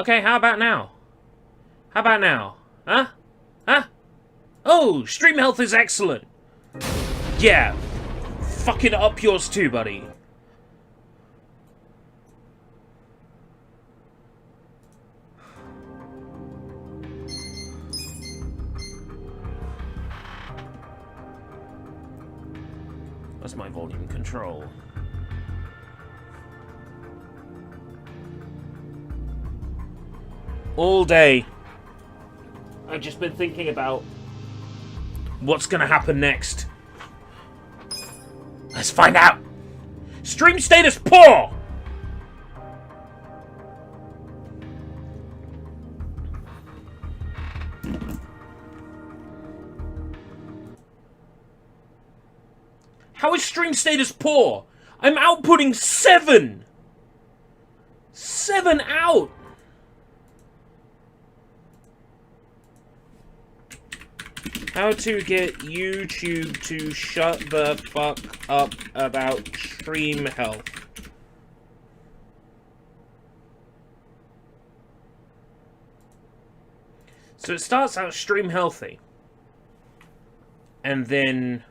Okay, how about now? How about now? Huh? Huh? Oh, stream health is excellent. Yeah. Fucking up yours too, buddy. That's my volume control. All day, I've just been thinking about what's gonna happen next. Let's find out. Stream status poor! How is stream status poor? I'm outputting 7! 7 out! How to get YouTube to shut the fuck up about stream health. So it starts out stream healthy. And then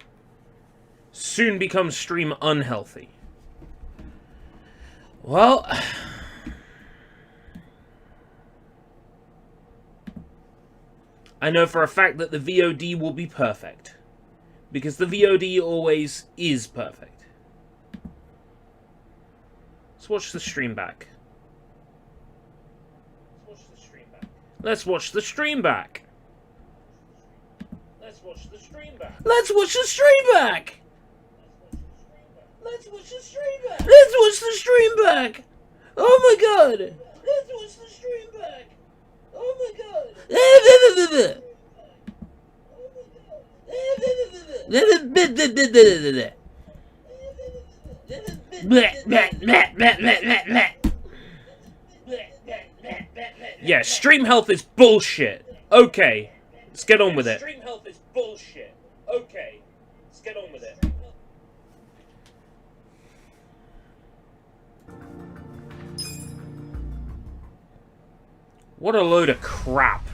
soon becomes stream unhealthy. Well, I know for a fact that the VOD will be perfect. Because the VOD always is perfect. Let's watch the stream back. Let's watch the stream back. Let's watch the stream back. Let's watch the stream back. Let's watch the stream back. Let's watch the stream back. Oh my god. Let's watch the stream back. Oh my god. Yeah, stream health is bullshit. Okay, let's get on with it. Stream health is bullshit. Okay, let's get on with it. What a load of crap.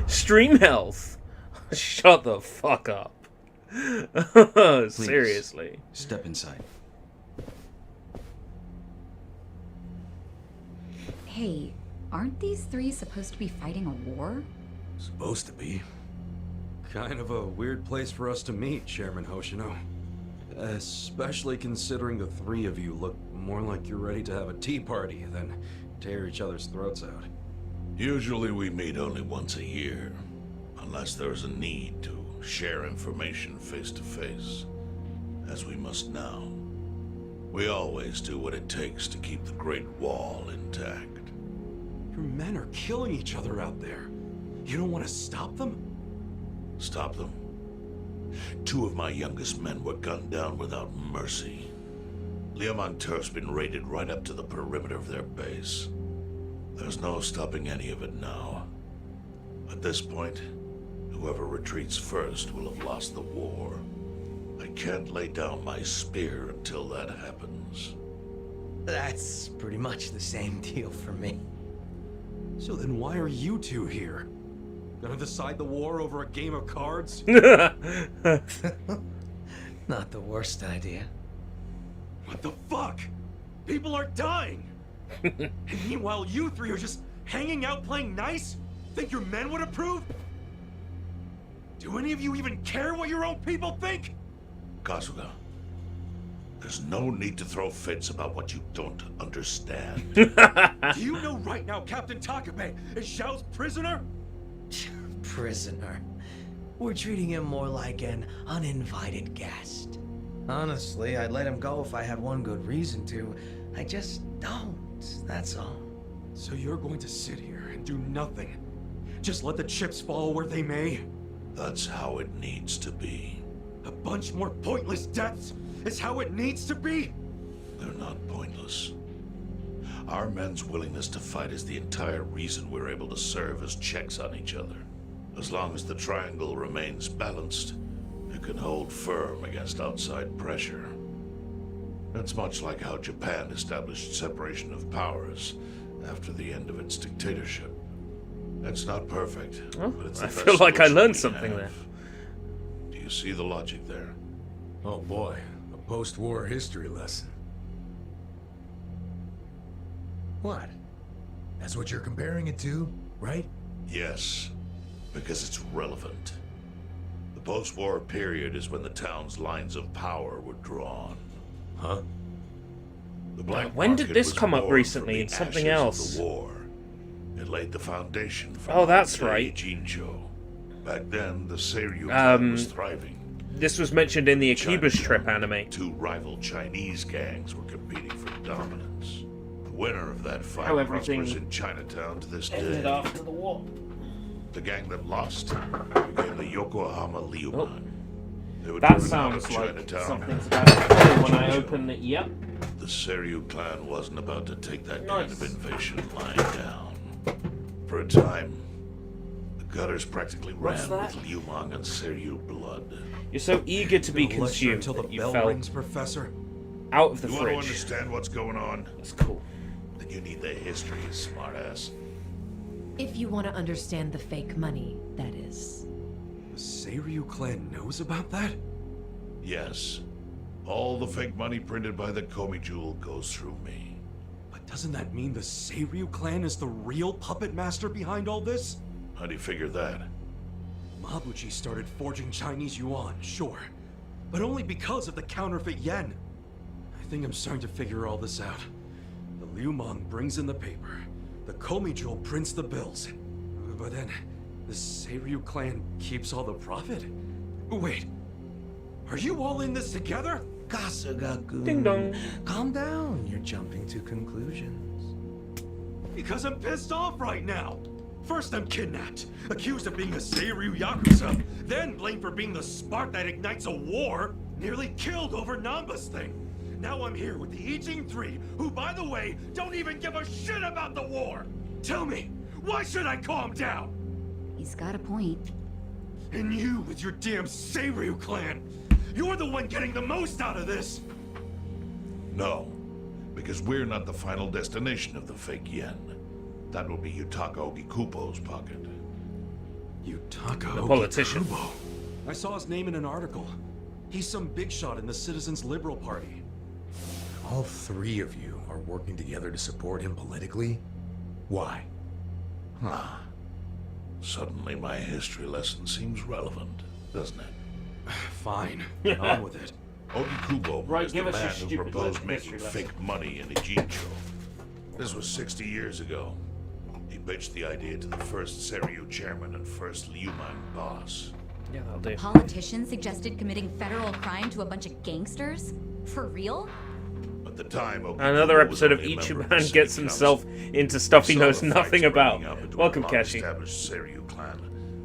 Stream health. Shut the fuck up. Seriously. Step inside. Hey, aren't these three supposed to be fighting a war? Supposed to be. Kind of a weird place for us to meet, Chairman Hoshino. Especially considering the three of you look more like you're ready to have a tea party than tear each other's throats out. Usually we meet only once a year, unless there's a need to share information face to face, as we must now. We always do what it takes to keep the Great Wall intact. Your men are killing each other out there. You don't want to stop them? Stop them? 2 of my youngest men were gunned down without mercy. Leomonteur's been raided right up to the perimeter of their base. There's no stopping any of it now. At this point, whoever retreats first will have lost the war. I can't lay down my spear until that happens. That's pretty much the same deal for me. So then why are you two here? Gonna decide the war over a game of cards? Not the worst idea. What the fuck? People are dying! And meanwhile you three are just hanging out playing nice? Think your men would approve? Do any of you even care what your own people think? Kasuga, there's no need to throw fits about what you don't understand. Do you know right now Captain Takabe is Xiao's prisoner? Prisoner. We're treating him more like an uninvited guest. Honestly, I'd let him go if I had one good reason to. I just don't, that's all. So you're going to sit here and do nothing? Just let the chips fall where they may? That's how it needs to be. A bunch more pointless deaths is how it needs to be? They're not pointless. Our men's willingness to fight is the entire reason we're able to serve as checks on each other. As long as the triangle remains balanced, it can hold firm against outside pressure. That's much like how Japan established separation of powers after the end of its dictatorship. It's not perfect, Well, but it's the I best feel like I solution learned we something have. there. Do you see the logic there? Oh boy, a post-war history lesson. What? That's what you're comparing it to, right? Yes, because it's relevant. The post-war period is when the town's lines of power were drawn. Huh? The black When did market this was come up born recently from in the something ashes of else? The war. It laid the foundation for Oh, that's modern-day right. Jinzhou. Back then, the Seiryu clan was thriving. This was mentioned in the Akiba's Trip Chinatown, anime. Two rival Chinese gangs were competing for dominance. The winner of that fight How everything prospers in Chinatown to this Ended day. after the war. The gang that lost became the Yokohama Liuman. They were That driven out of sounds like Chinatown. something's about to follow when I open it. Yep. The Seiryu clan wasn't about to take that kind of Nice. invasion lying down. For a time, the gutters practically What's ran that? with Liumang and Seiryu blood. You're so eager to be Gonna lecture consumed until the that you bell fell rings, Professor. out of the You want to fridge. understand what's going on? That's cool. Then you need the history, smartass. If you want to understand the fake money, that is. The Seiryu clan knows about that? Yes. All the fake money printed by the Komi Jewel goes through me. But doesn't that mean the Seiryu clan is the real puppet master behind all this? How do you figure that? Mabuchi started forging Chinese yuan, sure. But only because of the counterfeit yen. I think I'm starting to figure all this out. The Liumang brings in the paper. The Komi Jewel prints the bills. But then, the Seiryu clan keeps all the profit? Wait, are you all in this together? Kasuga-kun. Ding dong. Calm down, you're jumping to conclusions. Because I'm pissed off right now. First I'm kidnapped, accused of being a Seiryu Yakuza, then blamed for being the spark that ignites a war, nearly killed over Namba's thing. Now I'm here with the Iching Three, who, by the way, don't even give a shit about the war. Tell me, why should I calm down? He's got a point. And you with your damn Seiryu clan, you're the one getting the most out of this. No, because we're not the final destination of the fake yen. That will be Yutaka Ogikubo's pocket. Yutaka The politician. Ogikubo. I saw his name in an article. He's some big shot in the Citizens Liberal Party. All three of you are working together to support him politically? Why? Suddenly my history lesson seems relevant, doesn't it? Fine, get on with it. Ogikubo Right, is give the us your man who stupid proposed history making lesson. fake money in Ijincho. This was 60 years ago. He pitched the idea to the first Seiryu chairman and first Liumang boss. Yeah, that'll do. Politicians suggested committing federal crime to a bunch of gangsters? For real? At the time, Ogikubo Another was episode of only a member Ichiban the gets city himself council. into stuff he Saw knows the nothing fights about. breaking up between Welcome, the Kashi. long-established Seiryu clan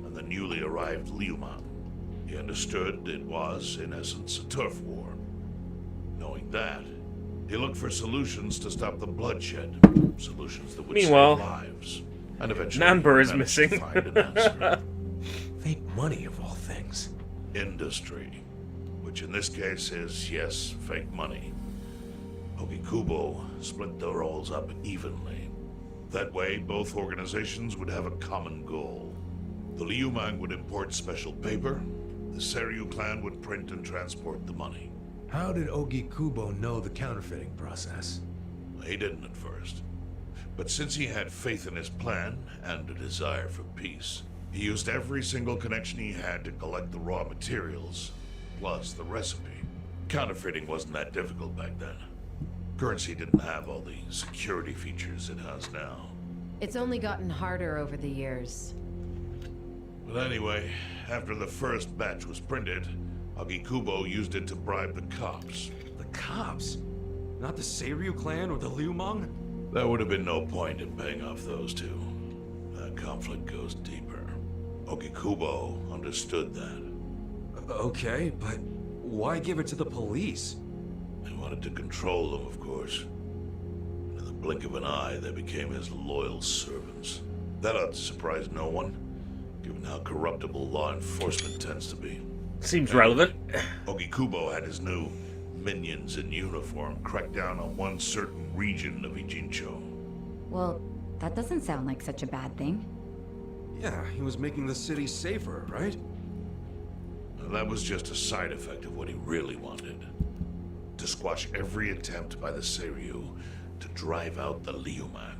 and the newly arrived Liumang. He understood it was, in essence, a turf war. Knowing that, he looked for solutions to stop the bloodshed. Solutions that would Meanwhile, save lives. And eventually, Namba is he managed missing. to find an answer. Fake money, of all things. Industry, which in this case is, yes, fake money. Ogikubo split the roles up evenly. That way, both organizations would have a common goal. The Liumang would import special paper, the Seiryu clan would print and transport the money. How did Ogikubo know the counterfeiting process? He didn't at first. But since he had faith in his plan and a desire for peace, he used every single connection he had to collect the raw materials, plus the recipe. Counterfeiting wasn't that difficult back then. Currency didn't have all the security features it has now. It's only gotten harder over the years. But anyway, after the first batch was printed, Ogikubo used it to bribe the cops. The cops? Not the Seiryu clan or the Liumang? There would have been no point in paying off those two. That conflict goes deeper. Ogikubo understood that. Okay, but why give it to the police? He wanted to control them, of course. In the blink of an eye, they became his loyal servants. That ought to surprise no one, given how corruptible law enforcement tends to be. Seems relevant. Ogikubo had his new minions in uniform crack down on one certain region of Ijincho. Well, That doesn't sound like such a bad thing. Yeah, he was making the city safer, right? That was just a side effect of what he really wanted. To squash every attempt by the Seiryu to drive out the Liumang.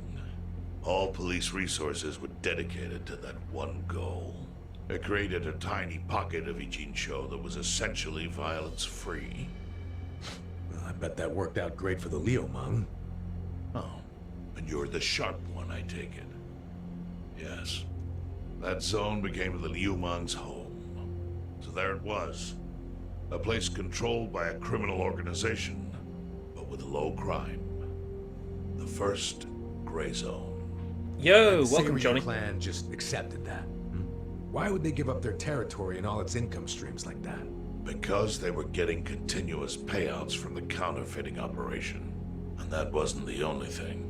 All police resources were dedicated to that one goal. It created a tiny pocket of Ijincho that was essentially violence-free. Well, I bet that worked out great for the Liumang. Oh, and you're the sharp one, I take it. Yes. That zone became the Liumang's home. So there it was. A place controlled by a criminal organization, but with low crime. The first gray zone. Yo, The welcome, Seiryu Johnny. clan just accepted that. Why would they give up their territory and all its income streams like that? Because they were getting continuous payouts from the counterfeiting operation. And that wasn't the only thing.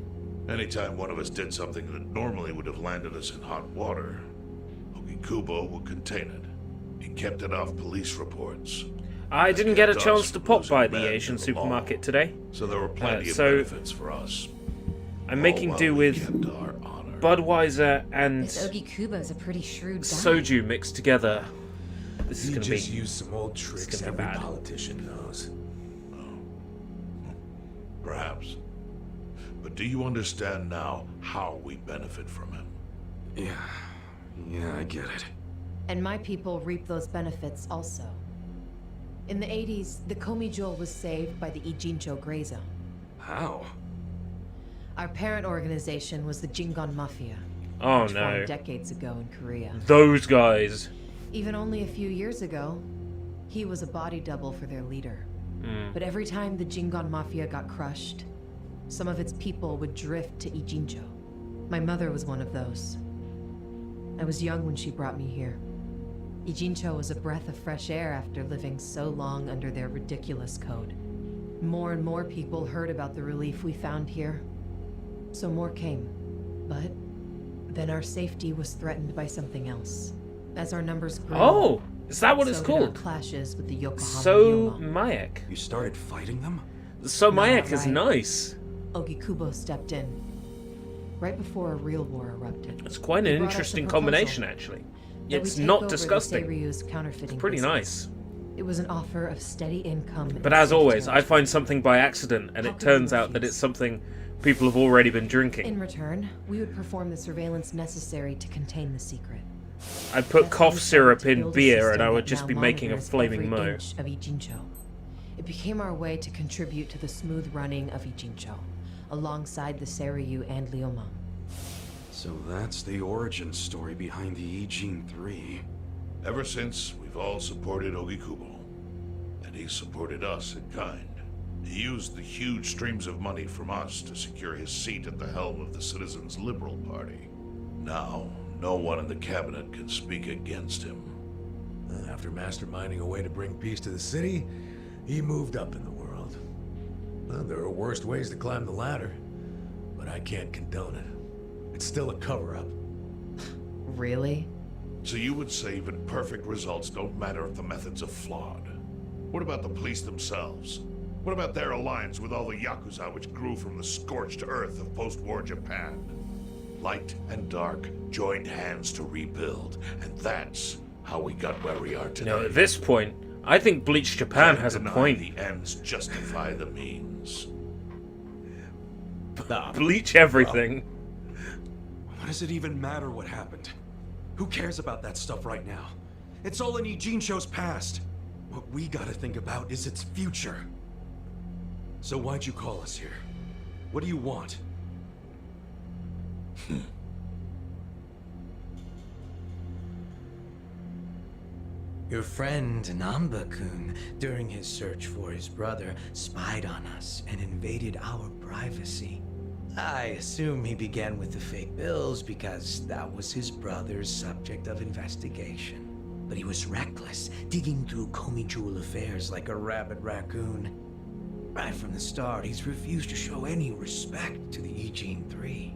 Anytime one of us did something that normally would have landed us in hot water, Ogikubo would contain it. He kept it off police reports. I didn't get a Kept chance us to from pop losing by men the to Asian the supermarket law. today. So there were plenty of so- benefits for us. I'm All making while do we with kept our honor. Budweiser and This Ogikubo's a pretty shrewd guy. soju mixed together. This is He going to just be... used some old tricks gonna be every bad. politician knows. Perhaps. But do you understand now how we benefit from him? Yeah, I get it. And my people reap those benefits also. In the 80s, the Komi Jewel was saved by the Ijincho Gray Zone. How? Our parent organization was the Jingon Mafia, Oh which no. formed decades ago in Korea. Those guys. Even only a few years ago, he was a body double for their leader. But every time the Jingon Mafia got crushed, some of its people would drift to Ijincho. My mother was one of those. I was young when she brought me here. Ijincho was a breath of fresh air after living so long under their ridiculous code. More and more people heard about the relief we found here, so more came. But then our safety was threatened by something else. As our numbers grew, Oh, is that what so it's did our called? clashes with the Yokohama So Yuma. Mayak. You started fighting them? So Nah, Mayak is right. nice. Ogikubo stepped in, right before a real war erupted. It's quite He an brought us a interesting proposal combination, actually. that we It's take not over the disgusting. Seiryu's counterfeiting It's pretty business. nice. It was an offer of steady income. But and as safe always, I territory. find something by accident, and How it could we turns out that refuse? it's something people have already been drinking. In return, we would perform the surveillance necessary to contain the secret. I'd put That's cough how we syrup started to in build a beer, and system I would that just now be making a monitors flaming every mo. inch of Ijincho. It became our way to contribute to the smooth running of Ijincho, alongside the Seiryu and Liumang. So that's the origin story behind the Ijin 3. Ever since, we've all supported Ogikubo. And he supported us in kind. He used the huge streams of money from us to secure his seat at the helm of the Citizens' Liberal Party. Now, no one in the cabinet can speak against him. After masterminding a way to bring peace to the city, he moved up in the world. Well, there are worse ways to climb the ladder, but I can't condone it. It's still a cover-up. Really? So you would say even perfect results don't matter if the methods are flawed. What about the police themselves? What about their alliance with all the Yakuza which grew from the scorched earth of post-war Japan? Light and dark joined hands to rebuild, and that's how we got where we are today. Now, at this point, I think Bleach Japan Can't has a deny point. The ends justify the means. Bleach everything. What does it even matter what happened? Who cares about that stuff right now? It's all in Ijincho's past. What we gotta think about is its future. So why'd you call us here? What do you want? Your friend Namba-kun, during his search for his brother, spied on us and invaded our privacy. I assume he began with the fake bills because that was his brother's subject of investigation. But he was reckless, digging through Komi Jewel affairs like a rabid raccoon. Right from the start, he's refused to show any respect to the Ijin 3.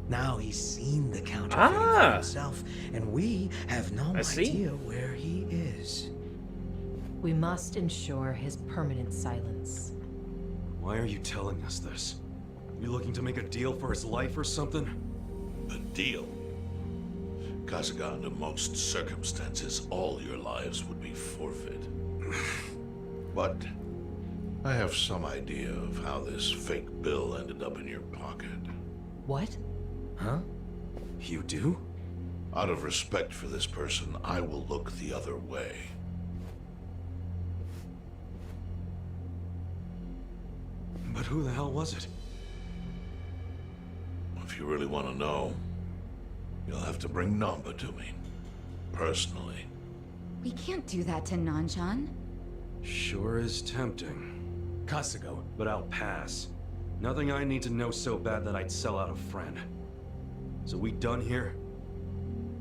Now he's seen the counterfeiting for himself, and we have no idea where he is. We must ensure his permanent silence. Why are you telling us this? You looking to make a deal for his life or something? A deal? Kasuga, under most circumstances, all your lives would be forfeit. But I have some idea of how this fake bill ended up in your pocket. What? Huh? You do? Out of respect for this person, I will look the other way. But who the hell was it? If you really want to know, you'll have to bring Namba to me. Personally. We can't do that to Nanchan. Sure is tempting. Kasuga, But I'll pass. Nothing I need to know so bad that I'd sell out a friend. So we done here?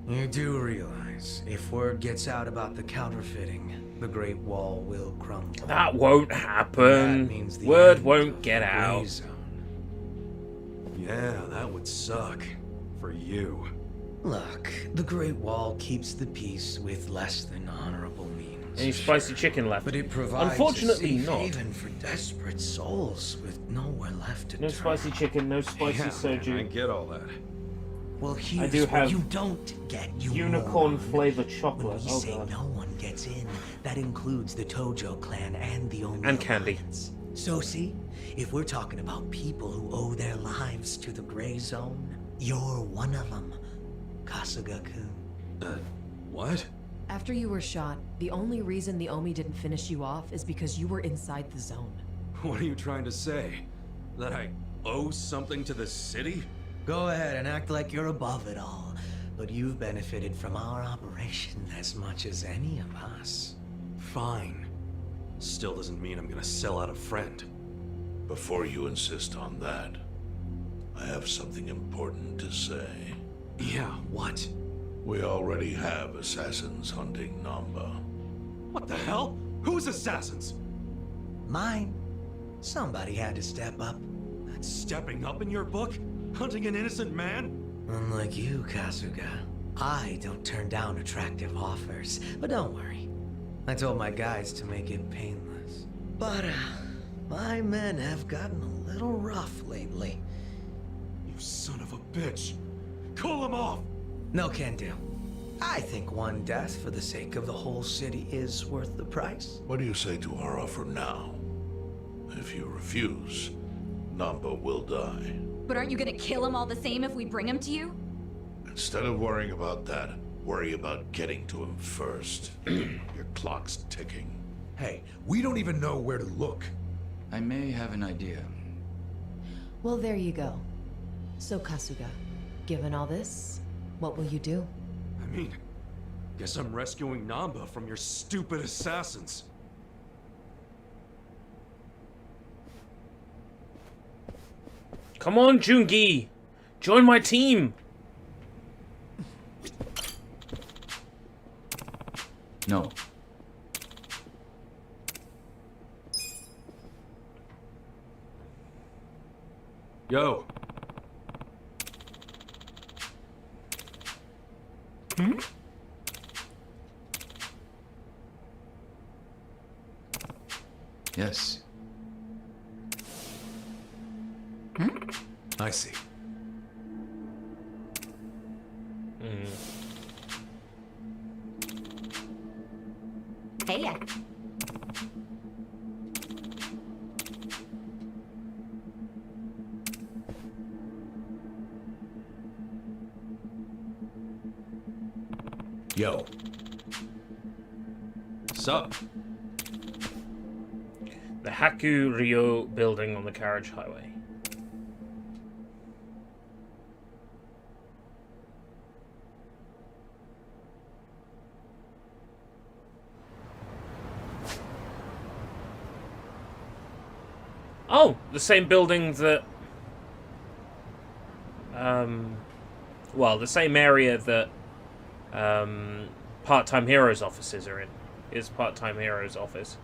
You do realize, if word gets out about the counterfeiting, the Great Wall will crumble. That won't That happen. means the Word end won't of get the gray out. zone. Yeah, that would suck. For you. Look, the Great Wall keeps the peace with less than honorable means. Any spicy chicken left? But it provides Unfortunately, a safe not. haven for desperate souls with nowhere left to No turn. spicy chicken, no spicy Yeah, soju. I get all that. Well, here's do what have you don't get, you Unicorn moron. flavored When chocolate. we Oh say god. no one gets in, that includes the Tojo clan and the Omi And candy. Alliance. So see, if we're talking about people who owe their lives to the Gray Zone, you're one of them, Kasuga-kun. What? After you were shot, the only reason the Omi didn't finish you off is because you were inside the zone. What are you trying to say? That I owe something to the city? Go ahead and act like you're above it all, but you've benefited from our operation as much as any of us. Fine. Still doesn't mean I'm gonna sell out a friend. Before you insist on that, I have something important to say. Yeah, what? We already have assassins hunting Namba. What the hell? Who's assassins? Mine. Somebody had to step up. Stepping up in your book? Hunting an innocent man? Unlike you, Kasuga, I don't turn down attractive offers. But don't worry. I told my guys to make it painless. But, my men have gotten a little rough lately. You son of a bitch! Call him off! No can do. I think one death for the sake of the whole city is worth the price. What do you say to our offer now? If you refuse, Namba will die. But aren't you gonna kill him all the same if we bring him to you? Instead of worrying about that, worry about getting to him first. Your clock's ticking. hey, we don't even know where to look. I may have an idea. Well, there you go. So, Kasuga, given all this, what will you do? I mean, guess I'm rescuing Namba from your stupid assassins. Come on, Jungi! Join my team! No. Yo. Yes. I see. Hey, Yo, Sup? The Haku Ryo building on the carriage highway. Oh, the same building that... well, the same area that Part-Time Heroes offices are in. Is Part-Time Heroes office.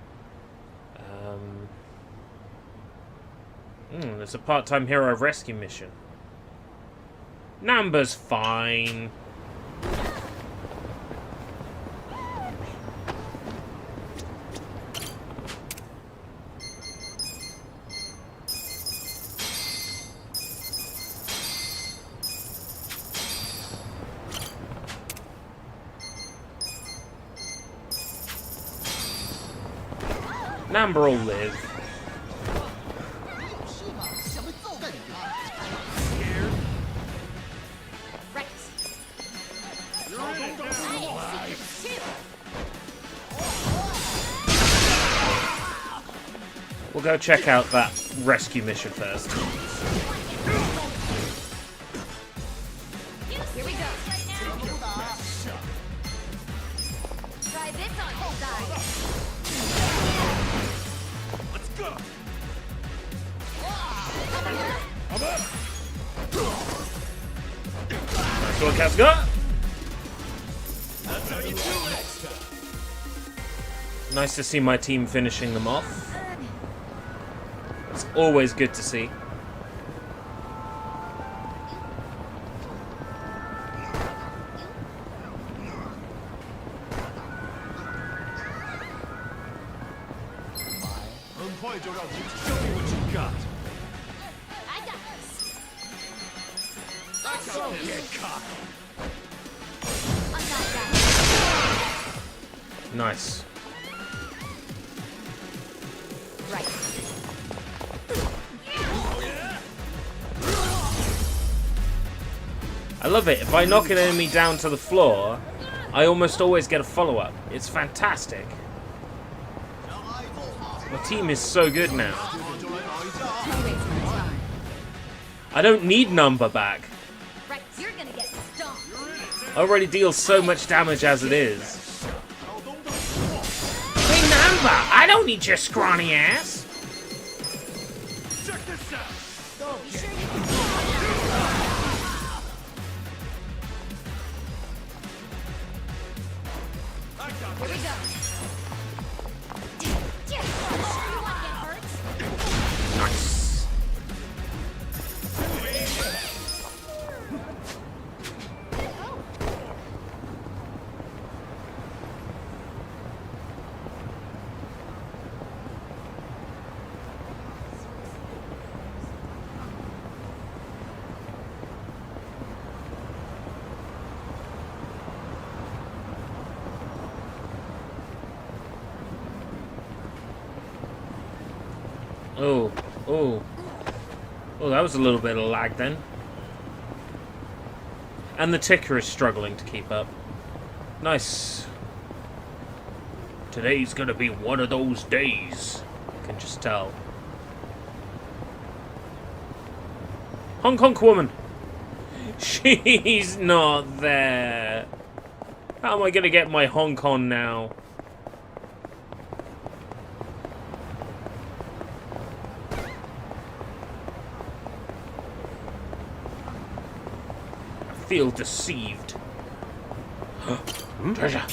There's a Part-Time Hero rescue mission. Namba's fine. Amber will live. We'll go check out that rescue mission first. Here we go. Try this on your side. Let's go. Nice one, Casca. That's how you do it. Nice to see my team finishing them off. It's always good to see. Show me what you got. I got this. Don't get cocky. I'm not that. Nice. Right. I love it. If I knock an enemy down to the floor, I almost always get a follow-up. It's fantastic. My team is so good now. I don't need number back. Right, you're gonna get stomped. I already deal so much damage as it is. Hey, number! I don't need your scrawny ass. Check this out. You sure you can I got Here we this. go. You sure you want to get hurt? Nice. Oh, oh. Oh, that was a little bit of lag then. And the ticker is struggling to keep up. Nice. Today's gonna be one of those days. I can just tell. Honk honk woman. She's not there. How am I gonna get my honk on now? Feel deceived. Treasure.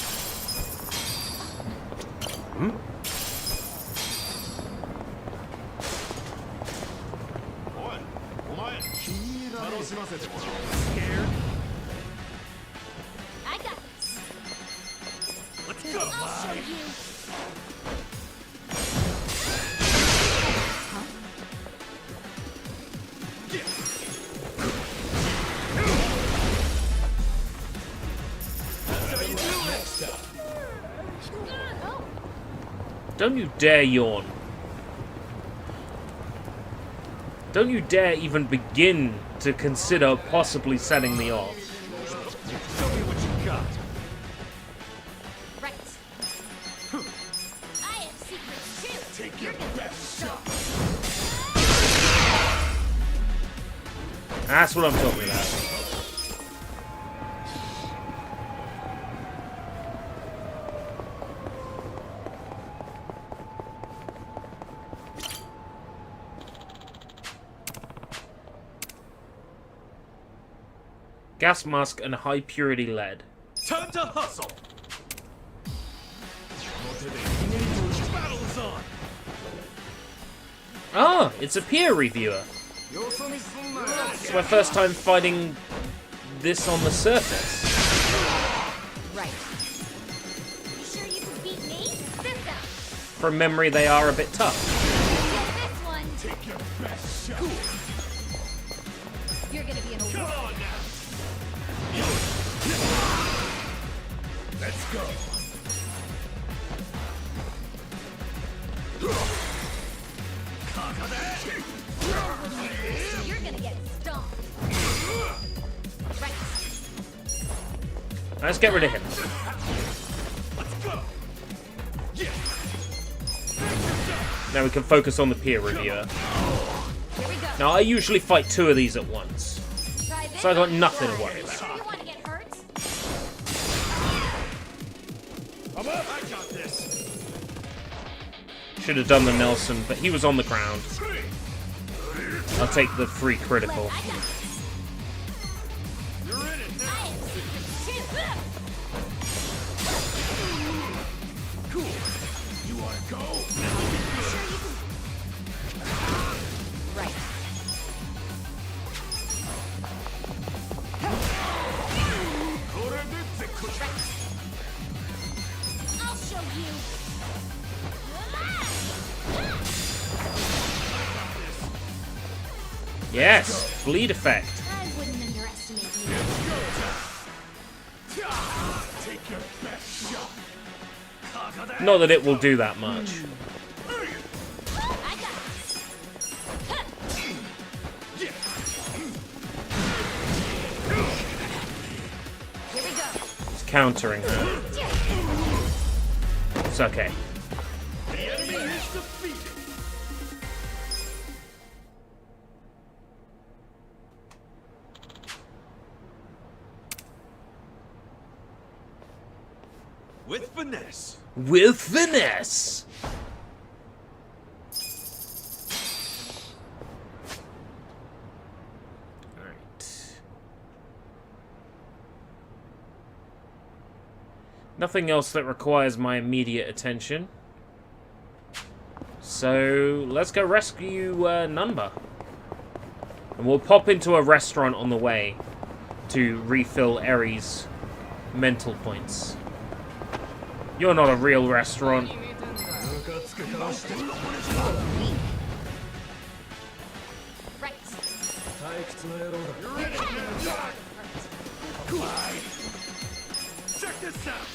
Scared? I got this. Let's go. I'll show you. Don't you dare yawn. Don't you dare even begin to consider possibly setting me off. Show me what you got. Right. I have secrets too. Take your best shot. That's what I'm talking about. Gas mask and high purity lead. Time to hustle. Battle is on. Ah, it's a peer reviewer. It's my first time fighting this on the surface. Right. You sure you can beat me? This out. From memory, they are a bit tough. Get this one. Take your best shot. You're gonna be in a Come war. on now. Let's go. You're gonna get stomped. Right. Let's get rid of him. Now we can focus on the peer reviewer. Here we go. Now I usually fight 2 of these at once, Try this. so I got nothing to worry You about. sure you want to get hurt? I'm up. I got this. Should have done the Nelson, but he was on the ground. I'll take the free critical. I got this. You're in it now. I am secret too. Cool. You wanna go? Sure you can. Right. I'll show you. Yes, bleed effect. I wouldn't underestimate you. Take your best shot. Not that it will do that much. I got this. Here we go. It's countering her. It's okay. The enemy is defeated. With finesse. With finesse. Alright. Nothing else that requires my immediate attention. So let's go rescue Number. And we'll pop into a restaurant on the way to refill Eri's mental points. You're not a real restaurant. Right. You're in it now. Check this out.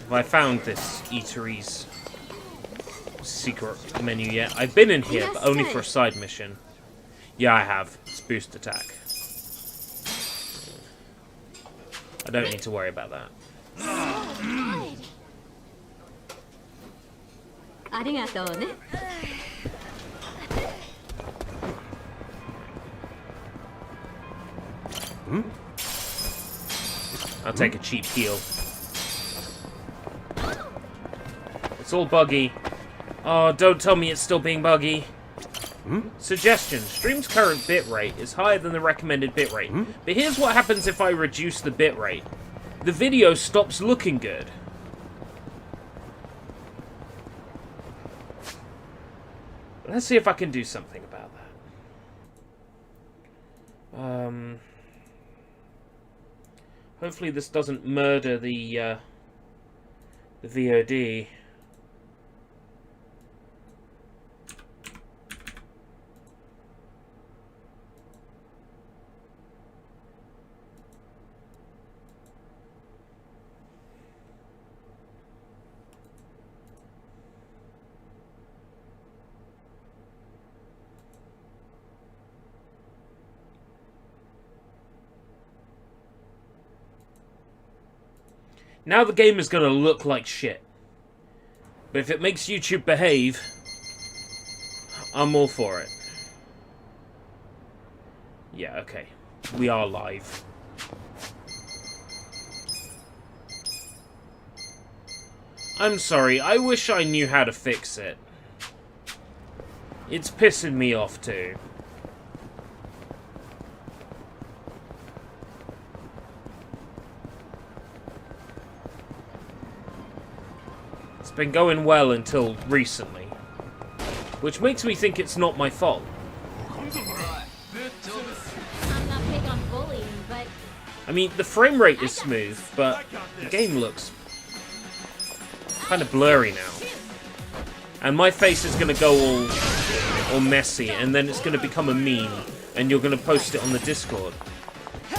Have I found this eatery's secret menu yet? I've been in here, but only for a side mission. Yeah, I have. It's boost attack. I don't need to worry about that. I'll take a cheap heal. It's all buggy. Oh, don't tell me it's still being buggy. Suggestion. Stream's current bitrate is higher than the recommended bitrate. But here's what happens if I reduce the bitrate. The video stops looking good. Let's see if I can do something about that. Hopefully this doesn't murder the VOD. Now the game is going to look like shit. But if it makes YouTube behave, I'm all for it. Yeah, okay. We are live. I'm sorry, I wish I knew how to fix it. It's pissing me off too. It's been going well until recently. Which makes me think it's not my fault. I'm not big on bullying, but I mean, the frame rate is smooth, but the game looks kind of blurry now. And my face is going to go all messy, and then it's going to become a meme, and you're going to post it on the Discord,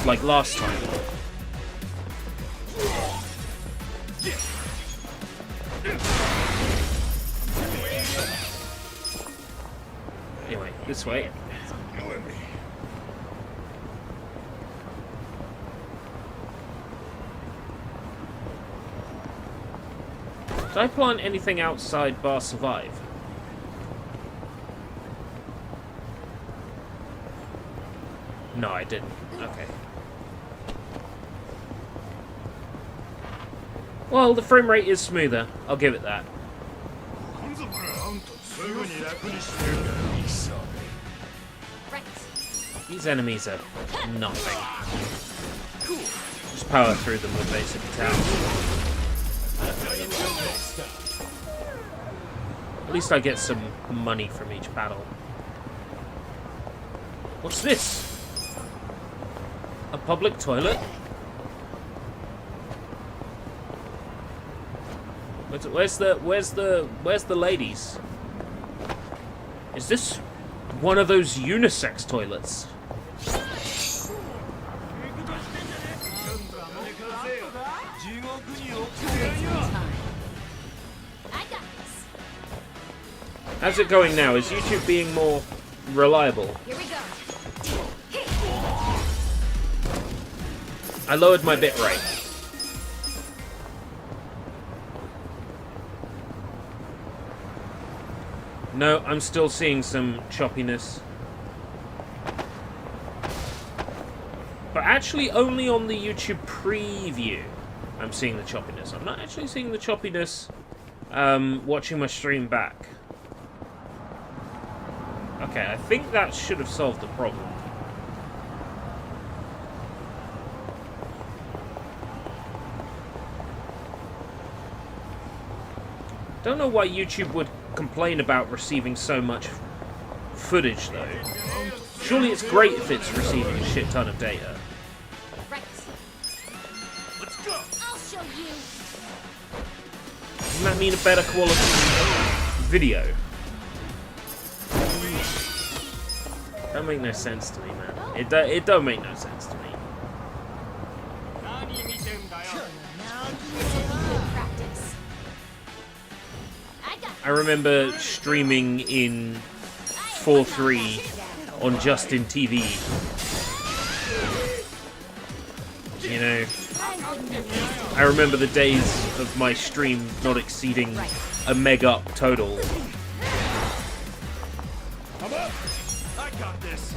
like last time. Anyway, this way. Did I plant anything outside bar survive? No, I didn't. Okay. Well, the frame rate is smoother. I'll give it that. Right. These enemies are nothing. Just power through them with basic attacks. At least I get some money from each battle. What's this? A public toilet? Where's the ladies? Is this one of those unisex toilets? How's it going now? Is YouTube being more reliable? Here we go. I lowered my bitrate. No, I'm still seeing some choppiness. But actually only on the YouTube preview I'm seeing the choppiness. I'm not actually seeing the choppiness watching my stream back. Okay, I think that should have solved the problem. Don't know why YouTube would complain about receiving so much footage, though. Surely it's great if it's receiving a shit ton of data. Right. Let's go. I'll show you. Doesn't that mean a better quality video? That make no sense to me, man. It don't make no sense to me. I remember streaming in 4:3 on Justin TV. You know, I remember the days of my stream not exceeding a meg up total. I got this.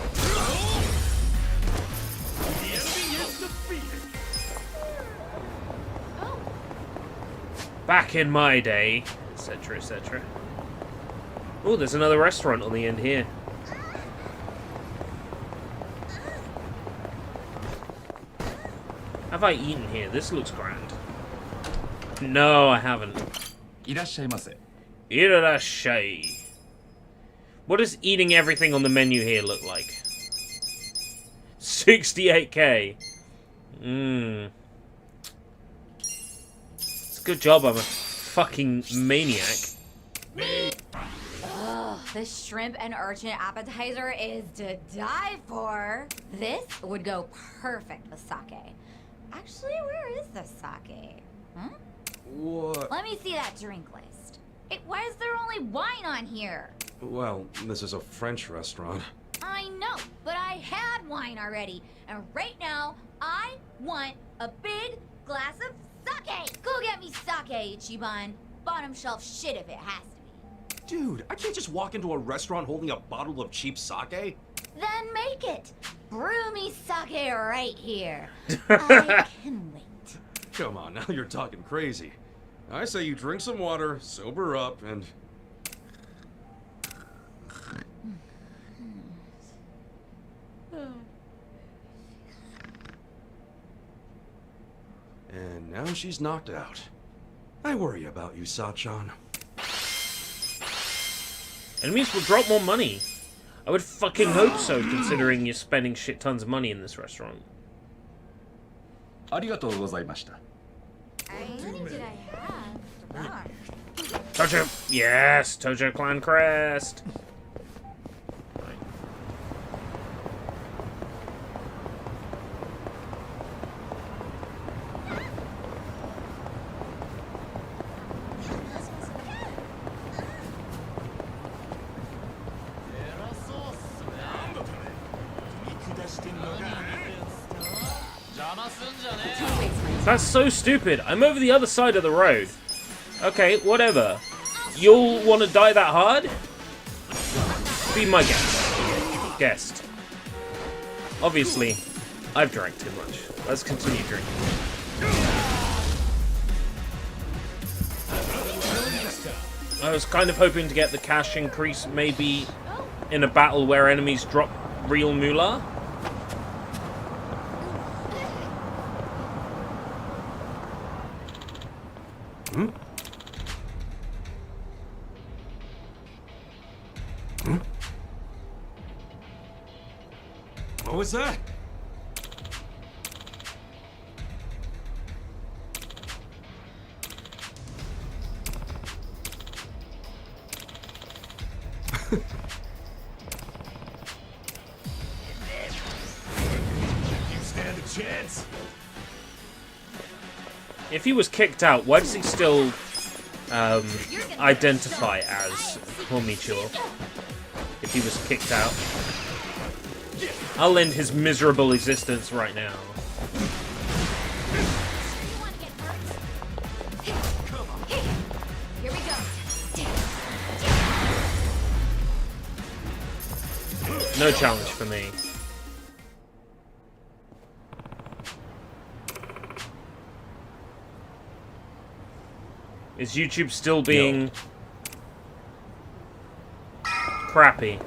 The enemy is defeated. Back in my day, etc., etc. Oh, there's another restaurant on the end here. Have I eaten here? This looks grand. No, I haven't. Irashaimase. Irashai. What does eating everything on the menu here look like? 68k. It's a good job I'm a fucking maniac. Ugh, this shrimp and urchin appetizer is to die for. This would go perfect with sake. Actually, where is the sake? Hmm? What? Let me see that drink list. Why is there only wine on here? Well, this is a French restaurant. I know, but I had wine already. And right now, I want a big glass of sake. Go get me sake, Ichiban. Bottom shelf shit if it has to be. Dude, I can't just walk into a restaurant holding a bottle of cheap sake. Then make it. Brew me sake right here. I can wait. Come on, now you're talking crazy. I say you drink some water, sober up, and... And now she's knocked out. I worry about you, Sachan. Enemies will drop more money. I would fucking hope so, considering you're spending shit tons of money in this restaurant. How many did I have? Tojo! Yes! Tojo Clan crest! Right. That's so stupid. I'm over the other side of the road. Okay, whatever. You'll want to die that hard? Be my guest. Obviously, I've drank too much. Let's continue drinking. I was kind of hoping to get the cash increase maybe in a battle where enemies drop real moolah. What was that? You stand a chance. If he was kicked out, why does he still identify as Komicho? If he was kicked out, I'll end his miserable existence right now. Here we go. No challenge for me. Is YouTube still being crappy?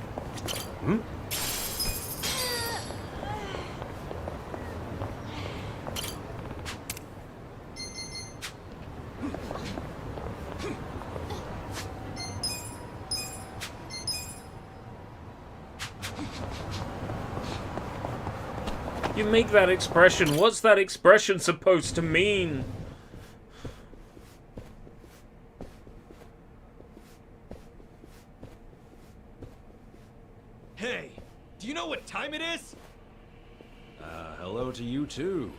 You make that expression. What's that expression supposed to mean? Hey, do you know what time it is? Hello to you too.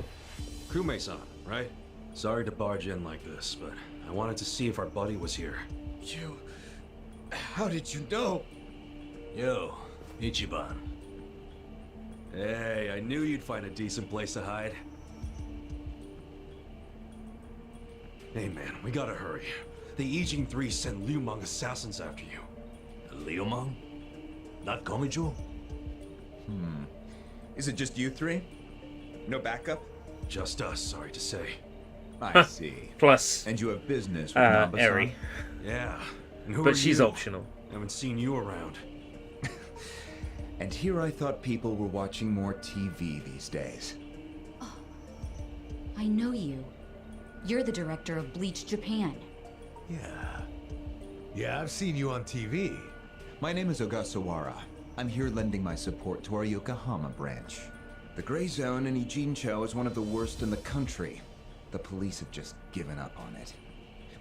Crewmate-san, right? Sorry to barge in like this, but I wanted to see if our buddy was here. You... How did you know? Yo, Ichiban. Hey, I knew you'd find a decent place to hide. Hey man, we gotta hurry. The Ijin 3 sent Liu Meng assassins after you. Liu Meng? Not Komicho? Is it just you three? No backup? Just us, sorry to say. I see. Plus, And you have business with Namba-san? Eri. Yeah. And who But are she's you? optional. Haven't seen you around. And here I thought people were watching more TV these days. I know you. You're the director of Bleach Japan. Yeah, I've seen you on TV. My name is Ogasawara. I'm here lending my support to our Yokohama branch. The Gray Zone in Ijincho is one of the worst in the country. The police have just given up on it.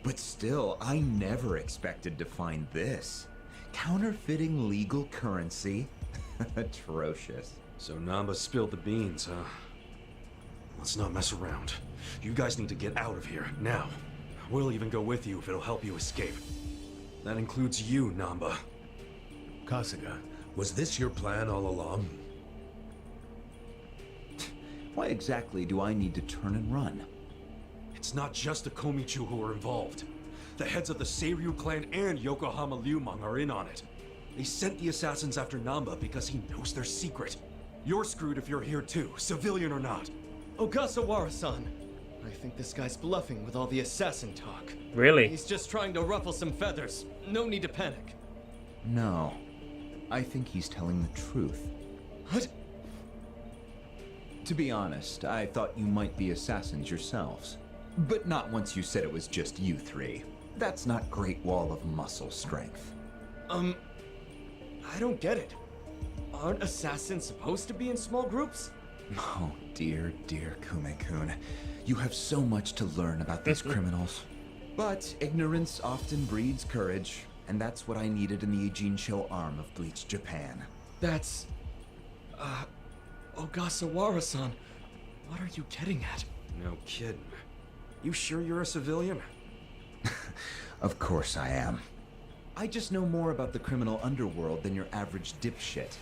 But still, I never expected to find this. Counterfeiting legal currency? Atrocious. So Namba spilled the beans, huh? Let's not mess around. You guys need to get out of here, now. We'll even go with you if it'll help you escape. That includes you, Namba. Kasuga, was this your plan all along? Why exactly do I need to turn and run? It's not just the Komichu who are involved. The heads of the Seiryu clan and Yokohama Liumang are in on it. They sent the assassins after Namba because he knows their secret. You're screwed if you're here too, civilian or not. Ogasawara-san. I think this guy's bluffing with all the assassin talk. Really? He's just trying to ruffle some feathers. No need to panic. No. I think he's telling the truth. What? To be honest, I thought you might be assassins yourselves. But not once you said it was just you three. That's not Great Wall of muscle strength. I don't get it. Aren't assassins supposed to be in small groups? Oh, dear, dear Kume-kun. You have so much to learn about these criminals. But ignorance often breeds courage, and that's what I needed in the Ijincho arm of Bleach Japan. That's... Ogasawara-san. What are you getting at? No kidding. You sure you're a civilian? Of course I am. I just know more about the criminal underworld than your average dipshit.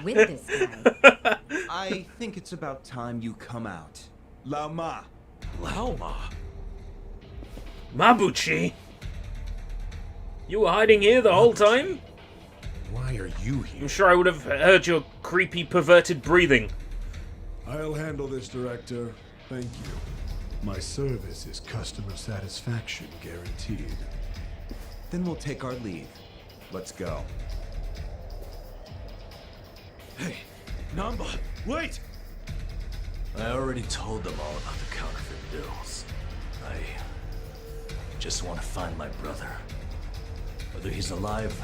What is with this guy? I think it's about time you come out. Lao Ma. Lao Ma? Mabuchi? You were hiding here the whole time? Why are you here? I'm sure I would have heard your creepy, perverted breathing. I'll handle this, Director. Thank you. My service is customer satisfaction guaranteed. Then we'll take our leave. Let's go. Hey, Namba, wait! I already told them all about the counterfeit bills. I just want to find my brother. Whether he's alive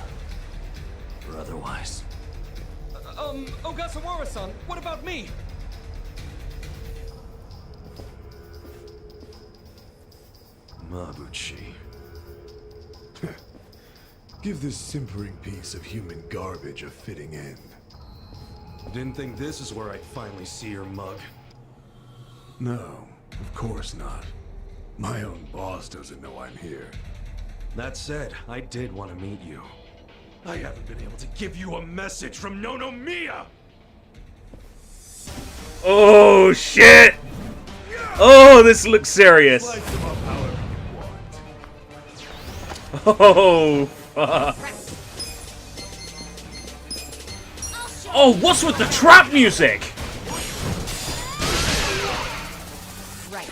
or otherwise. Ogasawara-san, what about me? Mabuchi. Give this simpering piece of human garbage a fitting end. Didn't think this is where I'd finally see your mug. No, of course not. My own boss doesn't know I'm here. That said, I did want to meet you. I haven't been able to give you a message from Nonomiya! Oh, shit! Oh, this looks serious. Slice them up however you want. Oh, fuck. Oh, what's with the trap music? Right.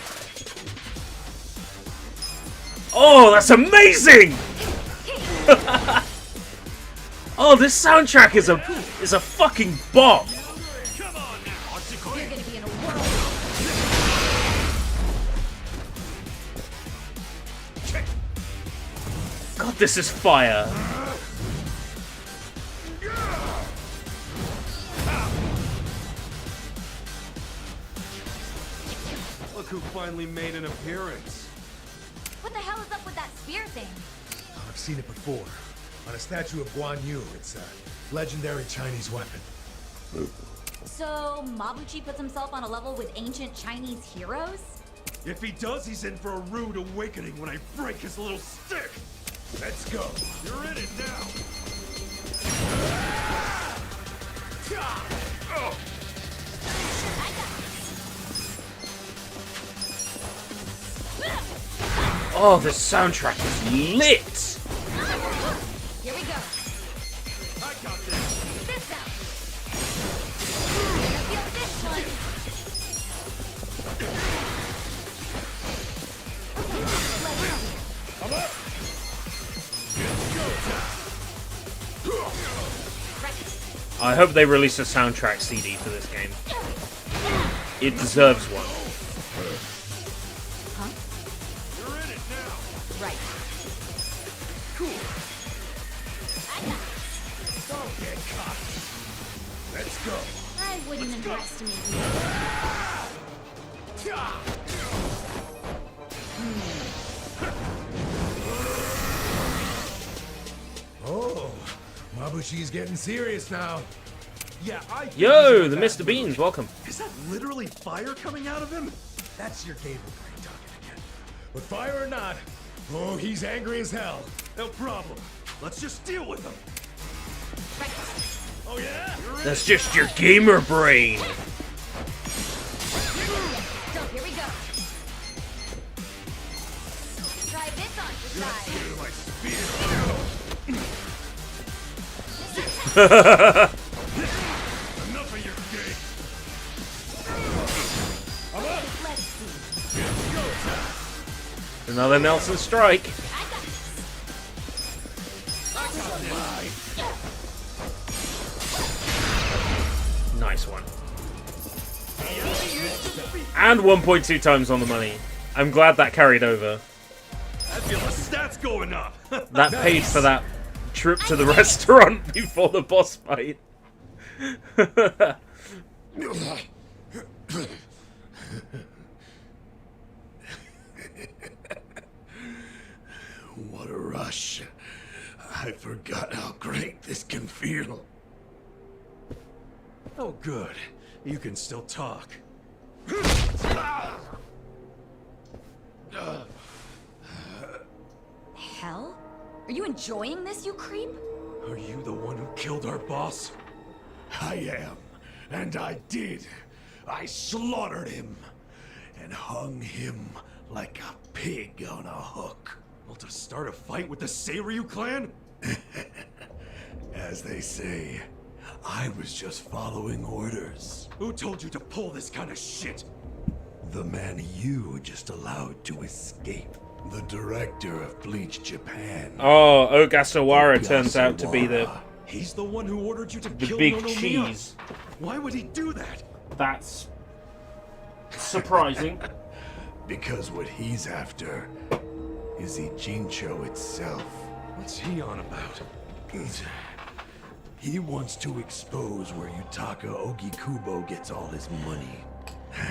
Oh, that's amazing! Oh, this soundtrack is a fucking bomb. Come on now, Otsukoi! You're gonna be in a whirl. God, this is fire. Look who finally made an appearance. What the hell is up with that spear thing? I've seen it before. On a statue of Guan Yu, it's a legendary Chinese weapon. So, Mabuchi puts himself on a level with ancient Chinese heroes? If he does, he's in for a rude awakening when I break his little stick! Let's go. You're in it now! Oh, this soundtrack is lit. Here we go. I got this! This out. Gonna feel this one. I'm up! I hope they release a soundtrack CD for this game. It deserves one. Huh? You're in it now! Right. Cool! I got it. Don't get caught! Let's go! I wouldn't underestimate you. Oh, Mabushi's getting serious now. Yeah, I... Yo, the Mr. Beans, welcome. Is that literally fire coming out of him? That's your Gabriel brain talking again. But fire or not, oh, he's angry as hell. No problem. Let's just deal with him. Oh yeah? You're in That's just your gamer brain. So, here we go. Try this on for size. my spear. Enough of your game. Let's see. It's go time. Another Nelson strike. I got Nice one. And 1.2 times on the money. I'm glad that carried over. I feel the stats going up. That paid for that trip to the restaurant before the boss fight. Oh, good. You can still talk. Hell? Are you enjoying this, you creep? Are you the one who killed our boss? I am, and I did. I slaughtered him and hung him like a pig on a hook. Well, to start a fight with the Seiryu clan? As they say, I was just following orders. Who told you to pull this kind of shit? The man you just allowed to escape. The director of Bleach Japan. Oh, Ogasawara turns out to be the He's the one who ordered you to kill big Nonomiya. cheese. Why would he do that? That's surprising. Because what he's after is Ijincho itself. What's he on about? He wants to expose where Yutaka Ogikubo gets all his money.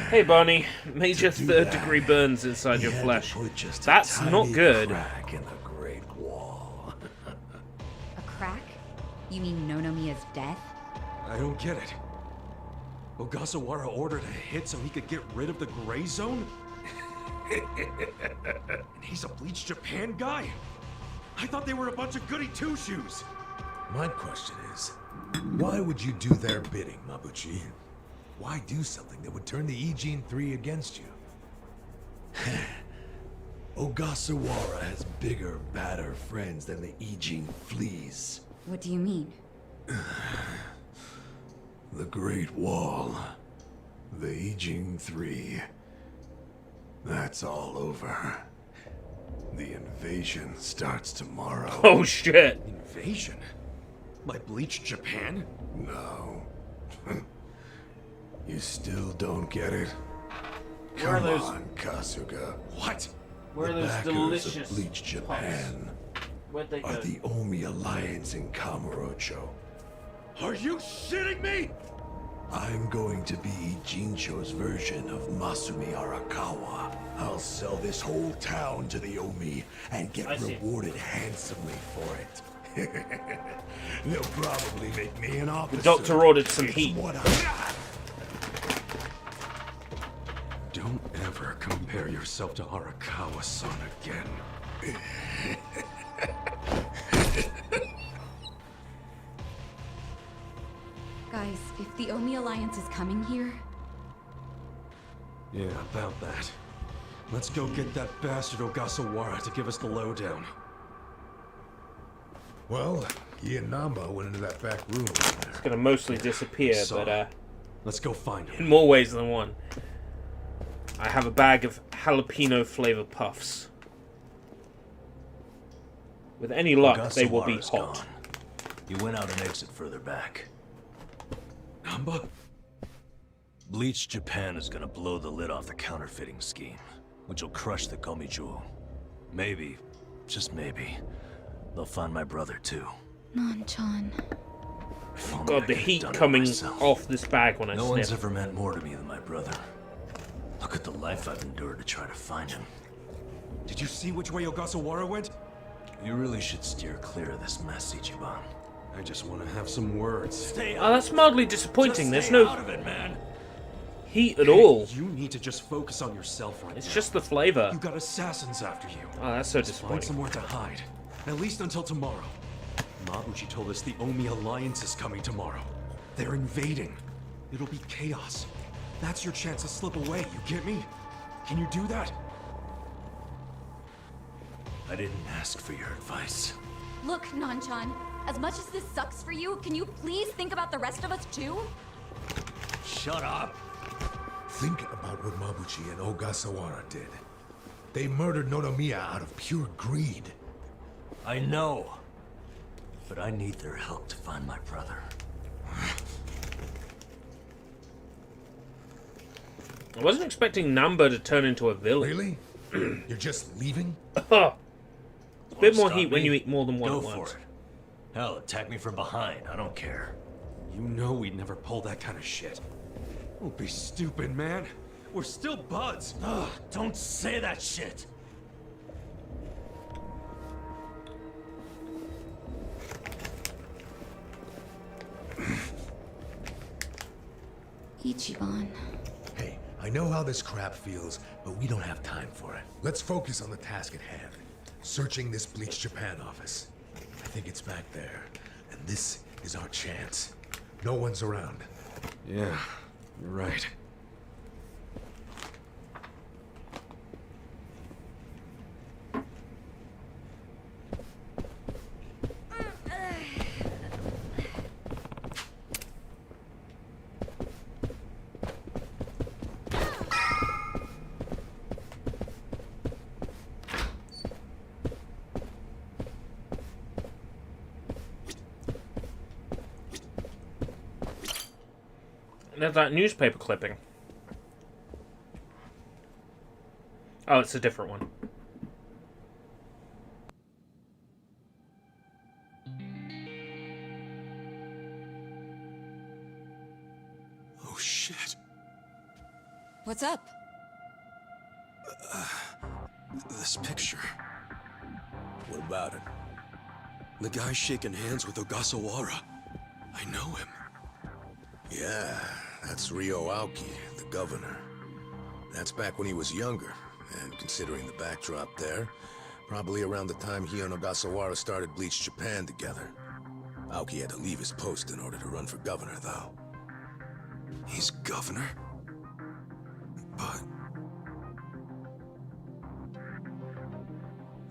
Hey, Barney. Major To do third-degree that, burns inside he your had to flesh. put just a That's not tiny good. Crack in the Great Wall. A crack? You mean Nonomiya's death? I don't get it. Ogasawara ordered a hit so he could get rid of the Gray Zone? And he's a Bleach Japan guy? I thought they were a bunch of goody two-shoes. My question is, why would you do their bidding, Mabuchi? Why do something that would turn the Ijin 3 against you? Ogasawara has bigger, badder friends than the Ijin fleas. What do you mean? The Great Wall. The Ijin 3. That's all over. The invasion starts tomorrow. Oh, shit. Invasion? By Bleach Japan? No. You still don't get it? Where are Come those- on, Kasuga. What? Where are The those backers delicious of Bleach Japan Where'd they are go? the Omi Alliance in Kamurocho. Are you shitting me? I'm going to be Jincho's version of Masumi Arakawa. I'll sell this whole town to the Omi and get I see. rewarded handsomely for it. They'll probably make me an officer. The doctor ordered some It's heat. what I... Don't ever compare yourself to Arakawa-san again. Guys, if the Omi Alliance is coming here... Yeah, about that. Let's go get that bastard Ogasawara to give us the lowdown. Well, he and Namba went into that back room. It's gonna mostly disappear, So, but let's go find in him. more ways than one. I have a bag of jalapeno flavor puffs. With any luck, they will be Ogasawara's hot. gone. He went out an exit further back. Namba? Bleach Japan is gonna blow the lid off the counterfeiting scheme, which will crush the Komiju. Maybe, just maybe, they'll find my brother too. Non-chan. If only I God, the could've heat done it coming myself. off this bag when I No one's sniff. ever meant more to me than my brother. Look at the life I've endured to try to find him. Did you see which way Ogasawara went? You really should steer clear of this mess, Ichiban. I just want to have some words. Stay Oh, that's mildly disappointing. There's stay no out of it, man. heat at all. You need to just focus on yourself right It's now. just the flavor. You got assassins after you. Oh, that's so Just find disappointing. somewhere to hide. At least until tomorrow. Mabuchi told us the Omi Alliance is coming tomorrow. They're invading. It'll be chaos. That's your chance to slip away, you get me? Can you do that? I didn't ask for your advice. Look, Non-chan, as much as this sucks for you, can you please think about the rest of us too? Shut up! Think about what Mabuchi and Ogasawara did. They murdered Nonomiya out of pure greed. I know. But I need their help to find my brother. I wasn't expecting Namba to turn into a villain. Really? You're just leaving? It's a bit more Stop heat when me? you eat more than one Go at for once. it. Hell, attack me from behind. I don't care. You know we'd never pull that kind of shit. Don't be stupid, man. We're still buds. Ugh, don't say that shit! Ichiban. Hey, I know how this crap feels, but we don't have time for it. Let's focus on the task at hand. Searching this Bleach Japan office. I think it's back there, and this is our chance. No one's around. Yeah, you're right. There's that newspaper clipping. Oh, it's a different one. Oh shit. What's up? This picture. What about it? The guy shaking hands with Ogasawara. I know him. Yeah, that's Ryo Aoki, the governor. That's back when he was younger, and considering the backdrop there, probably around the time he and Ogasawara started Bleach Japan together. Aoki had to leave his post in order to run for governor, though. He's governor? But...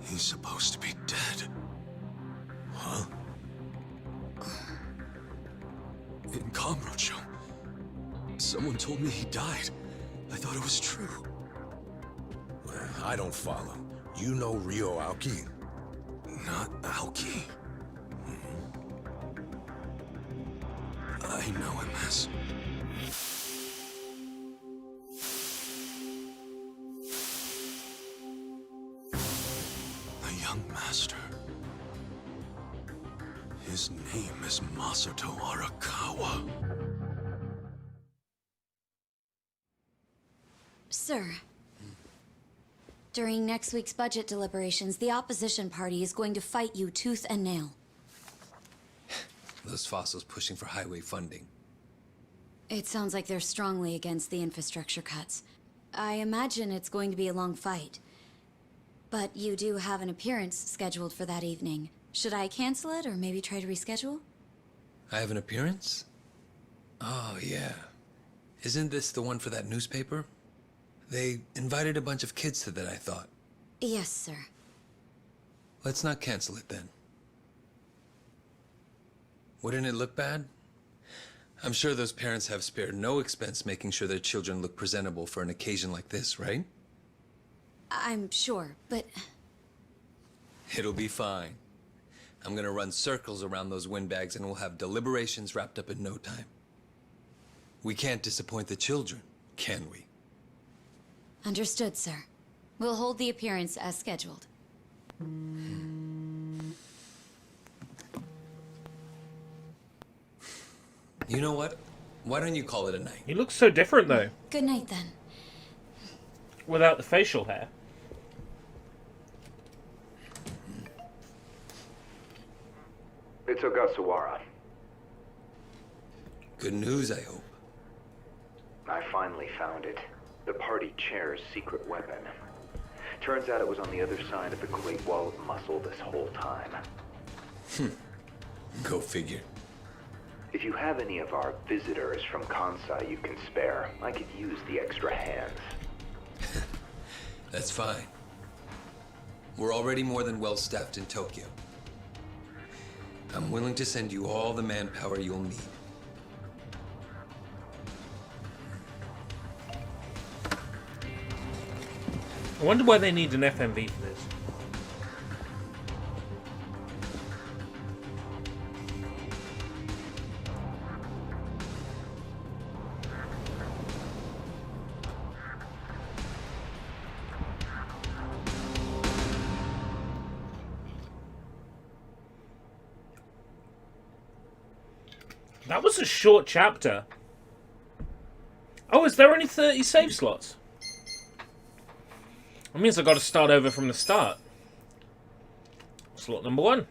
he's supposed to be dead. Huh? In Kamurocho, someone told me he died. I thought it was true. I don't follow. You know Ryo Aoki? Not Aoki. I know him as... the young master. His name is Masato Arakawa. Sir. During next week's budget deliberations, the opposition party is going to fight you tooth and nail. Those fossils pushing for highway funding. It sounds like they're strongly against the infrastructure cuts. I imagine it's going to be a long fight. But you do have an appearance scheduled for that evening. Should I cancel it or maybe try to reschedule? I have an appearance? Oh, yeah. Isn't this the one for that newspaper? They invited a bunch of kids to that, I thought. Yes, sir. Let's not cancel it then. Wouldn't it look bad? I'm sure those parents have spared no expense making sure their children look presentable for an occasion like this, right? I'm sure, but... It'll be fine. I'm gonna run circles around those windbags and we'll have deliberations wrapped up in no time. We can't disappoint the children, can we? Understood, sir. We'll hold the appearance as scheduled. You know what? Why don't you call it a night? He looks so different, though. Good night, then. Without the facial hair. It's Ogasawara. Good news, I hope. I finally found it. The party chair's secret weapon. Turns out it was on the other side of the Great Wall of Muscle this whole time. Go figure. If you have any of our visitors from Kansai you can spare, I could use the extra hands. That's fine. We're already more than well staffed in Tokyo. I'm willing to send you all the manpower you'll need. I wonder why they need an FMV for this. That was a short chapter. Oh, is there only 30 save slots? That means I've got to start over from the start. Slot number 1.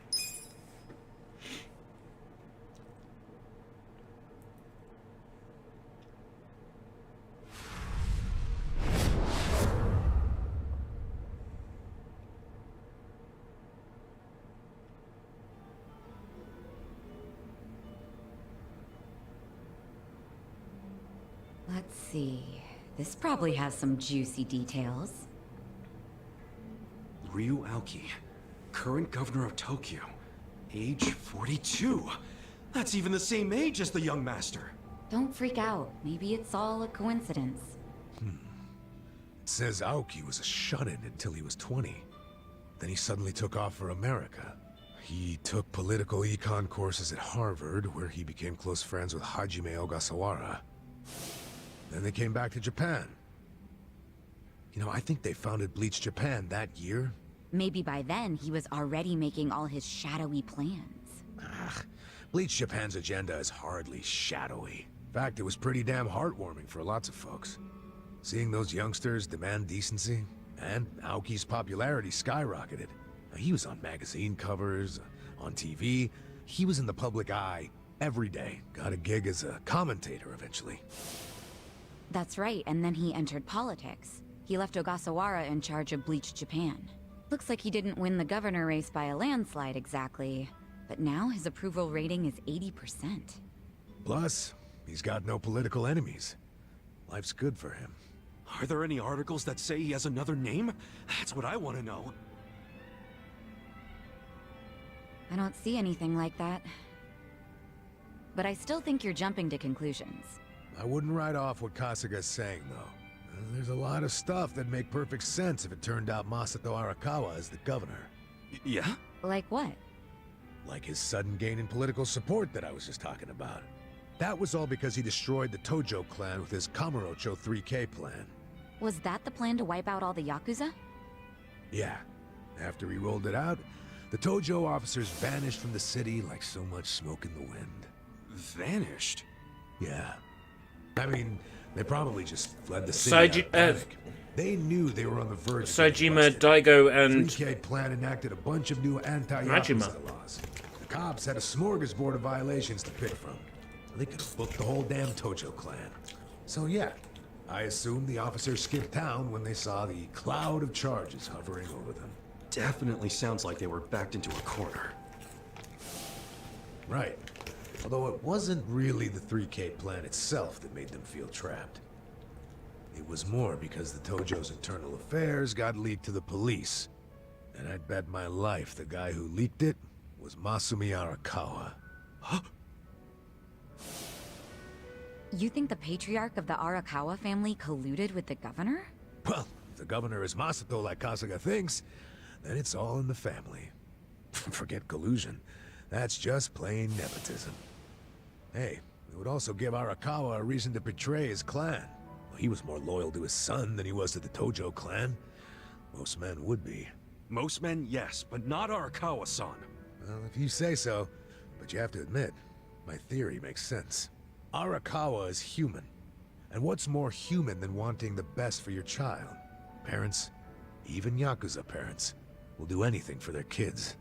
Let's see. This probably has some juicy details. Ryu Aoki, current governor of Tokyo, age 42. That's even the same age as the young master. Don't freak out. Maybe it's all a coincidence. It says Aoki was a shut-in until he was 20. Then he suddenly took off for America. He took political econ courses at Harvard, where he became close friends with Hajime Ogasawara. Then they came back to Japan. You know, I think they founded Bleach Japan that year. Maybe by then he was already making all his shadowy plans. Bleach Japan's agenda is hardly shadowy. In fact, it was pretty damn heartwarming for lots of folks. Seeing those youngsters demand decency, and Aoki's popularity skyrocketed. He was on magazine covers, on TV. He was in the public eye every day. Got a gig as a commentator eventually. That's right, and then he entered politics. He left Ogasawara in charge of Bleach Japan. Looks like he didn't win the governor race by a landslide exactly, but now his approval rating is 80%. Plus, he's got no political enemies. Life's good for him. Are there any articles that say he has another name? That's what I want to know. I don't see anything like that. But I still think you're jumping to conclusions. I wouldn't write off what Kasuga's saying, though. There's a lot of stuff that'd make perfect sense if it turned out Masato Arakawa is the governor. Yeah? Like what? Like his sudden gain in political support that I was just talking about. That was all because he destroyed the Tojo clan with his Kamurocho 3K plan. Was that the plan to wipe out all the Yakuza? Yeah. After he rolled it out, the Tojo officers vanished from the city like so much smoke in the wind. Vanished? Yeah. I mean, they probably just fled the city out of panic. They knew they were on the verge of Saejima, Daigo, and 3K plan enacted a bunch of new anti-Yakuza laws. The cops had a smorgasbord of violations to pick from. They could have booked the whole damn Tojo clan. So yeah, I assume the officers skipped town when they saw the cloud of charges hovering over them. Definitely sounds like they were backed into a corner. Right. Although it wasn't really the 3K plan itself that made them feel trapped. It was more because the Tojo's internal affairs got leaked to the police. And I'd bet my life the guy who leaked it was Masumi Arakawa. Huh? You think the patriarch of the Arakawa family colluded with the governor? Well, if the governor is Masato like Kasuga thinks, then it's all in the family. Forget collusion. That's just plain nepotism. Hey, it would also give Arakawa a reason to betray his clan. Well, he was more loyal to his son than he was to the Tojo clan. Most men would be. Most men, yes, but not Arakawa-san. Well, if you say so. But you have to admit, my theory makes sense. Arakawa is human. And what's more human than wanting the best for your child? Parents, even Yakuza parents, will do anything for their kids.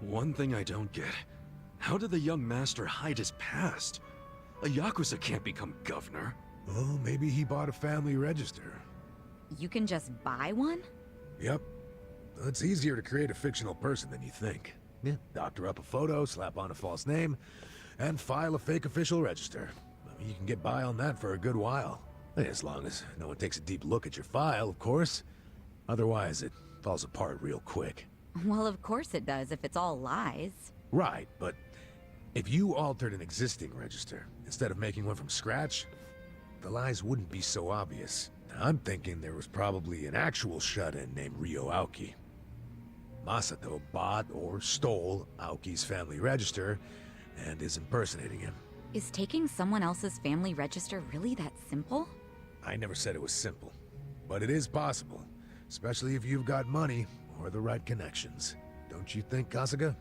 One thing I don't get. How did the young master hide his past? A Yakuza can't become governor. Well, maybe he bought a family register. You can just buy one? Yep. It's easier to create a fictional person than you think. Yeah, doctor up a photo, slap on a false name, and file a fake official register. I mean, you can get by on that for a good while. As long as no one takes a deep look at your file, of course. Otherwise, it falls apart real quick. Well, of course it does, if it's all lies. Right, but if you altered an existing register, instead of making one from scratch, the lies wouldn't be so obvious. I'm thinking there was probably an actual shut-in named Ryo Aoki. Masato bought or stole Aoki's family register and is impersonating him. Is taking someone else's family register really that simple? I never said it was simple, but it is possible, especially if you've got money or the right connections. Don't you think, Kasuga?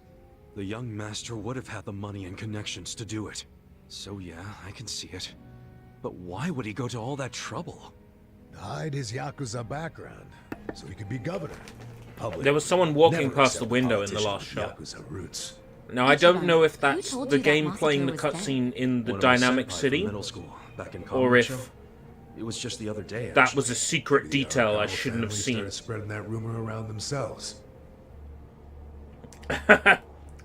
The young master would have had the money and connections to do it. So yeah, I can see it. But why would he go to all that trouble? To hide his Yakuza background, so he could be governor. Public There was someone walking past the window in the last shot. Yakuza roots. Now, I don't know if that's told the you that game Masato playing the was cutscene in the When I was dynamic senpai city, from middle school, back in or Kamurocho, if It was just the other day. That was a secret detail I shouldn't have Family seen. started spreading that rumor around themselves.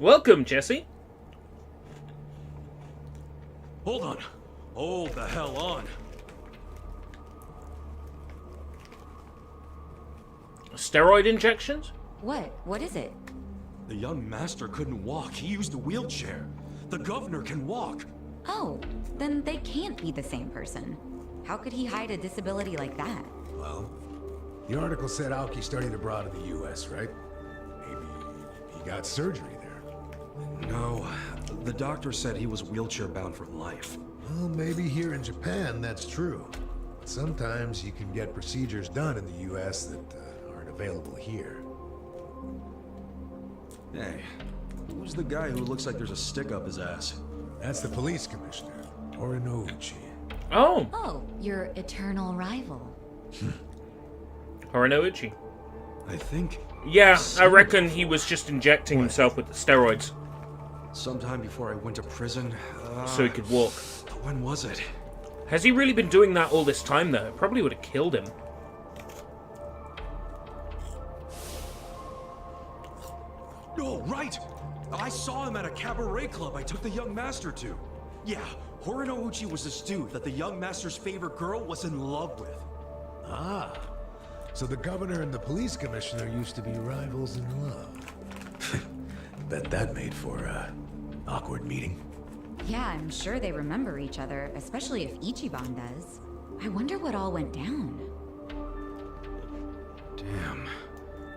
Welcome, Jesse. Hold on. Hold the hell on. Steroid injections? What? What is it? The young master couldn't walk. He used a wheelchair. The governor can walk. Oh, then they can't be the same person. How could he hide a disability like that? Well, the article said Aoki studied abroad in the US, right? Maybe he got surgery there. No, the doctor said he was wheelchair bound for life. Well, maybe here in Japan that's true. But sometimes you can get procedures done in the US that aren't available here. Hey, who's the guy who looks like there's a stick up his ass? That's the police commissioner, Horinouchi. Oh. Oh, your eternal rival. Horinouchi. I think. Yeah, I reckon he was just injecting himself with the steroids. Sometime before I went to prison. So he could walk. When was it? Has he really been doing that all this time, though? It probably would have killed him. Oh, right! I saw him at a cabaret club I took the young master to. Yeah, Horinouchi was this dude that the young master's favorite girl was in love with. Ah, so the governor and the police commissioner used to be rivals in love. Bet that made for an awkward meeting. Yeah, I'm sure they remember each other, especially if Ichiban does. I wonder what all went down. Damn.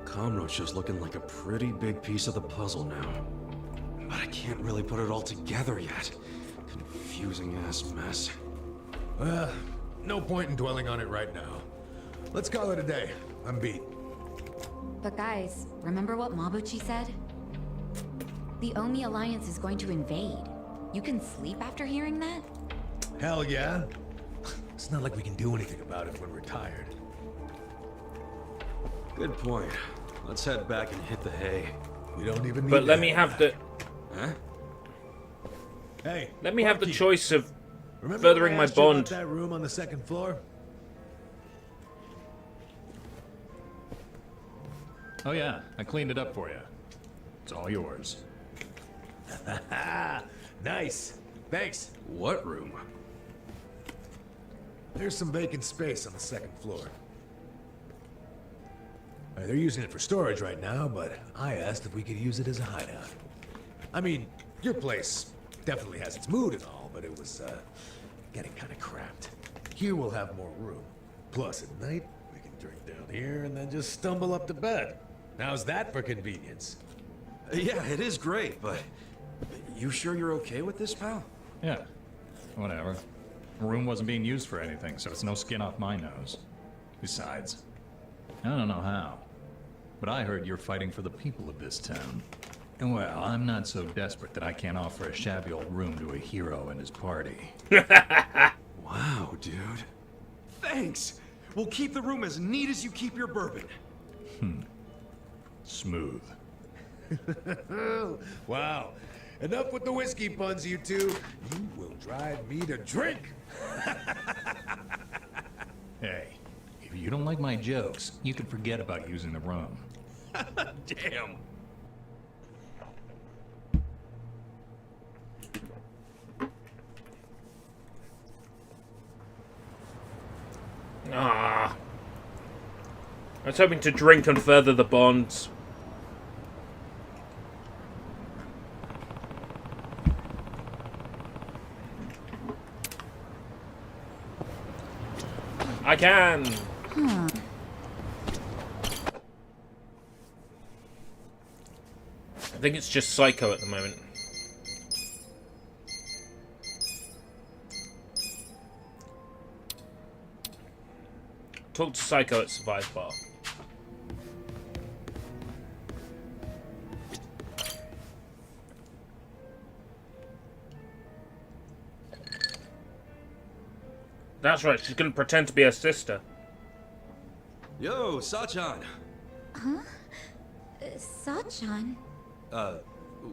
Kamrocha's looking like a pretty big piece of the puzzle now. But I can't really put it all together yet. Confusing ass mess. Well, no point in dwelling on it right now. Let's call it a day. I'm beat. But guys, remember what Mabuchi said? The Omi Alliance is going to invade. You can sleep after hearing that? Hell yeah. It's not like we can do anything about it when we're tired. Good point. Let's head back and hit the hay. We don't even need But let me have the... Huh? Hey, let me have the choice of remember furthering when I my asked you about bond. that room on the second floor? Oh yeah, I cleaned it up for you. It's all yours. Nice. Thanks. What room? There's some vacant space on the second floor. They're using it for storage right now, but I asked if we could use it as a hideout. I mean, your place definitely has its mood and all, but it was, getting kind of cramped. Here we'll have more room. Plus, at night, we can drink down here and then just stumble up to bed. How's that for convenience? Yeah, it is great, but... You sure you're okay with this, pal? Yeah, whatever. The room wasn't being used for anything, so it's no skin off my nose. Besides, I don't know how, but I heard you're fighting for the people of this town. And well, I'm not so desperate that I can't offer a shabby old room to a hero and his party. Wow, dude. Thanks! We'll keep the room as neat as you keep your bourbon. Smooth. Wow. Enough with the whiskey puns, you two. You will drive me to drink. Hey, if you don't like my jokes, you can forget about using the room. Damn. Ah. I was hoping to drink and further the bonds. I can. I think it's just Psycho at the moment. Talk to Psycho at Survive Bar. That's right, she's gonna pretend to be her sister. Yo, Sachan. Huh? Sachan?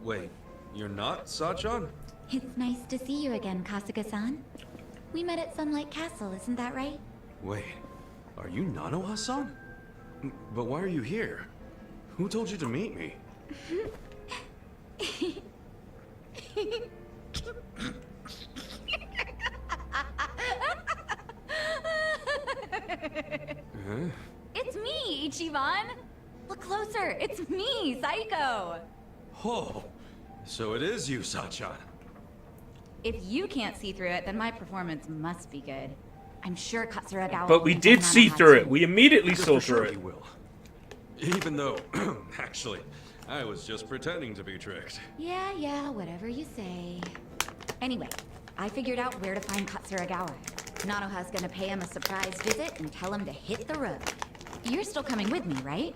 Wait, you're not Sachan? It's nice to see you again, Kasuga-san. We met at Sunlight Castle, isn't that right? Wait, are you Nanoha-san? But why are you here? Who told you to meet me? Huh? It's me, Ichiban! Look closer, it's me, Psycho! Oh, so it is you, Sachan. If you can't see through it, then my performance must be good. I'm sure Katsuragawa But will we think did I'm see Nanoha through too. it. We immediately Just saw for sure through he it. will. Even though, actually, I was just pretending to be tricked. Yeah, whatever you say. Anyway, I figured out where to find Katsuragawa. Nanoha's gonna pay him a surprise visit and tell him to hit the road. You're still coming with me, right?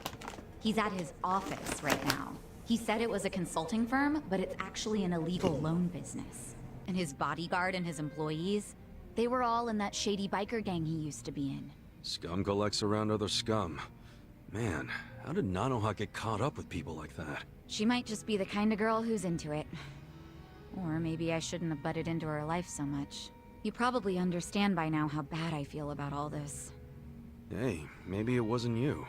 He's at his office right now. He said it was a consulting firm, but it's actually an illegal loan business. And his bodyguard and his employees, they were all in that shady biker gang he used to be in. Scum collects around other scum. Man, how did Nanoha get caught up with people like that? She might just be the kind of girl who's into it. Or maybe I shouldn't have butted into her life so much. You probably understand by now how bad I feel about all this. Hey, maybe it wasn't you.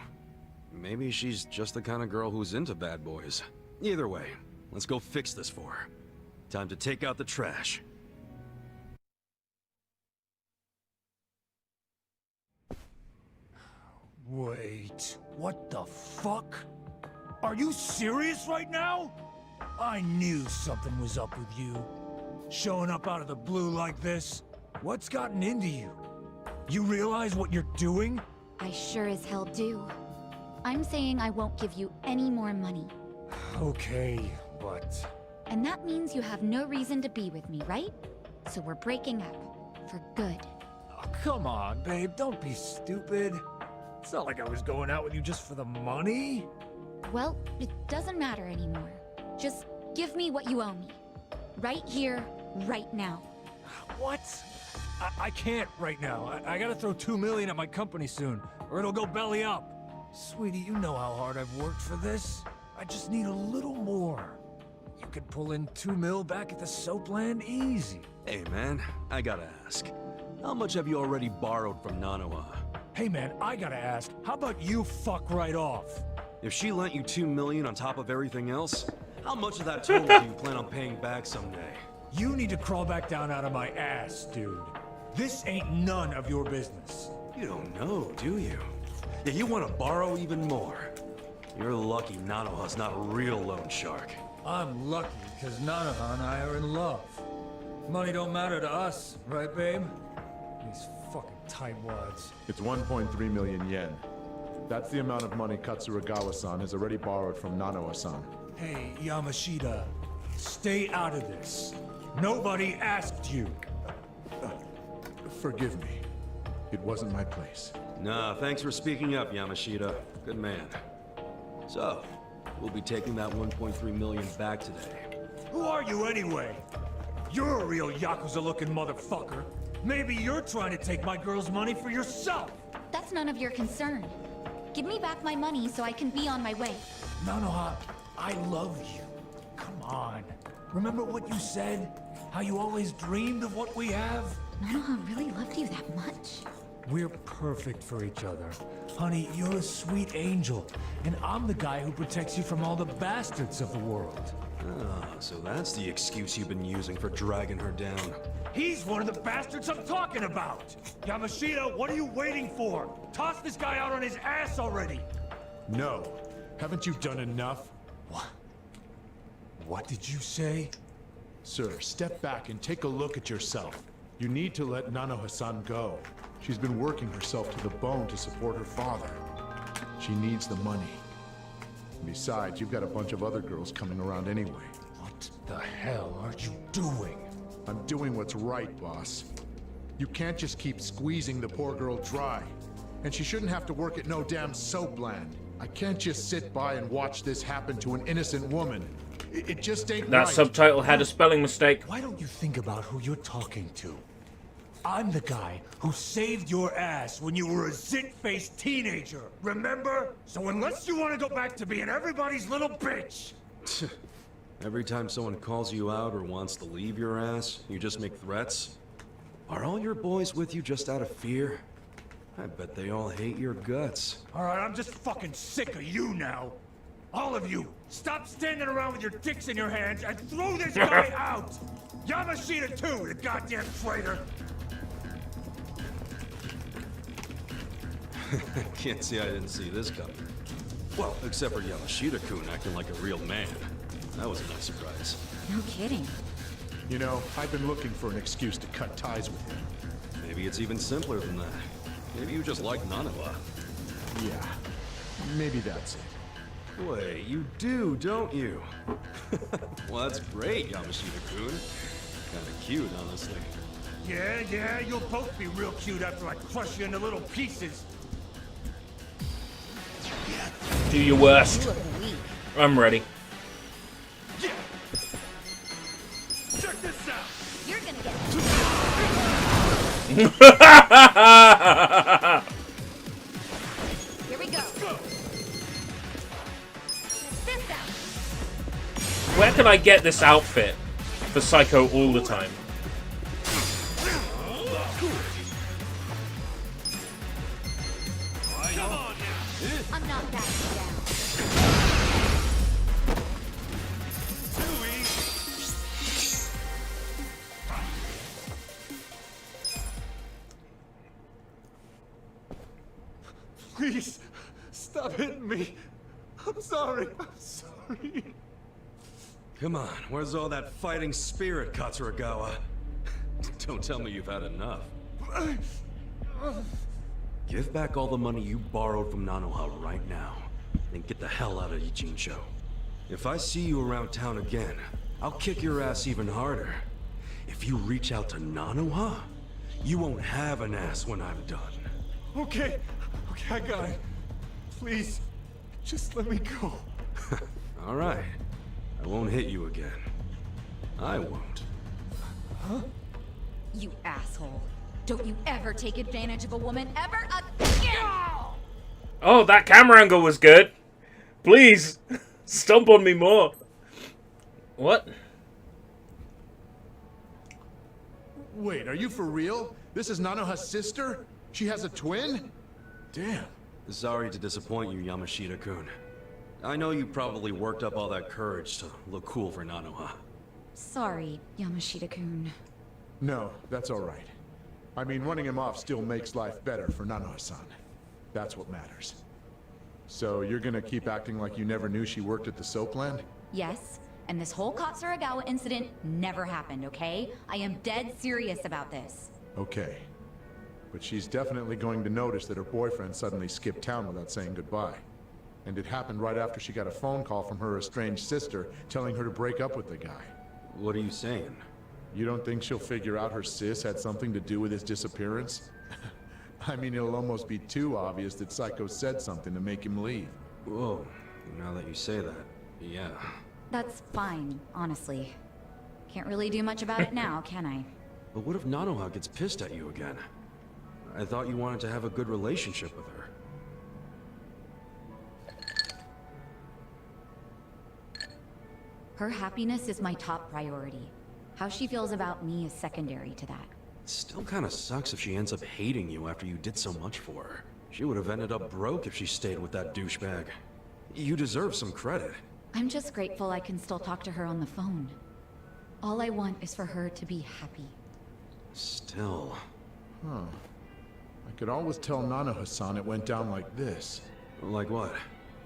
Maybe she's just the kind of girl who's into bad boys. Either way, let's go fix this for her. Time to take out the trash. Wait, what the fuck? Are you serious right now? I knew something was up with you. Showing up out of the blue like this. What's gotten into you? You realize what you're doing? I sure as hell do. I'm saying I won't give you any more money. Okay, but... And that means you have no reason to be with me, right? So we're breaking up. For good. Oh, come on, babe, don't be stupid. It's not like I was going out with you just for the money. Well, it doesn't matter anymore. Just give me what you owe me. Right here, right now. What? I can't right now. I gotta throw $2 million at my company soon, or it'll go belly up. Sweetie, you know how hard I've worked for this. I just need a little more. You could pull in $2 million back at the soapland easy. Hey man, I gotta ask. How much have you already borrowed from Nanoha? Hey man, I gotta ask, how about you fuck right off? If she lent you $2 million on top of everything else, how much of that total do you plan on paying back someday? You need to crawl back down out of my ass, dude. This ain't none of your business. You don't know, do you? Yeah, you want to borrow even more. You're lucky Nanoha's not a real loan shark. I'm lucky because Nanoha and I are in love. Money don't matter to us, right, babe? These fucking tightwads. It's 1.3 million yen. That's the amount of money Katsuragawa-san has already borrowed from Nanoha-san. Hey, Yamashita, stay out of this. Nobody asked you. Forgive me. It wasn't my place. Nah, thanks for speaking up, Yamashita. Good man. So, we'll be taking that 1.3 million back today. Who are you anyway? You're a real Yakuza-looking motherfucker. Maybe you're trying to take my girl's money for yourself. That's none of your concern. Give me back my money so I can be on my way. Nanoha, I love you. Come on. Remember what you said? How you always dreamed of what we have? Nanoha really loved you that much? We're perfect for each other. Honey, you're a sweet angel, and I'm the guy who protects you from all the bastards of the world. Ah, so that's the excuse you've been using for dragging her down. He's one of the bastards I'm talking about! Yamashita, what are you waiting for? Toss this guy out on his ass already! No. Haven't you done enough? What did you say? Sir, step back and take a look at yourself. You need to let Nanoha-san go. She's been working herself to the bone to support her father. She needs the money. Besides, you've got a bunch of other girls coming around anyway. What the hell are you doing? I'm doing what's right, boss. You can't just keep squeezing the poor girl dry. And she shouldn't have to work at no damn soapland. I can't just sit by and watch this happen to an innocent woman. It just ain't that right. subtitle had a spelling mistake. Why don't you think about who you're talking to? I'm the guy who saved your ass when you were a zit-faced teenager, remember? So unless you want to go back to being everybody's little bitch... Every time someone calls you out or wants to leave your ass, you just make threats? Are all your boys with you just out of fear? I bet they all hate your guts. Alright, I'm just fucking sick of you now. All of you, stop standing around with your dicks in your hands and throw this guy out! Yamashita too, the goddamn traitor! Can't say I didn't see this coming. Well, except for Yamashita-kun acting like a real man. That was a nice surprise. No kidding. You know, I've been looking for an excuse to cut ties with him. Maybe it's even simpler than that. Maybe you just like Nanawa. Yeah, maybe that's it. Wait, you do, don't you? Well, that's great, Yamashita-kun. Kinda cute, honestly. Yeah, you'll both be real cute after I crush you into little pieces. Do your worst. You look weak. I'm ready. Yeah. Check this out. You're gonna get. Here we go. Check this out. Where can I get this outfit for Psycho all the time? I'm not backing down. Please, stop hitting me. I'm sorry. Come on, where's all that fighting spirit, Katsuragawa? Don't tell me you've had enough. Give back all the money you borrowed from Nanoha right now, and get the hell out of Ijincho. If I see you around town again, I'll kick your ass even harder. If you reach out to Nanoha, you won't have an ass when I'm done. Okay, I got it. Please, just let me go. All right. I won't hit you again. I won't. Huh? You asshole. Don't you ever take advantage of a woman ever again! Oh, that camera angle was good. Please, stomp on me more. What? Wait, are you for real? This is Nanoha's sister? She has a twin? Damn. Sorry to disappoint you, Yamashita-kun. I know you probably worked up all that courage to look cool for Nanoha. Sorry, Yamashita-kun. No, that's all right. I mean, running him off still makes life better for Nanoha-san. That's what matters. So you're gonna keep acting like you never knew she worked at the soap land? Yes, and this whole Katsuragawa incident never happened, okay? I am dead serious about this. Okay. But she's definitely going to notice that her boyfriend suddenly skipped town without saying goodbye. And it happened right after she got a phone call from her estranged sister telling her to break up with the guy. What are you saying? You don't think she'll figure out her sis had something to do with his disappearance? I mean, it'll almost be too obvious that Psycho said something to make him leave. Whoa, now that you say that, yeah. That's fine, honestly. Can't really do much about it now, can I? But what if Nanoha gets pissed at you again? I thought you wanted to have a good relationship with her. Her happiness is my top priority. How she feels about me is secondary to that. It still kind of sucks if she ends up hating you after you did so much for her. She would have ended up broke if she stayed with that douchebag. You deserve some credit. I'm just grateful I can still talk to her on the phone. All I want is for her to be happy. Still... Huh. I could always tell Nanoha-san it went down like this. Like what?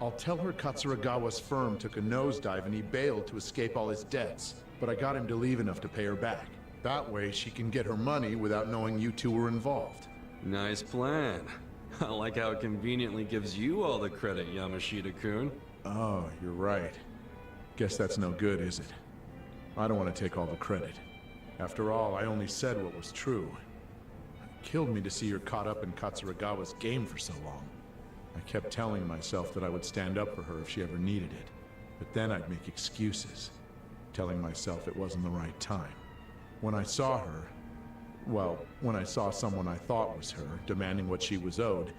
I'll tell her Katsuragawa's firm took a nosedive and he bailed to escape all his debts. But I got him to leave enough to pay her back. That way she can get her money without knowing you two were involved. Nice plan. I like how it conveniently gives you all the credit, Yamashita-kun. Oh, you're right. Guess that's no good, is it? I don't want to take all the credit. After all, I only said what was true. It killed me to see her caught up in Katsuragawa's game for so long. I kept telling myself that I would stand up for her if she ever needed it. But then I'd make excuses, telling myself it wasn't the right time. When I saw her, well, when I saw someone I thought was her, demanding what she was owed,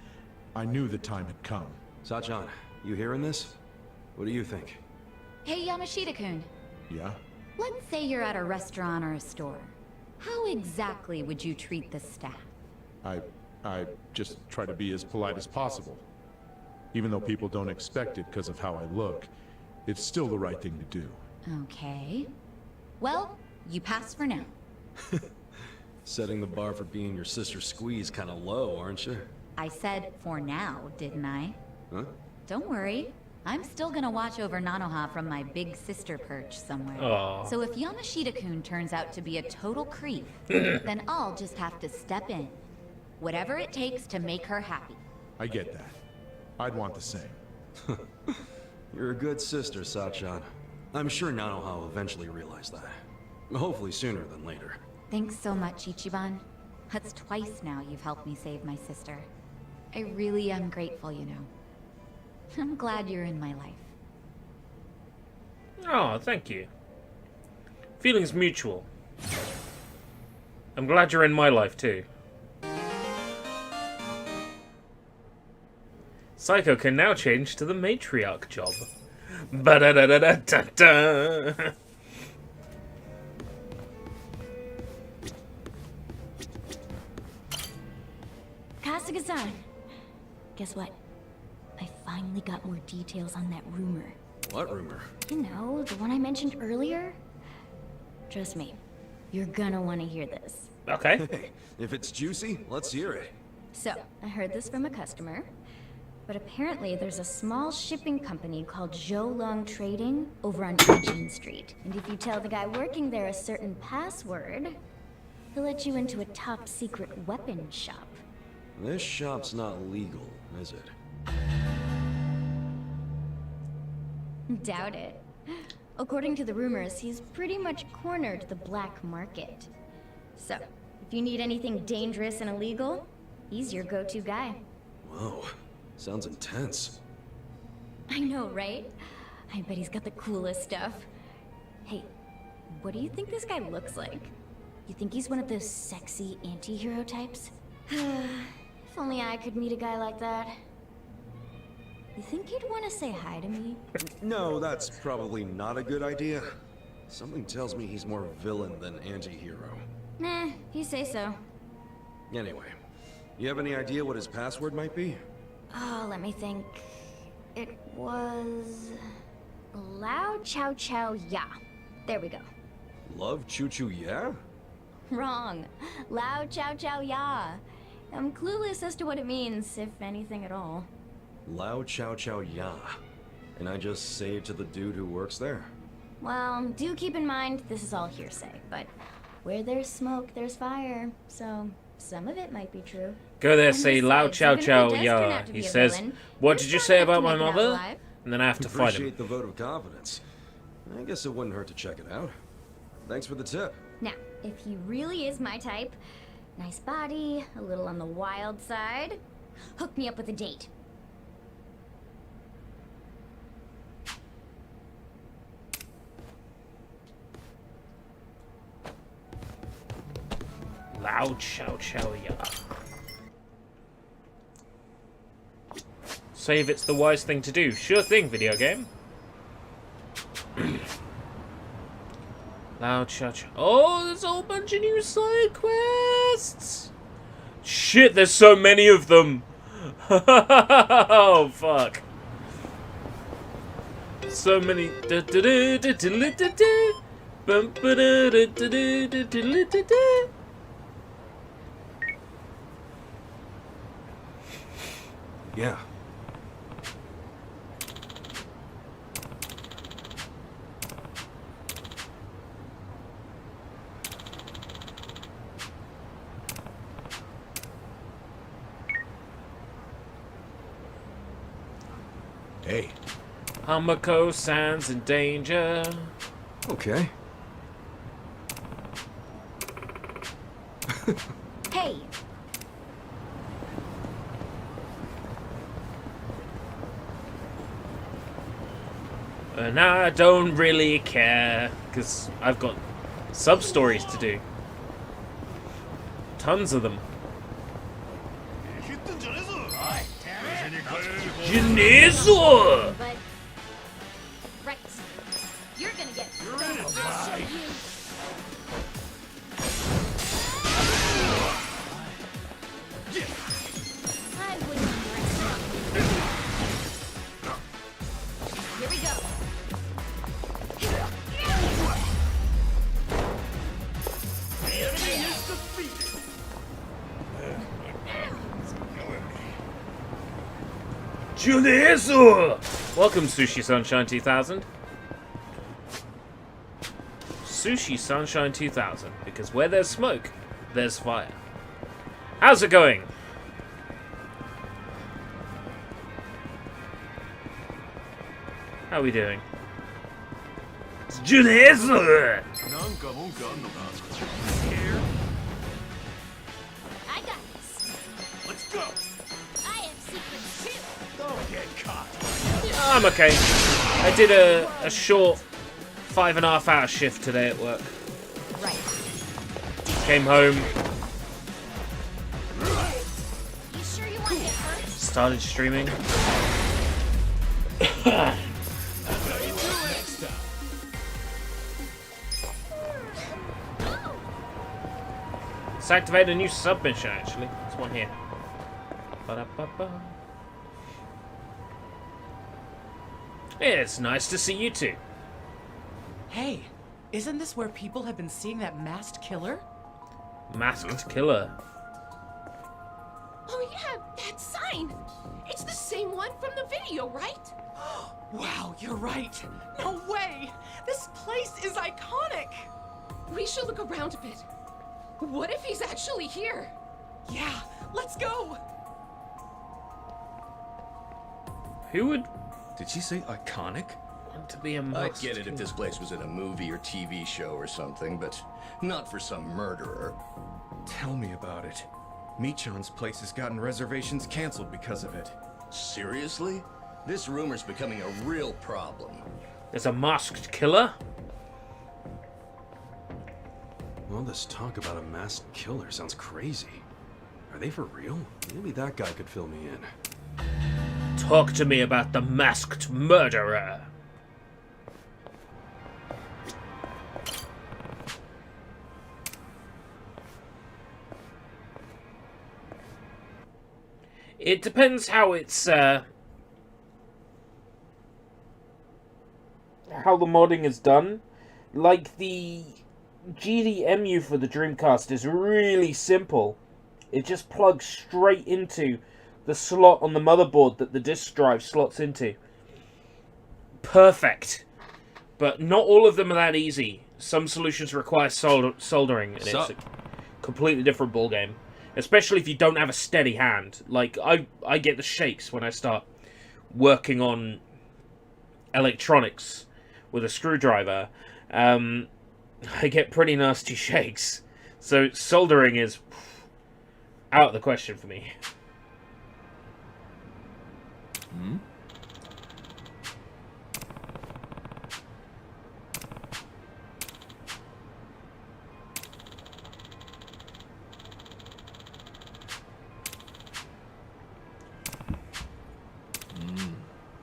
I knew the time had come. Sachan, you hearing this? What do you think? Hey, Yamashita-kun. Yeah? Let's say you're at a restaurant or a store. How exactly would you treat the staff? I just try to be as polite as possible. Even though people don't expect it because of how I look, it's still the right thing to do. Okay. Well, you pass for now. Setting the bar for being your sister's squeeze kind of low, aren't you? I said for now, didn't I? Huh? Don't worry. I'm still gonna watch over Nanoha from my big sister perch somewhere. Aww. So if Yamashita-kun turns out to be a total creep, then I'll just have to step in. Whatever it takes to make her happy. I get that. I'd want the same. You're a good sister, Sachan. I'm sure Nanoha will eventually realize that. Hopefully sooner than later. Thanks so much, Ichiban. That's twice now you've helped me save my sister. I really am grateful, you know. I'm glad you're in my life. Oh, thank you. Feelings mutual. I'm glad you're in my life too. Psycho can now change to the matriarch job. Ba-da-da-da-da-da-da. Kasuga-san, guess what? I finally got more details on that rumor. What rumor? You know, the one I mentioned earlier? Trust me, you're gonna want to hear this. Okay. Hey, if it's juicy, let's hear it. So, I heard this from a customer, but apparently there's a small shipping company called Zhoulong Trading over on Eugene Street. And if you tell the guy working there a certain password, he'll let you into a top secret weapon shop. This shop's not legal, is it? Doubt it. According to the rumors, he's pretty much cornered the black market. So, if you need anything dangerous and illegal, he's your go-to guy. Whoa, sounds intense. I know, right? I bet he's got the coolest stuff. Hey, what do you think this guy looks like? You think he's one of those sexy anti-hero types? If only I could meet a guy like that. You think he'd want to say hi to me? No, that's probably not a good idea. Something tells me he's more villain than anti-hero. Nah, you say so. Anyway, you have any idea what his password might be? Oh, let me think. It was... Lao Chow Chow Ya. There we go. Love Choo Choo Yeah? Wrong. Lao Chow Chow Ya. I'm clueless as to what it means, if anything at all. Lao Chow Chow Ya. And I just say it to the dude who works there. Well, do keep in mind, this is all hearsay, but where there's smoke, there's fire, so some of it might be true. Go there, And say besides, Lao Chow even if he Chow does turn Ya. out to He be a says, villain, what you're did you strong say enough to about my make it out mother? alive. And then I have to fight Appreciate him. the vote of confidence. I guess it wouldn't hurt to check it out. Thanks for the tip. Now, if he really is my type, nice body, a little on the wild side, hook me up with a date. Lao Chow Chow Ya. Save it's the wise thing to do. Sure thing, video game. Lao Chow Chow. Oh, there's a whole bunch of new side quests. Shit, there's so many of them. Oh, fuck. So many. Yeah. Hey. Hamako-san's in danger. Okay. Hey! And I don't really care, because I've got sub-stories to do. Tons of them. Genezo! But... Right. You're gonna get... Welcome, Sushi Sunshine 2000. Sushi Sunshine 2000, because where there's smoke, there's fire. How's it going? How are we doing? I got this. Let's go. I have secrets too. Don't get caught. I'm okay. I did a short 5.5 hour shift today at work. Right. Came home. You sure you want to get hurt? Started streaming. Let's activate a new submission, actually. There's one here. Ba-da-ba-ba. It's nice to see you two. Hey, isn't this where people have been seeing that masked killer? Masked killer. Oh yeah, that sign. It's the same one from the video, right? Wow, you're right. No way! This place is iconic! We should look around a bit. What if he's actually here? Yeah, let's go! Who would... Did she say iconic? Want to be a I'd masked get it if killer? this place was in a movie or TV show or something, but not for some murderer. Tell me about it. Michan's place has gotten reservations canceled because of it. Seriously? This rumor's becoming a real problem. There's a masked killer? All this talk about a masked killer sounds crazy. Are they for real? Maybe that guy could fill me in. Talk to me about the masked murderer. It depends how it's, how the modding is done. Like, the GDMU for the Dreamcast is really simple. It just plugs straight into the slot on the motherboard that the disk drive slots into. Perfect. But not all of them are that easy. Some solutions require soldering, and it's a completely different ballgame. Especially if you don't have a steady hand. Like, I get the shakes when I start working on electronics with a screwdriver. I get pretty nasty shakes. So soldering is out of the question for me. Hmm?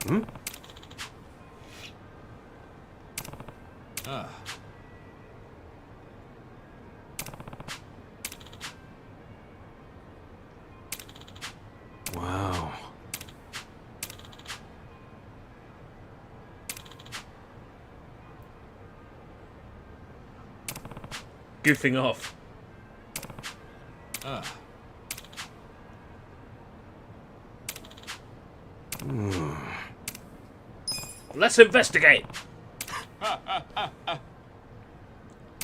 Hmm? Ah. Wow. Goofing off. Ah. Let's investigate.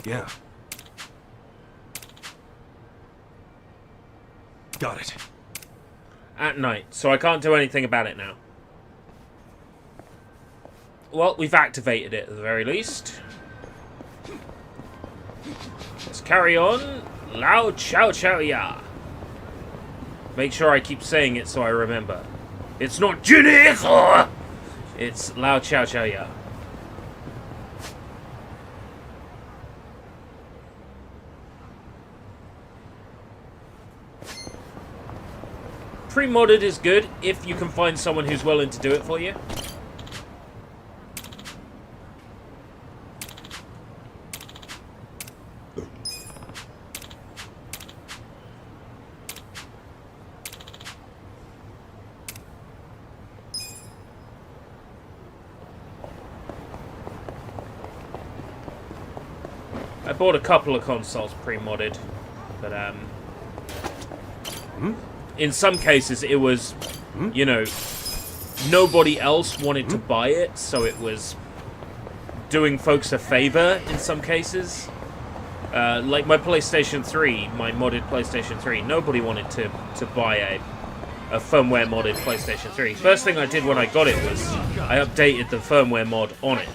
Yeah. Got it. At night, so I can't do anything about it now. Well, we've activated it at the very least. Let's carry on. Lao Chow Chow Ya. Make sure I keep saying it so I remember. It's not Junior. It's Lao Chow Chow Ya. Pre-modded is good if you can find someone who's willing to do it for you. I bought a couple of consoles pre-modded, but in some cases it was, you know, nobody else wanted to buy it, so it was doing folks a favor in some cases. Like my PlayStation 3, my modded PlayStation 3, nobody wanted to buy a firmware modded PlayStation 3. First thing I did when I got it was I updated the firmware mod on it.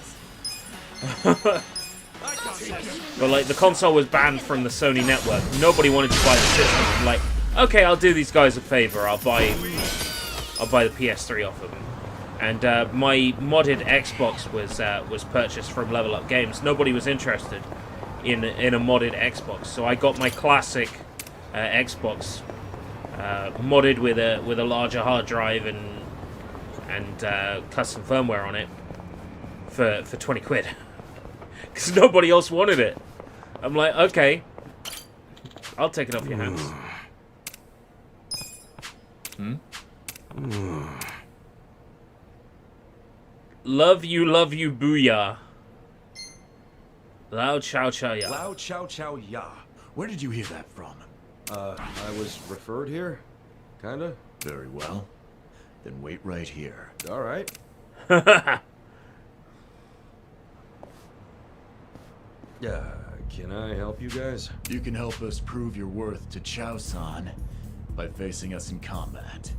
But like the console was banned from the Sony network. Nobody wanted to buy the system. I'm like, okay, I'll do these guys a favor. I'll buy the PS3 off of them. And my modded Xbox was purchased from Level Up Games. Nobody was interested in a modded Xbox, so I got my classic Xbox modded with a larger hard drive and custom firmware on it for 20 quid. Because nobody else wanted it. I'm like, okay, I'll take it off your hands. Love you, booyah. Lao chow chow ya. Lao chow chow ya. Where did you hear that from? I was referred here. Kinda. Very well. Then wait right here. Alright. Can I help you guys? You can help us prove your worth to Chow-san by facing us in combat.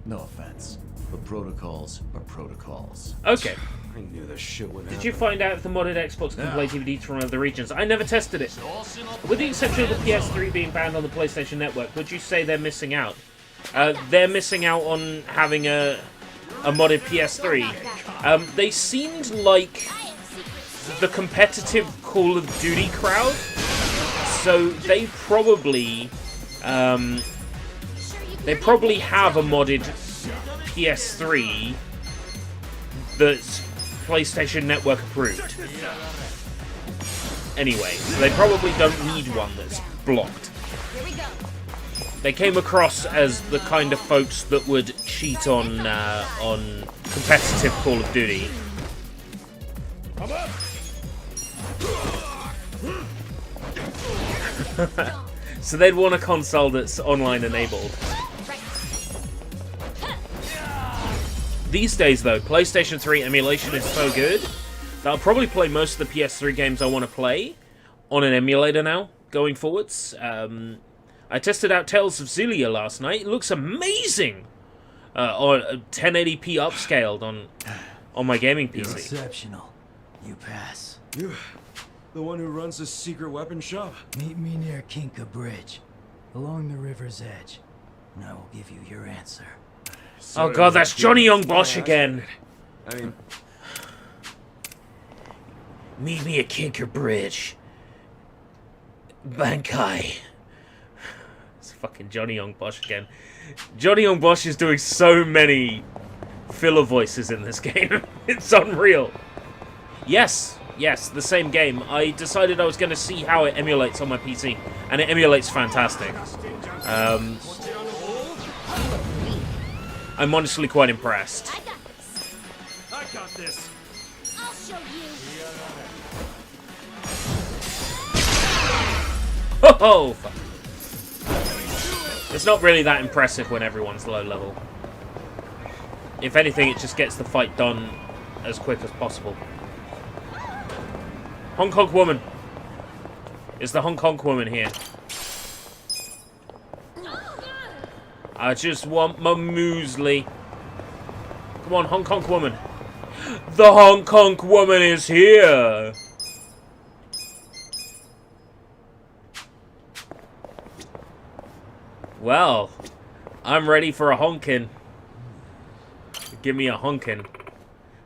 No offense, but protocols are protocols. Okay. I knew this shit would happen. Did you find out if the modded Xbox can play DVDs from other regions? I never tested it. With the exception of the PS3 being banned on the PlayStation Network, would you say they're missing out? They're missing out on having a modded PS3. They seemed like the competitive Call of Duty crowd, so they probably have a modded PS3 that's PlayStation Network approved. Anyway, so they probably don't need one that's blocked. They came across as the kind of folks that would cheat on competitive Call of Duty. So they'd want a console that's online enabled. These days, though, PlayStation 3 emulation is so good that I'll probably play most of the PS3 games I want to play on an emulator now, going forwards. I tested out Tales of Xillia last night. It looks amazing! On 1080p upscaled on my gaming PC. You're exceptional. You pass. You, the one who runs this secret weapon shop? Meet me near Kinka Bridge, along the river's edge, and I will give you your answer. Oh god, that's Johnny Young Bosch again. I mean, meet me at Kinka Bridge. Bankai. It's fucking Johnny Young Bosch again. Johnny Young Bosch is doing so many filler voices in this game. It's unreal. Yes, the same game. I decided I was going to see how it emulates on my PC, and it emulates fantastic. I'm honestly quite impressed. I got this. I'll show you. Oh, fuck. It's not really that impressive when everyone's low level. If anything, it just gets the fight done as quick as possible. Hong Kong woman. Is the Hong Kong woman here? I just want my muesli. Come on, Hong Kong woman. The Hong Kong woman is here. Well, I'm ready for a honkin'. Give me a honkin'.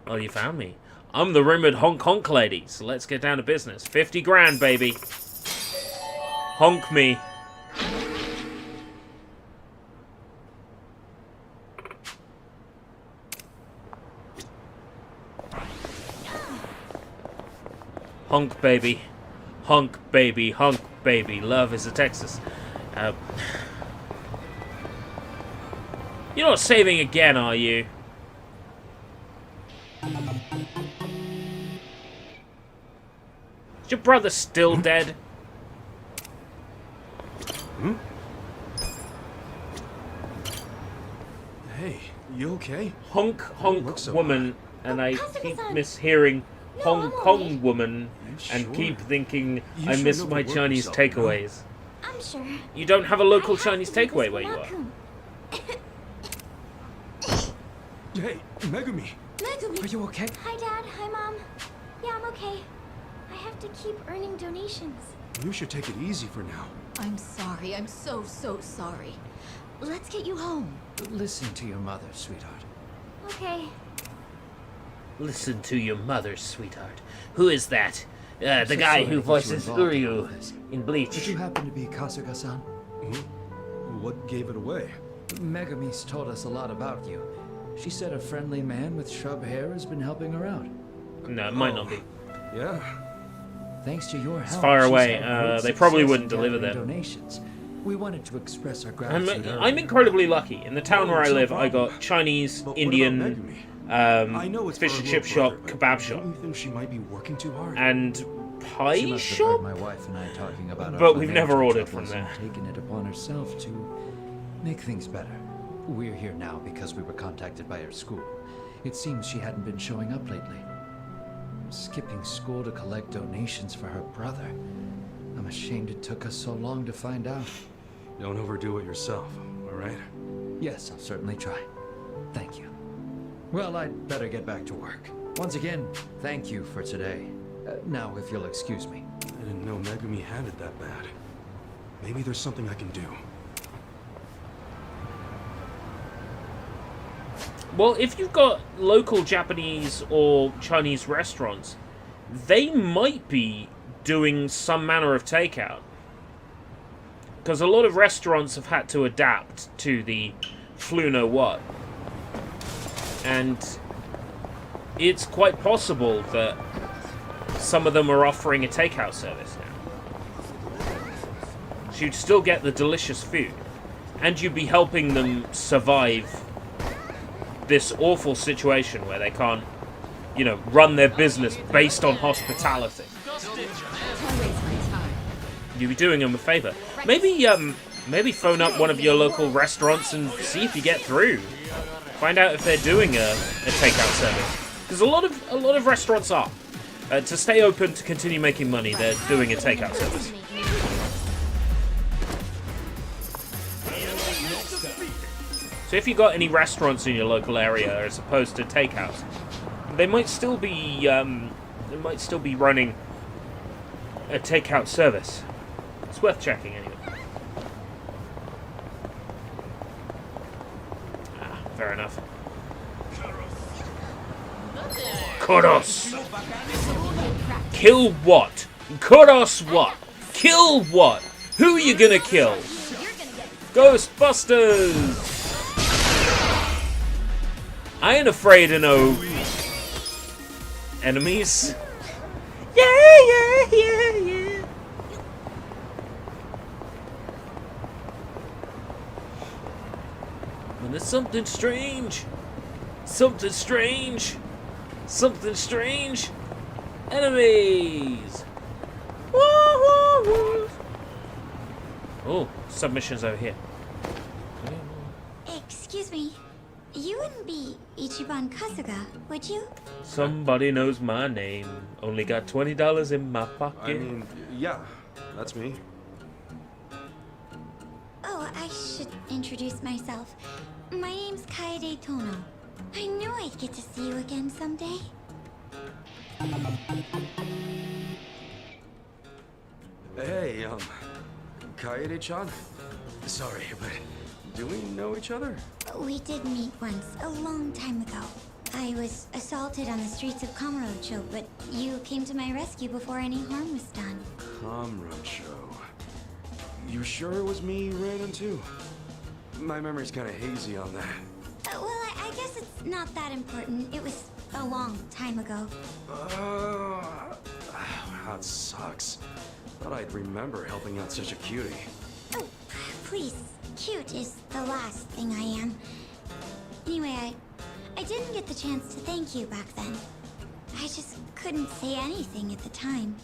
Oh, you found me. I'm the rumored Hong Kong lady, so let's get down to business. 50 grand, baby. Honk me. Honk, baby. Honk, baby. Honk, baby. Love is a Texas. You're not saving again, are you? Is your brother still dead? Hey, You okay? Honk woman, and I keep mishearing Hong Kong woman, and keep thinking I miss my Chinese takeaways. I'm sure. You don't have a local Chinese takeaway where you are. Hey, Megumi. Megumi. Are you okay? Hi, Dad. Hi, Mom. Yeah, I'm okay. I have to keep earning donations. You should take it easy for now. I'm sorry. I'm so sorry. Let's get you home. Listen to your mother, sweetheart. Okay. Listen to your mother, sweetheart. Who is that? The guy who voices Uryu in Bleach. Did you happen to be Kasuga-san? What gave it away? Megumi's told us a lot about you. She said a friendly man with shrub hair has been helping her out. No, it might not be. Yeah. Thanks to your help. It's far away. They probably wouldn't deliver them. Donations. We wanted to express our gratitude. I'm incredibly lucky. In the town where I live, I got Chinese, Indian, fish and chip shop, kebab shop, You think she might be working too hard? and pie shop. My wife and I talking about But we've never ordered from there. Taken it upon herself to make things better. We're here now because we were contacted by her school. It seems she hadn't been showing up lately. Skipping school to collect donations for her brother. I'm ashamed it took us so long to find out. Don't overdo it yourself, all right? Yes, I'll certainly try. Thank you. Well, I'd better get back to work. Once again, thank you for today. Now, if you'll excuse me. I didn't know Megumi had it that bad. Maybe there's something I can do. Well, if you've got local Japanese or Chinese restaurants, they might be doing some manner of takeout. Because a lot of restaurants have had to adapt to the Fluno what. And it's quite possible that some of them are offering a takeout service now. So you'd still get the delicious food. And you'd be helping them survive this awful situation where they can't, you know, run their business based on hospitality. You'd be doing them a favor. Maybe phone up one of your local restaurants and see if you get through. Find out if they're doing a takeout service. Because a lot of restaurants are. To stay open, to continue making money, they're doing a takeout service. So if you got any restaurants in your local area as opposed to takeouts, they might still be running a takeout service. It's worth checking anyway. Fair enough. Kudos! Kill what? Kudos what? Kill what? Who are you gonna kill? Ghostbusters! I ain't afraid of no enemies. Yeah. When there's something strange, enemies. Woo. Oh, submissions over here. Excuse me. You wouldn't be Ichiban Kasuga, would you? Somebody knows my name. Only got $20 in my pocket. I mean, yeah, that's me. Oh, I should introduce myself. My name's Kaede Tono. I knew I'd get to see you again someday. Hey, Kaede-chan? Sorry, but do we know each other? We did meet once, a long time ago. I was assaulted on the streets of Kamurocho, but you came to my rescue before any harm was done. Kamurocho. You sure it was me you ran into? My memory's kind of hazy on that. Well, I guess it's not that important. It was a long time ago. That sucks. Thought I'd remember helping out such a cutie. Oh, please. Cute is the last thing I am. Anyway, I didn't get the chance to thank you back then. I just couldn't say anything at the time.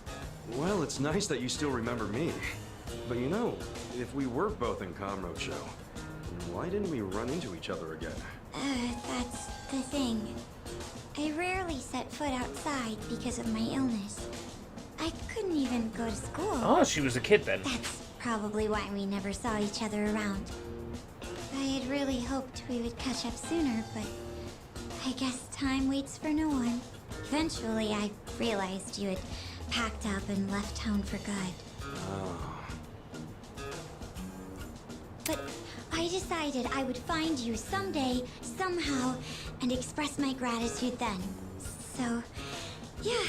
Well, it's nice that you still remember me. But you know, if we were both in Kamurocho, why didn't we run into each other again? That's the thing. I rarely set foot outside because of my illness. I couldn't even go to school. Oh, she was a kid then. That's probably why we never saw each other around. I had really hoped we would catch up sooner, but I guess time waits for no one. Eventually, I realized you had packed up and left town for good. Oh. But I decided I would find you someday, somehow, and express my gratitude then. So, yeah,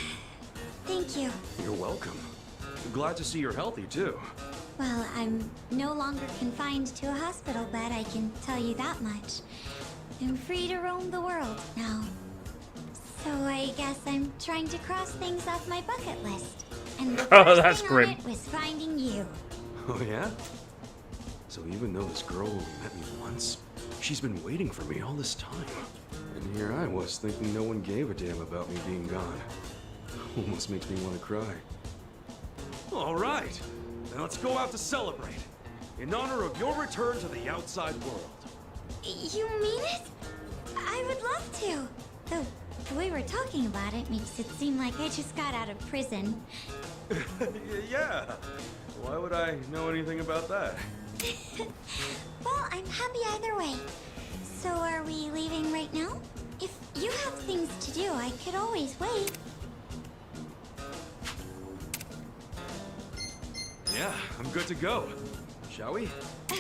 thank you. You're welcome. I'm glad to see you're healthy, too. Well, I'm no longer confined to a hospital bed, I can tell you that much. I'm free to roam the world now. So I guess I'm trying to cross things off my bucket list. And the first that's thing grim. on it was finding you. Oh, yeah? So even though this girl only met me once, she's been waiting for me all this time. And here I was thinking no one gave a damn about me being gone. Almost makes me want to cry. All right, now let's go out to celebrate. In honor of your return to the outside world. You mean it? I would love to. Though the way we're talking about it makes it seem like I just got out of prison. Yeah. Why would I know anything about that? Well, I'm happy either way. So are we leaving right now? If you have things to do, I could always wait. Yeah, I'm good to go. Shall we?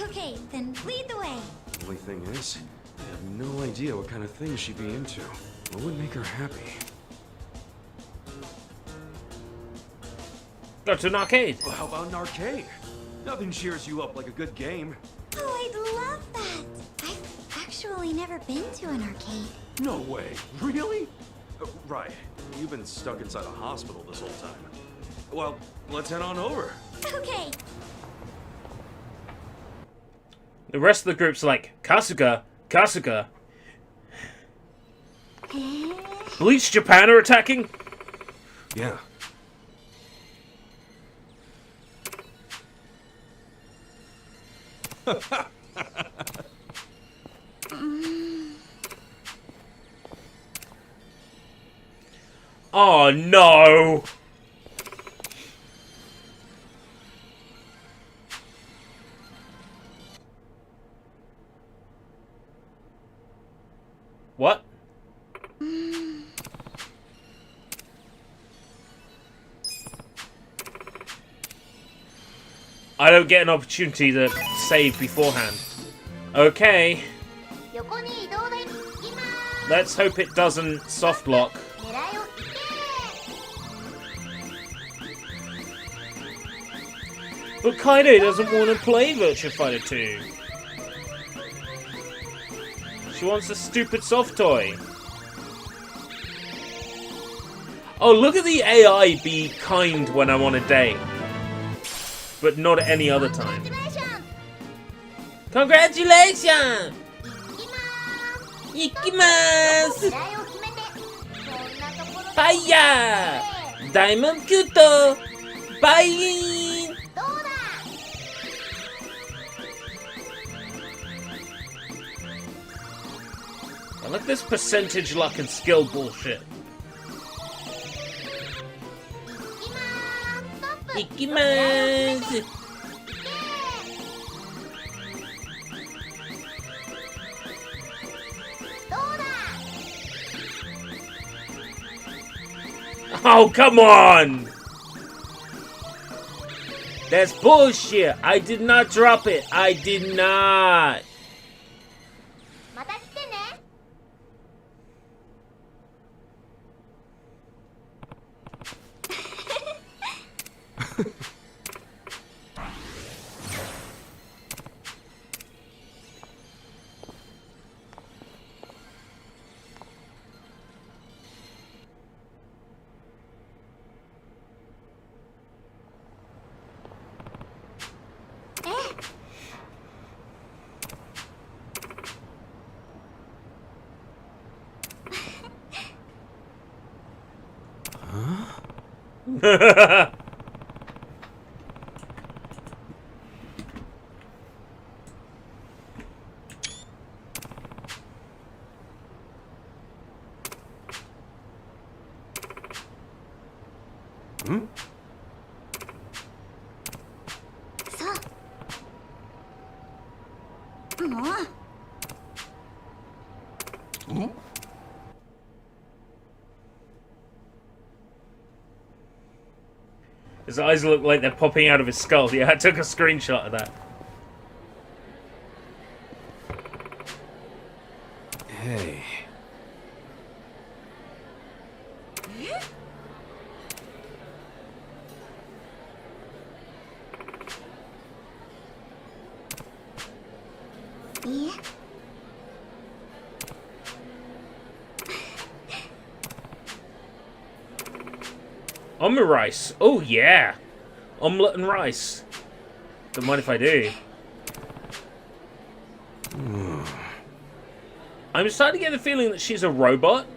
Okay, then lead the way. Only thing is, I have no idea what kind of things she'd be into. What would make her happy? Go to an arcade. Well, how about an arcade? Nothing cheers you up like a good game. Oh, I'd love that. I've actually never been to an arcade. No way. Really? Right. You've been stuck inside a hospital this whole time. Well, let's head on over. Okay. The rest of the group's like, Kasuga, Kasuga. Bleach Japan are attacking? Yeah. Oh no! What? I don't get an opportunity to save beforehand. Okay. Let's hope it doesn't soft lock. But Kaido doesn't want to play Virtua Fighter 2. She wants a stupid soft toy. Oh, look at the AI be kind when I'm on a date. But not at any other time. Congratulations! Ikimasu! Fire! Diamond Kuto! Bye! I like this percentage luck and skill bullshit. Ikimasu! Oh, come on! That's bullshit! I did not drop it! I did not! His eyes look like they're popping out of his skull. Yeah, I took a screenshot of that. Hey. Yeah. Omelette rice. Oh, yeah. Omelette and rice. Don't mind if I do. I'm starting to get the feeling that she's a robot.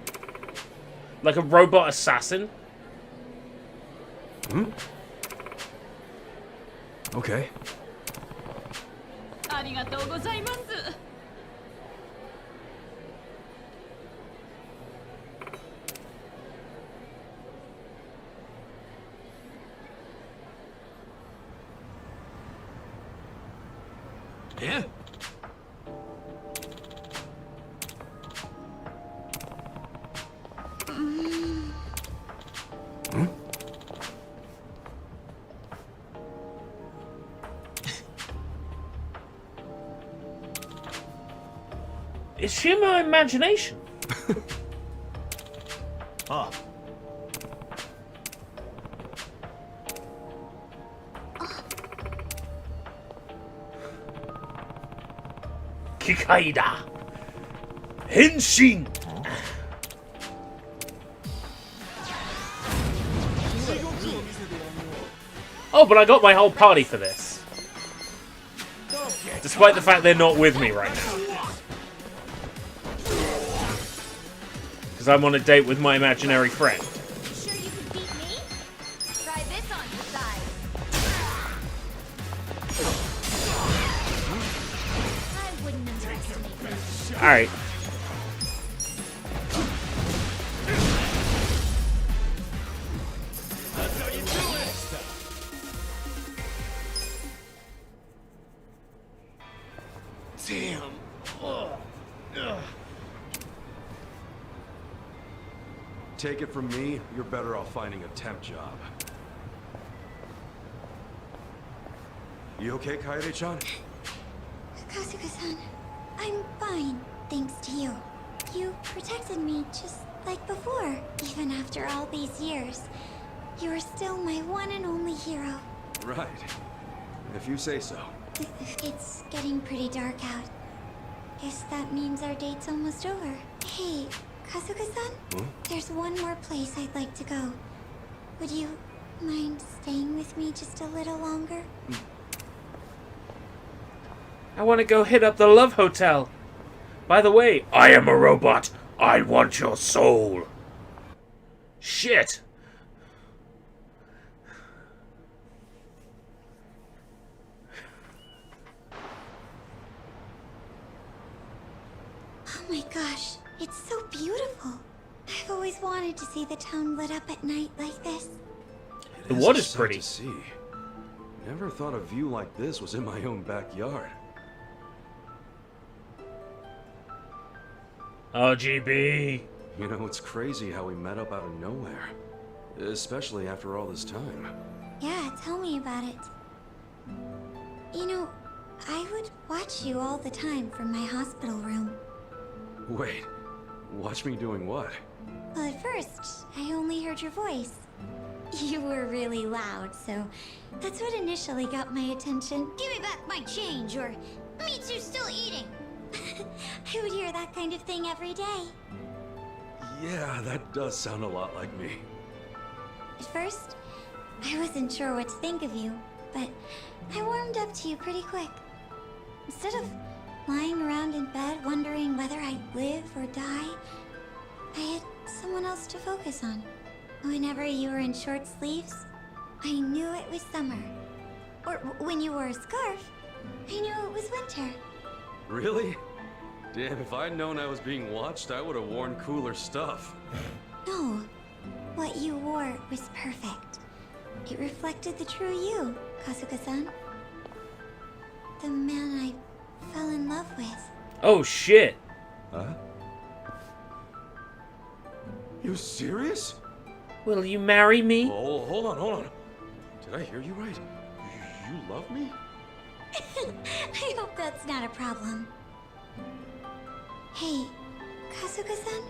Like a robot assassin. Okay. ありがとうございます。 Yeah? Is she in my imagination? Ah. Kikaida. Henshin. Oh, but I got my whole party for this. Despite the fact they're not with me right now. Because I'm on a date with my imaginary friend. Sure you can beat me? Try this on your side. I wouldn't underestimate you. Alright. Damn. Take it from me, you're better off finding a temp job. You okay, Kaede-chan? Kasuga-san, I'm fine, thanks to you. You protected me just like before, even after all these years. You are still my one and only hero. Right. If you say so. It's getting pretty dark out. Guess that means our date's almost over. Hey, Kasuga-san? There's one more place I'd like to go. Would you mind staying with me just a little longer? I want to go hit up the Love Hotel. By the way, I am a robot. I want your soul. Shit. Oh my gosh, it's so beautiful. I've always wanted to see the town lit up at night like this. The water's a sight pretty. to see. Never thought a view like this was in my own backyard. RGB. You know, it's crazy how we met up out of nowhere. Especially after all this time. Yeah, tell me about it. You know, I would watch you all the time from my hospital room. Wait, watch me doing what? Well, at first, I only heard your voice. You were really loud, so that's what initially got my attention. Give me back my change, or me too, still eating. I would hear that kind of thing every day. Yeah, that does sound a lot like me. At first, I wasn't sure what to think of you, but I warmed up to you pretty quick. Instead of lying around in bed wondering whether I'd live or die, I had someone else to focus on. Whenever you were in short sleeves, I knew it was summer. Or when you wore a scarf, I knew it was winter. Really? Damn, if I'd known I was being watched, I would have worn cooler stuff. No, what you wore was perfect. It reflected the true you, Kasuga-san. The man I fell in love with. Oh shit. Huh? You serious? Will you marry me? Oh, hold on. Did I hear you right? You love me? I hope that's not a problem. Hey, Kasuga-san?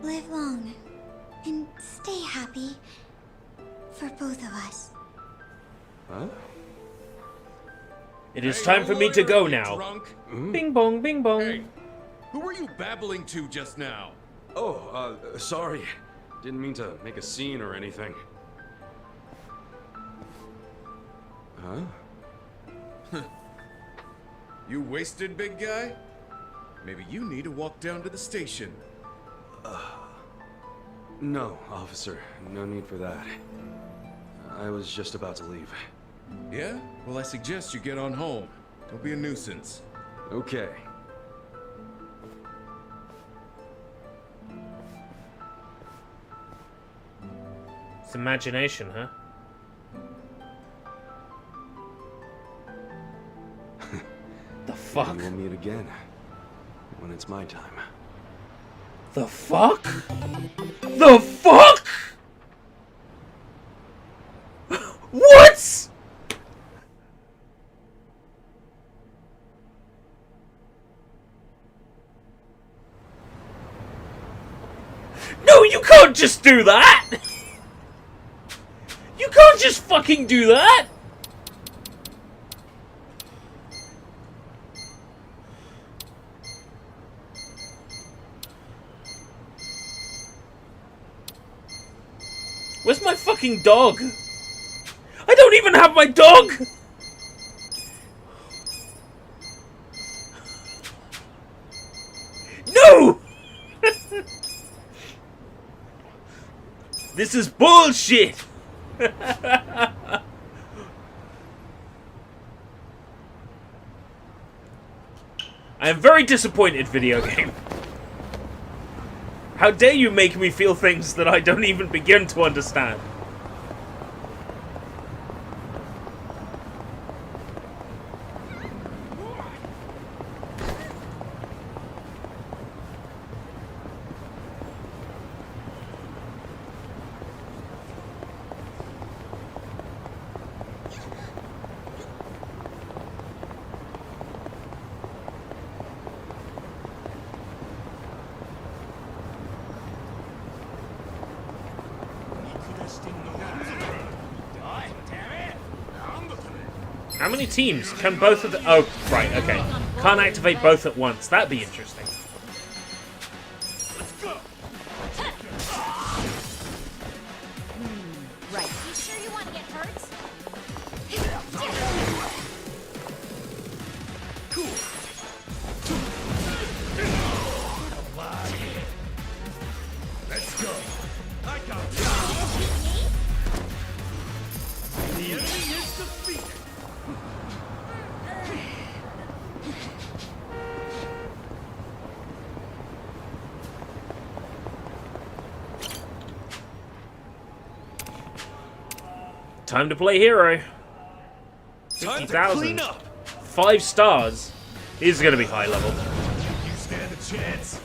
Live long and stay happy for both of us. Huh? It is time for me to go now. Drunk? Bing bong, bing bong. Hey, who were you babbling to just now? Oh, sorry. Didn't mean to make a scene or anything. Huh? You wasted, big guy? Maybe you need to walk down to the station. No, officer. No need for that. I was just about to leave. Yeah? Well, I suggest you get on home. Don't be a nuisance. Okay. It's imagination, huh? The fuck? Maybe we'll meet again. When it's my time. The fuck? The fuck? What? No, you can't just do that! You can't just fucking do that! Where's my fucking dog? I don't even have my dog! No! This is bullshit! I am very disappointed, video game. How dare you make me feel things that I don't even begin to understand? How many teams can both of the... Oh, right, okay. Can't activate both at once. That'd be interesting. Right. You sure you want to get hurt? Let's go. I got it. The enemy is defeated. Time to play hero. Time to 50,000. clean up. 5 stars. He's gonna be high level. You stand a chance.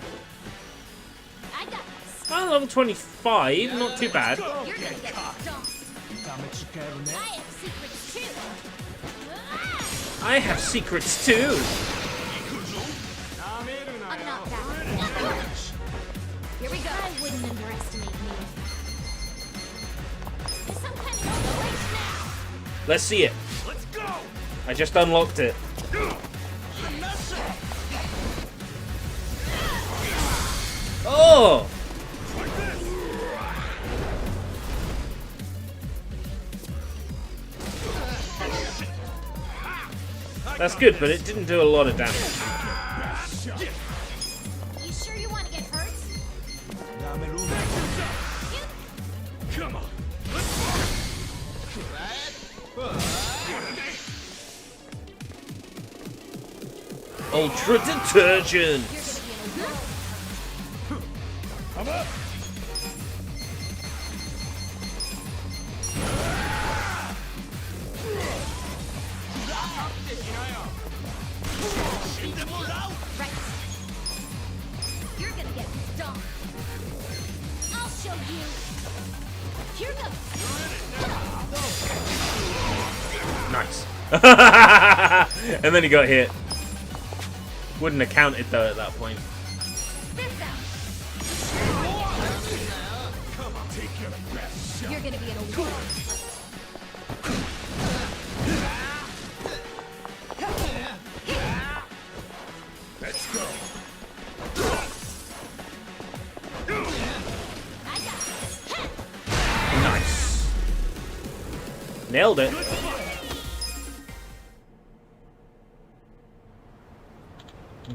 I got this. Oh, level 25. Not too bad. You're gonna get stomped. I have secrets too. I have secrets too. I'm not that. Here we go. I wouldn't underestimate me. Some kind of celebration now. Let's see it. Let's go. I just unlocked it. Oh! That's good, but it didn't do a lot of damage. You sure you want to get hurt? Come on. Ultra detergent. I'm up. Right. You're gonna get stomped. I'll show you. Here goes. Nice. And then he got hit. Wouldn't have counted though at that point. Come on, take your best shot. You're gonna be in a war. Let's go. Nice. Nailed it.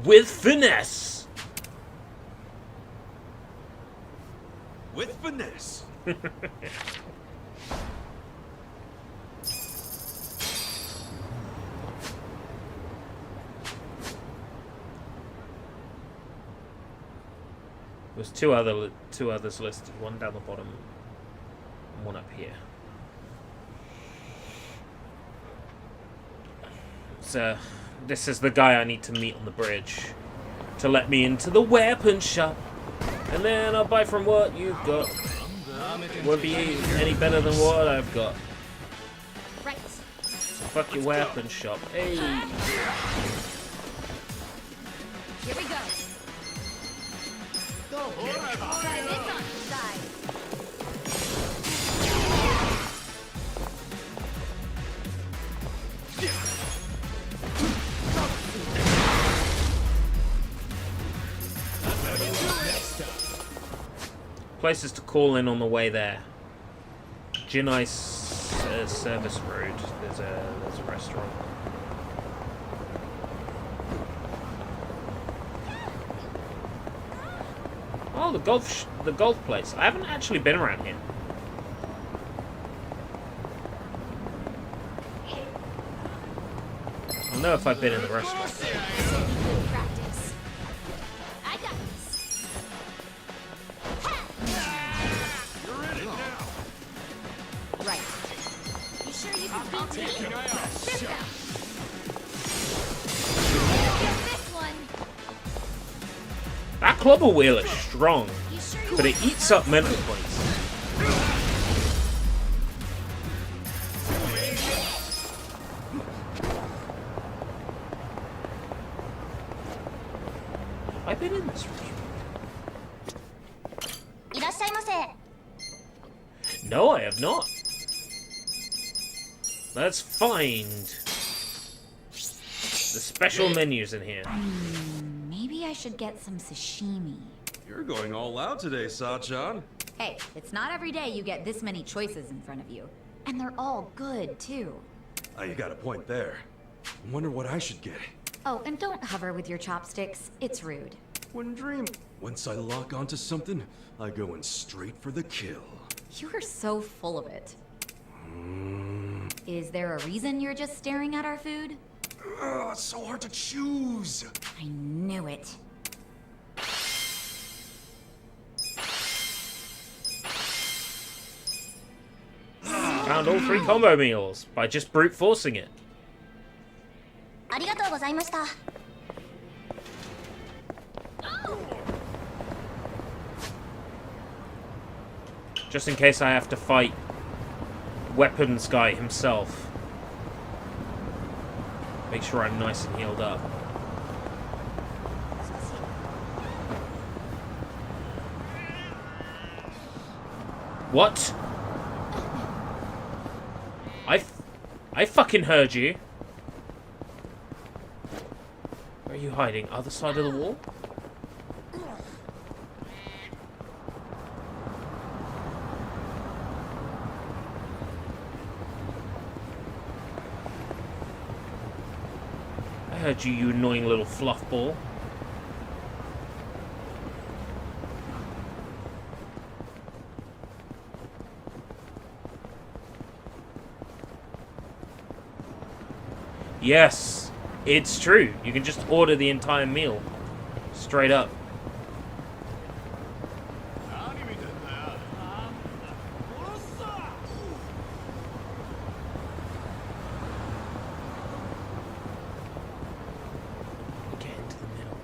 With finesse. With finesse. There's two others listed, one down the bottom, and one up here. So, this is the guy I need to meet on the bridge to let me into the weapon shop, and then I'll buy from what you've got. Won't be any better than what I've got. Right. So fuck your weapon shop. Hey. Here we go. Try this on your side. Places to call in on the way there. Jinai Service Road. There's a restaurant. Oh, the golf place. I haven't actually been around here. I'll know if I've been in the restaurant. Practice. I got this. You're in it now. Right. You sure you can beat me? Sit down. This one. That clobber wheel is strong, but it eats up mental points. I've been in this restaurant. No, I have not. Let's find the special menus in here. Maybe I should get some sashimi. You're going all out today, Sachan. Hey, it's not every day you get this many choices in front of you. And they're all good, too. Oh, you got a point there. I wonder what I should get. Oh, and don't hover with your chopsticks. It's rude. Wouldn't dream. Once I lock onto something, I go in straight for the kill. You are so full of it. Is there a reason you're just staring at our food? It's so hard to choose. I knew it. Found all 3 combo meals by just brute forcing it. Just in case I have to fight weapons guy himself. Make sure I'm nice and healed up. What? I fucking heard you. Where are you hiding? Other side of the wall? I heard you, you annoying little fluff ball. Yes, it's true. You can just order the entire meal. Straight up. Get into the middle.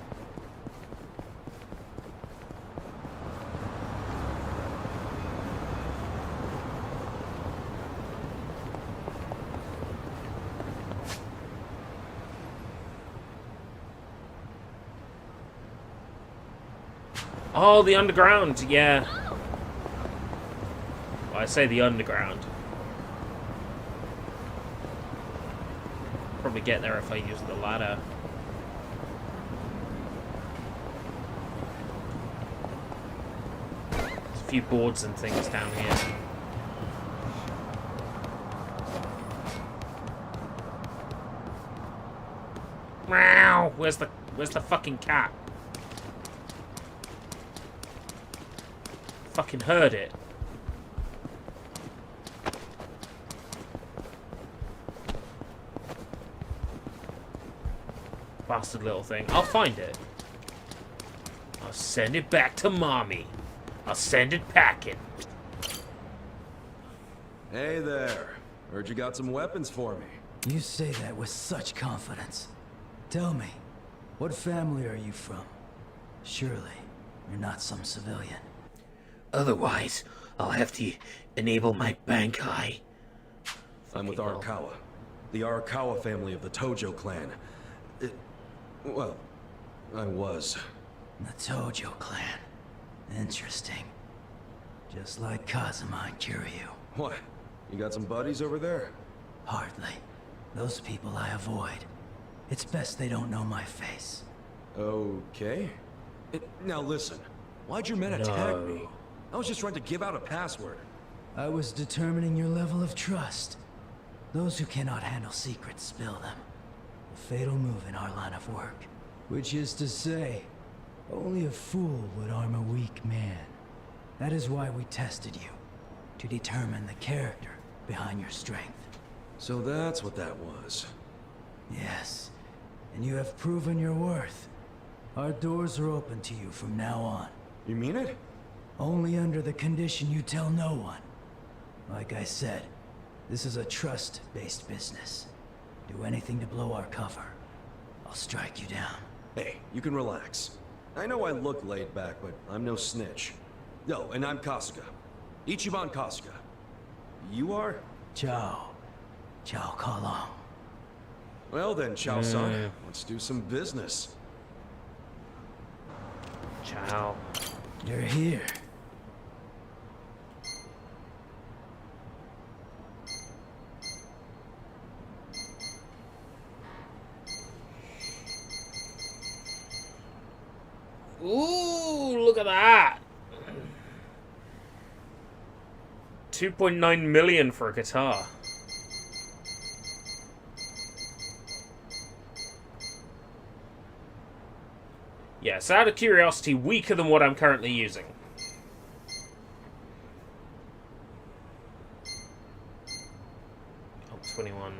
Oh, the underground, yeah. Well, I say the underground. Probably get there if I use the ladder. There's a few boards and things down here. Meow! Where's the fucking cat? Fucking heard it. Bastard little thing. I'll find it. I'll send it back to mommy. I'll send it packing. Hey there. Heard you got some weapons for me. You say that with such confidence. Tell me, what family are you from? Surely, you're not some civilian. Otherwise, I'll have to enable my bank eye. I'm with Arakawa. The Arakawa family of the Tojo clan. Well, I was. The Tojo clan. Interesting. Just like Kazuma and Kiryu. What? You got some buddies over there? Hardly. Those people I avoid. It's best they don't know my face. Okay. Now listen, why'd your men attack me? I was just trying to give out a password. I was determining your level of trust. Those who cannot handle secrets spill them. A fatal move in our line of work. Which is to say, only a fool would arm a weak man. That is why we tested you. To determine the character behind your strength. So that's what that was. Yes. And you have proven your worth. Our doors are open to you from now on. You mean it? Only under the condition you tell no one. Like I said, this is a trust-based business. Do anything to blow our cover. I'll strike you down. Hey, you can relax. I know I look laid back, but I'm no snitch. No, and I'm Kasuga. Ichiban Kasuga. You are? Chao. Chao Kalong. Well then, Chao-san, let's do some business. Ciao. You're here. Ooh, look at that. 2.9 million for a guitar. Yes, out of curiosity, weaker than what I'm currently using. Oh, 21.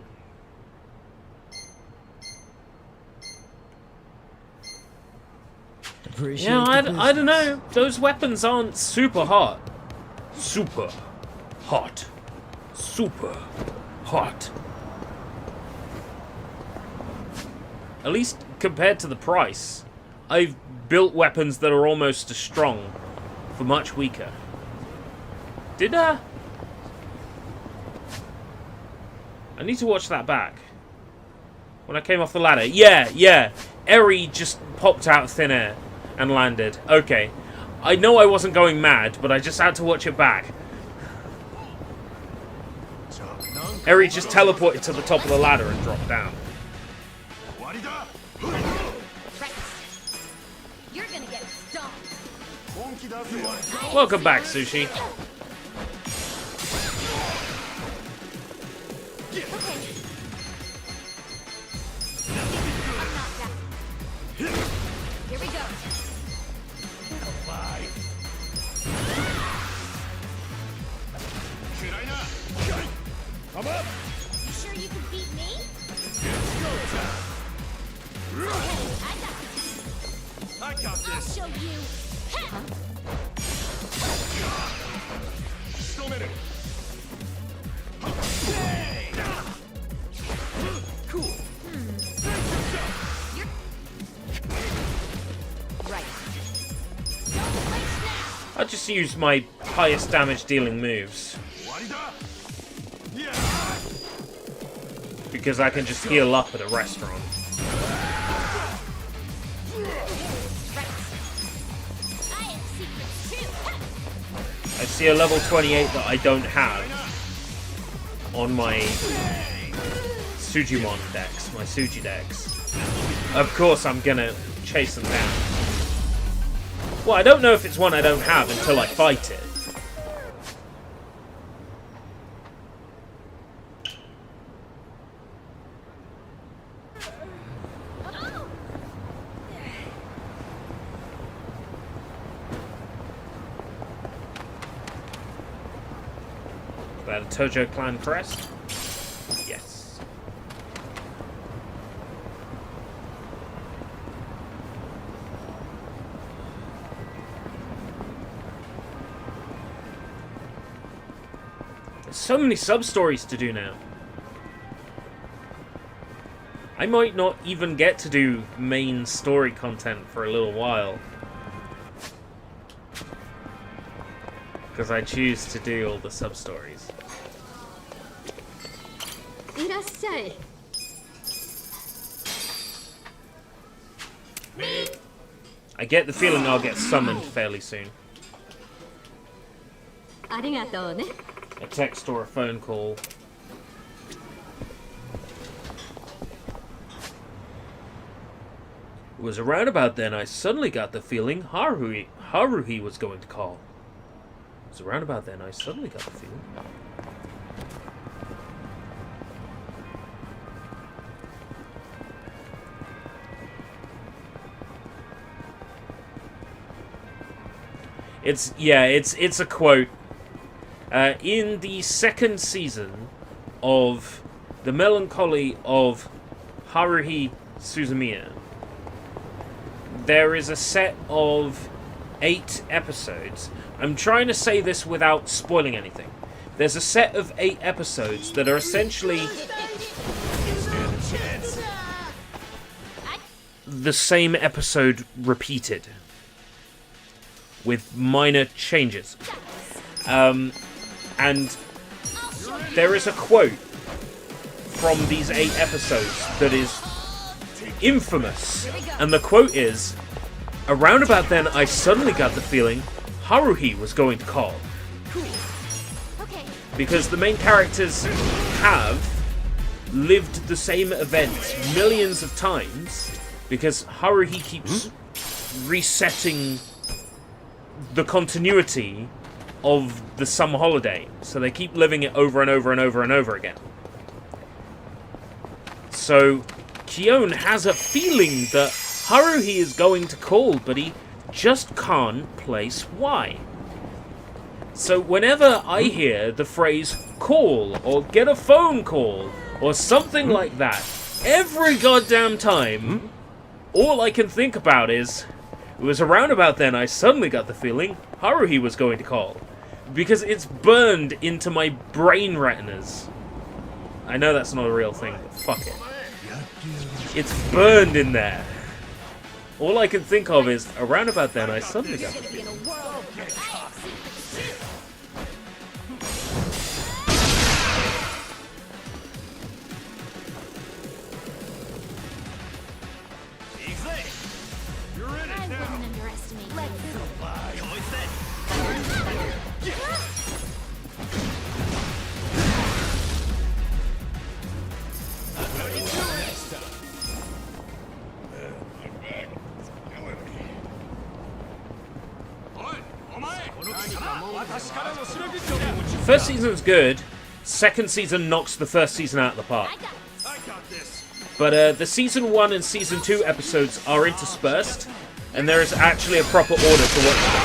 Yeah, I don't know. Those weapons aren't super hot. Super hot. Super hot. At least compared to the price. I've built weapons that are almost as strong for much weaker. Did I need to watch that back. When I came off the ladder. Yeah. Eri just popped out of thin air and landed. Okay. I know I wasn't going mad, but I just had to watch it back. Eri just teleported to the top of the ladder and dropped down. You're gonna get stomped. Welcome back, Sushi. Here we go. Come up! You sure you can beat me? It's go time! I got this. I'll show you. Still a minute. Cool. Right. I just use my highest damage dealing moves. Because I can just heal up at a restaurant. I I see a level 28 that I don't have on my Sujimon decks, my Suji decks. Of course I'm gonna chase them down. Well, I don't know if it's one I don't have until I fight it. Is that a Tojo Clan crest? Yes. There's so many sub-stories to do now. I might not even get to do main story content for a little while. Because I choose to do all the sub-stories. I get the feeling I'll get summoned fairly soon. A text or a phone call. It was around about then I suddenly got the feeling Haruhi was going to call. It was around about then I suddenly got the feeling. It's a quote. In the second season of The Melancholy of Haruhi Suzumiya, there is a set of 8 episodes. I'm trying to say this without spoiling anything. There's a set of 8 episodes that are essentially the same episode repeated, with minor changes. And there is a quote from these 8 episodes that is infamous. And the quote is, "Around about then, I suddenly got the feeling Haruhi was going to call." Because the main characters have lived the same events millions of times, because Haruhi keeps resetting the continuity of the summer holiday, so they keep living it over and over and over and over again. So Kyon has a feeling that Haruhi is going to call, but he just can't place why. So whenever I hear the phrase call or get a phone call or something like that, every goddamn time, all I can think about is, it was around about then I suddenly got the feeling Haruhi was going to call. Because it's burned into my brain retinas. I know that's not a real thing, but fuck it. It's burned in there. All I can think of is, around about then I suddenly got the feeling. First season's good. Second season knocks the first season out of the park. But the season 1 and season 2 episodes are interspersed, and there is actually a proper order to watch them,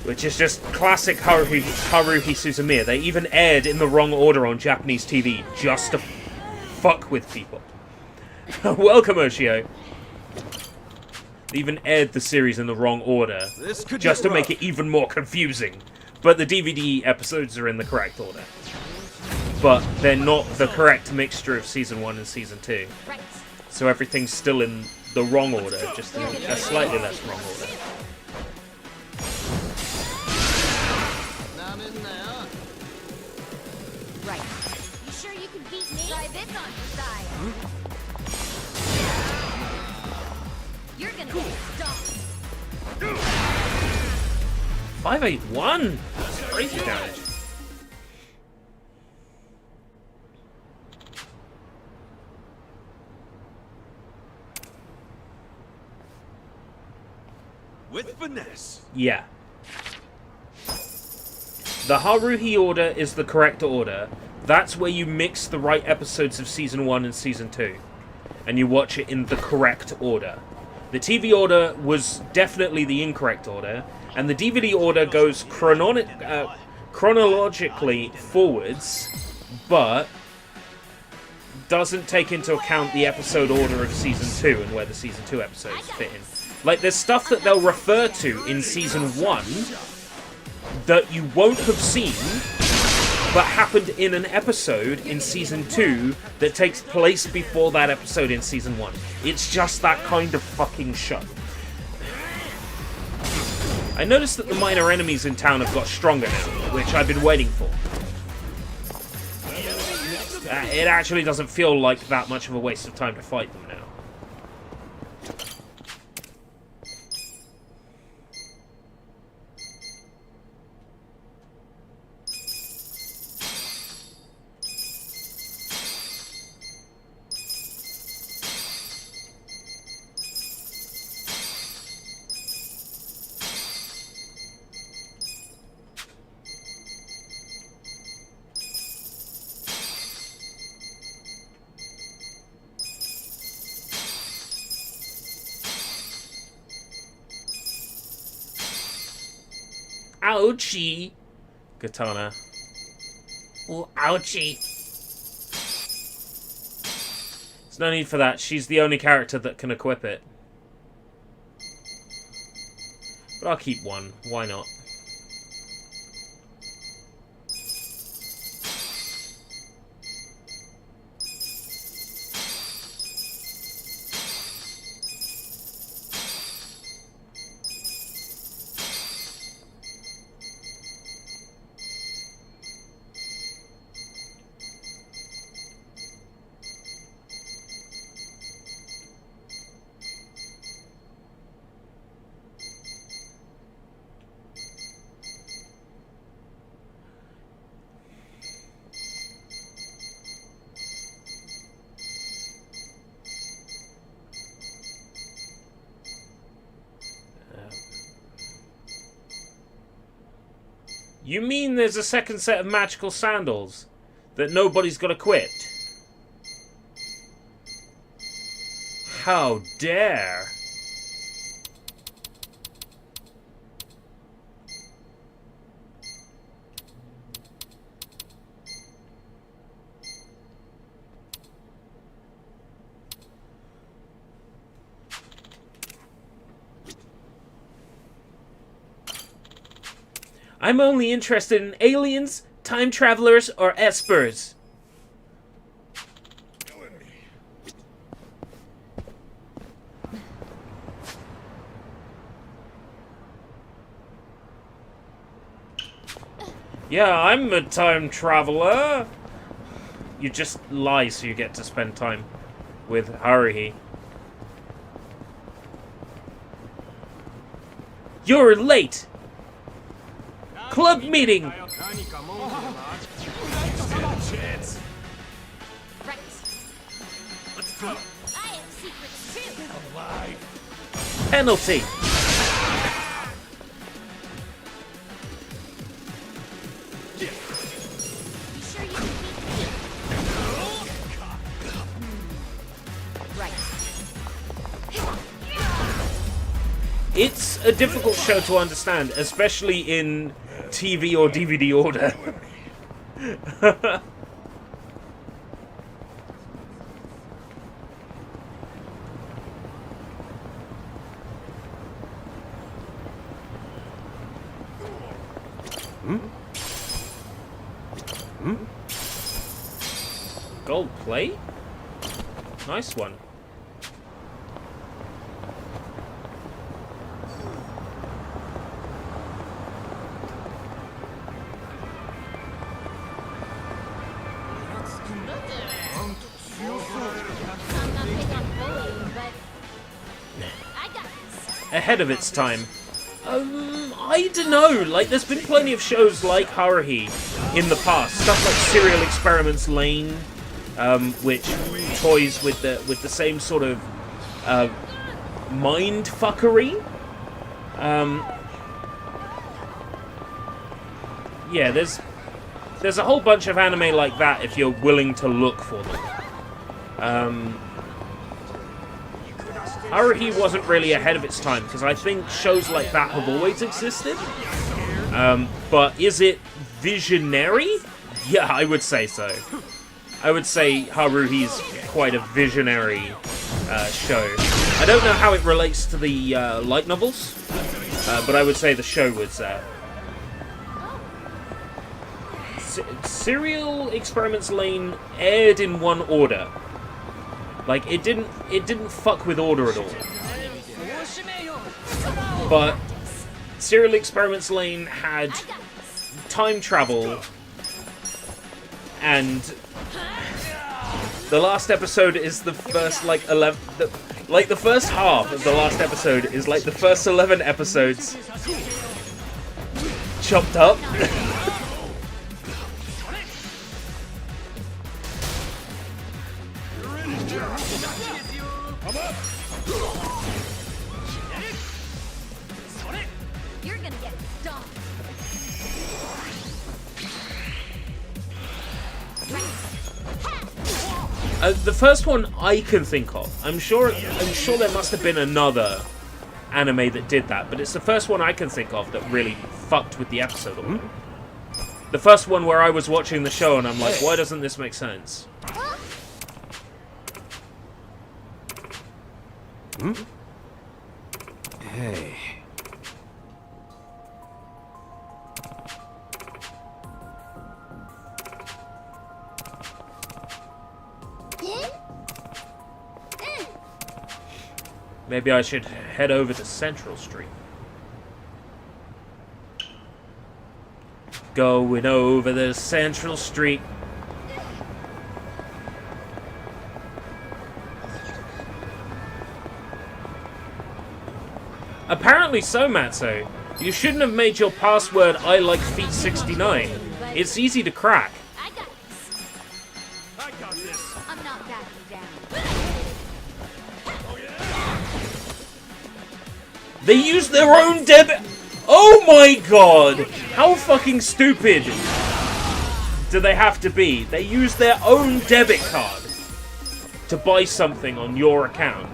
which is just classic Haruhi Suzumiya. They even aired in the wrong order on Japanese TV just to fuck with people. Welcome, Oshio. They even aired the series in the wrong order just to make it even more confusing. But the DVD episodes are in the correct order. But they're not the correct mixture of Season 1 and Season 2. So everything's still in the wrong order, just in a slightly less wrong order. Right. You sure you can beat me? Try this on your side. You're gonna get stomped. 581? That's crazy damage. With finesse. Yeah. The Haruhi order is the correct order. That's where you mix the right episodes of Season 1 and Season 2. And you watch it in the correct order. The TV order was definitely the incorrect order. And the DVD order goes chronologically forwards, but doesn't take into account the episode order of Season 2 and where the Season 2 episodes fit in. Like, there's stuff that they'll refer to in Season 1 that you won't have seen, but happened in an episode in Season 2 that takes place before that episode in Season 1. It's just that kind of fucking show. I noticed that the minor enemies in town have got stronger now, which I've been waiting for. It actually doesn't feel like that much of a waste of time to fight them now. Ouchie! Katana. Oh, ouchie! There's no need for that. She's the only character that can equip it. But I'll keep one. Why not? You mean there's a second set of magical sandals that nobody's got equipped? How dare! I'm only interested in aliens, time travelers, or espers. Yeah, I'm a time traveler. You just lie so you get to spend time with Haruhi. You're late! Club meeting! Right. Let's go. I have secrets too. Alive. Penalty! You sure you can keep Right. It's a difficult show to understand, especially in TV or DVD order. Gold plate? Nice one. Ahead of its time. I I don't know, like, there's been plenty of shows like Haruhi in the past. Stuff like Serial Experiments Lane, which toys with the same sort of mind fuckery. Yeah, there's a whole bunch of anime like that if you're willing to look for them. Haruhi wasn't really ahead of its time, because I think shows like that have always existed. But is it visionary? Yeah, I would say so. I would say Haruhi's quite a visionary show. I don't know how it relates to the light novels, but I would say the show was... Serial Experiments Lane aired in one order. Like, it didn't fuck with order at all. But Serial Experiments Lane had time travel, and the last episode is the first, like, 11... the first half of the last episode is like the first 11 episodes chopped up. You're gonna get stomped. The first one I can think of. I'm sure there must have been another anime that did that, but it's the first one I can think of that really fucked with the episode order. The first one where I was watching the show and I'm like, why doesn't this make sense? Hey. Maybe I should head over to Central Street. Going over the Central Street. Apparently so, Matzo. You shouldn't have made your password I like feet 69. It's easy to crack. I got this. I'm not backing down. They use their own debit... Oh my god! How fucking stupid do they have to be? They use their own debit card to buy something on your account.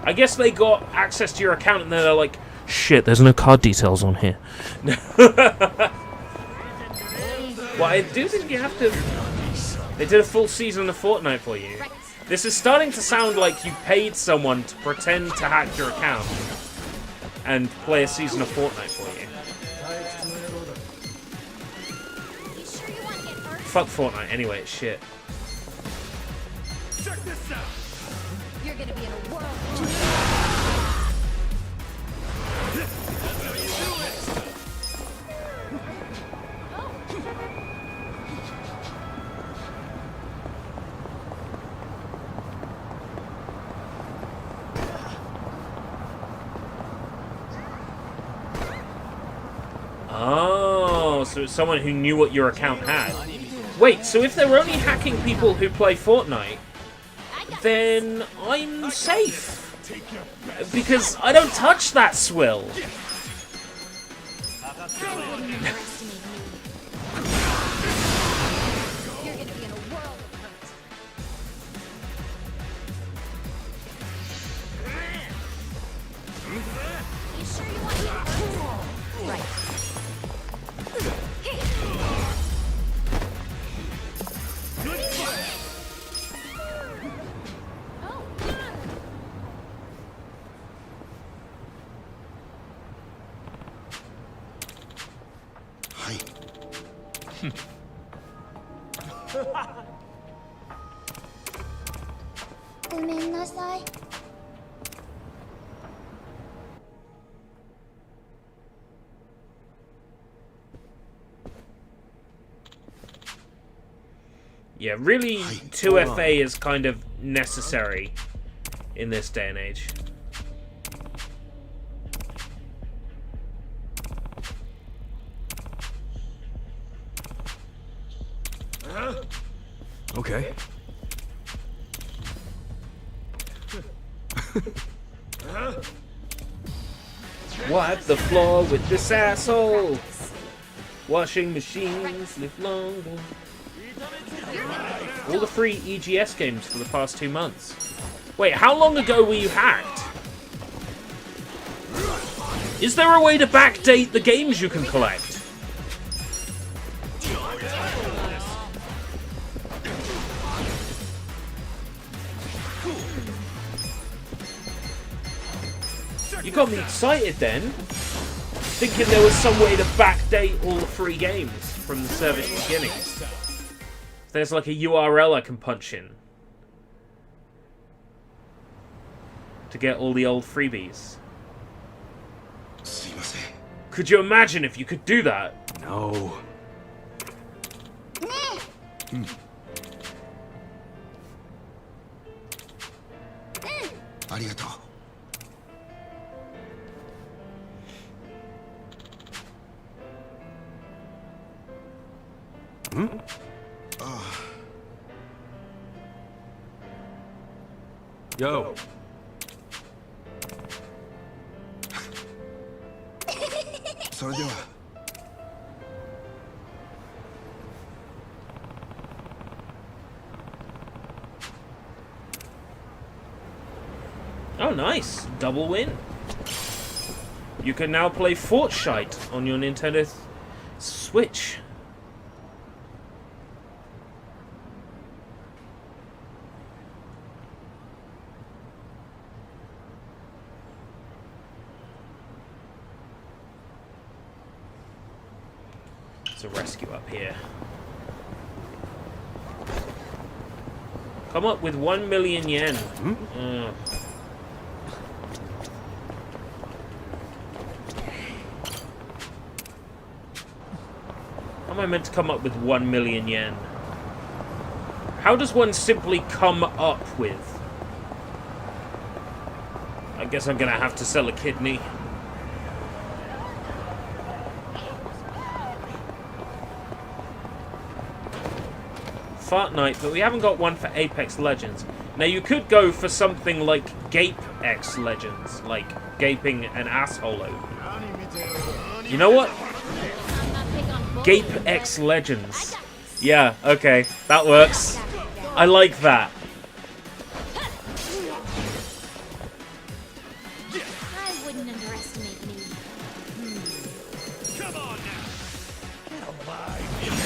I guess they got access to your account and they're like, shit, there's no card details on here. Well, I do think you have to... They did a full season of Fortnite for you. This is starting to sound like you paid someone to pretend to hack your account and play a season of Fortnite for you. Fuck Fortnite anyway, it's shit. Check this out. You're gonna be in a world. Oh, so it's someone who knew what your account had. Wait, so if they're only hacking people who play Fortnite, then I'm safe. Because I don't touch that swill. You're gonna be in a world of hurt. You sure you want to get hurt? Right. Yeah, really, 2FA is kind of necessary in this day and age. Okay. Wipe the floor with this asshole. Washing machines live longer. All the free EGS games for the past 2 months. Wait, how long ago were you hacked? Is there a way to backdate the games you can collect? You got me excited then, thinking there was some way to backdate all the free games from the service beginning. There's like a URL I can punch in to get all the old freebies. Could you imagine if you could do that? No. Yo. Oh, nice. Double win. You can now play Fortnite on your Nintendo Switch. There's a rescue up here. Come up with 1 million yen. How am I meant to come up with 1 million yen? How does one simply come up with? I guess I'm gonna have to sell a kidney. Fortnite, but we haven't got one for Apex Legends. Now you could go for something like Gape-X Legends, like gaping an asshole open. You know what? Gape-X Legends. Yeah, okay, that works. I like that. I wouldn't underestimate me. Come on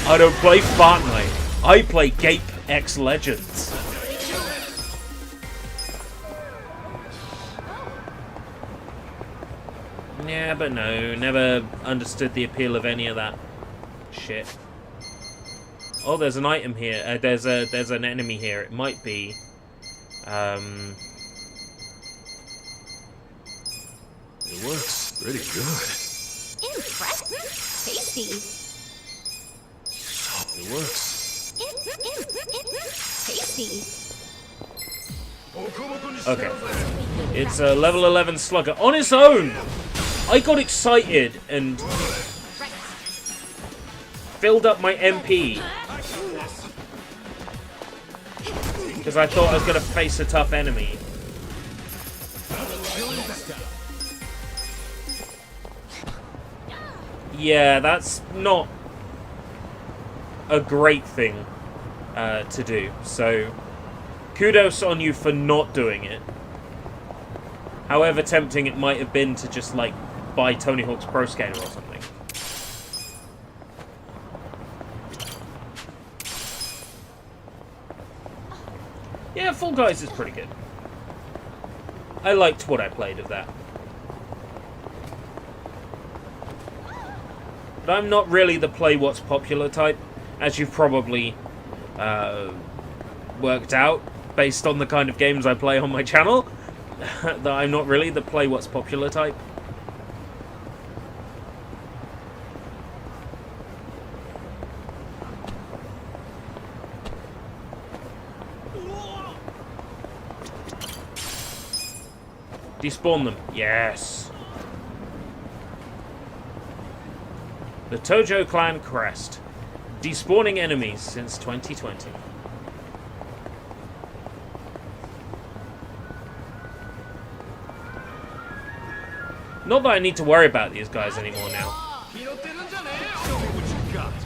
now. I don't play Fortnite. I play Gape-X Legends. Yeah, but no, never understood the appeal of any of that shit. Oh, there's an item here. There's an enemy here. It might be. It works pretty good. Impressive. Tasty. It works. Tasty. Okay. It's a level 11 slugger. On its own! I got excited and filled up my MP. Because I thought I was going to face a tough enemy. Yeah, that's not a great thing to do. So, kudos on you for not doing it. However tempting it might have been to just, like, buy Tony Hawk's Pro Skater or something. Yeah, Fall Guys is pretty good. I liked what I played of that. But I'm not really the play what's popular type, as you've probably worked out based on the kind of games I play on my channel. That I'm not really the play what's popular type. Despawn them. Yes. The Tojo clan crest. Despawning enemies since 2020. Not that I need to worry about these guys anymore now.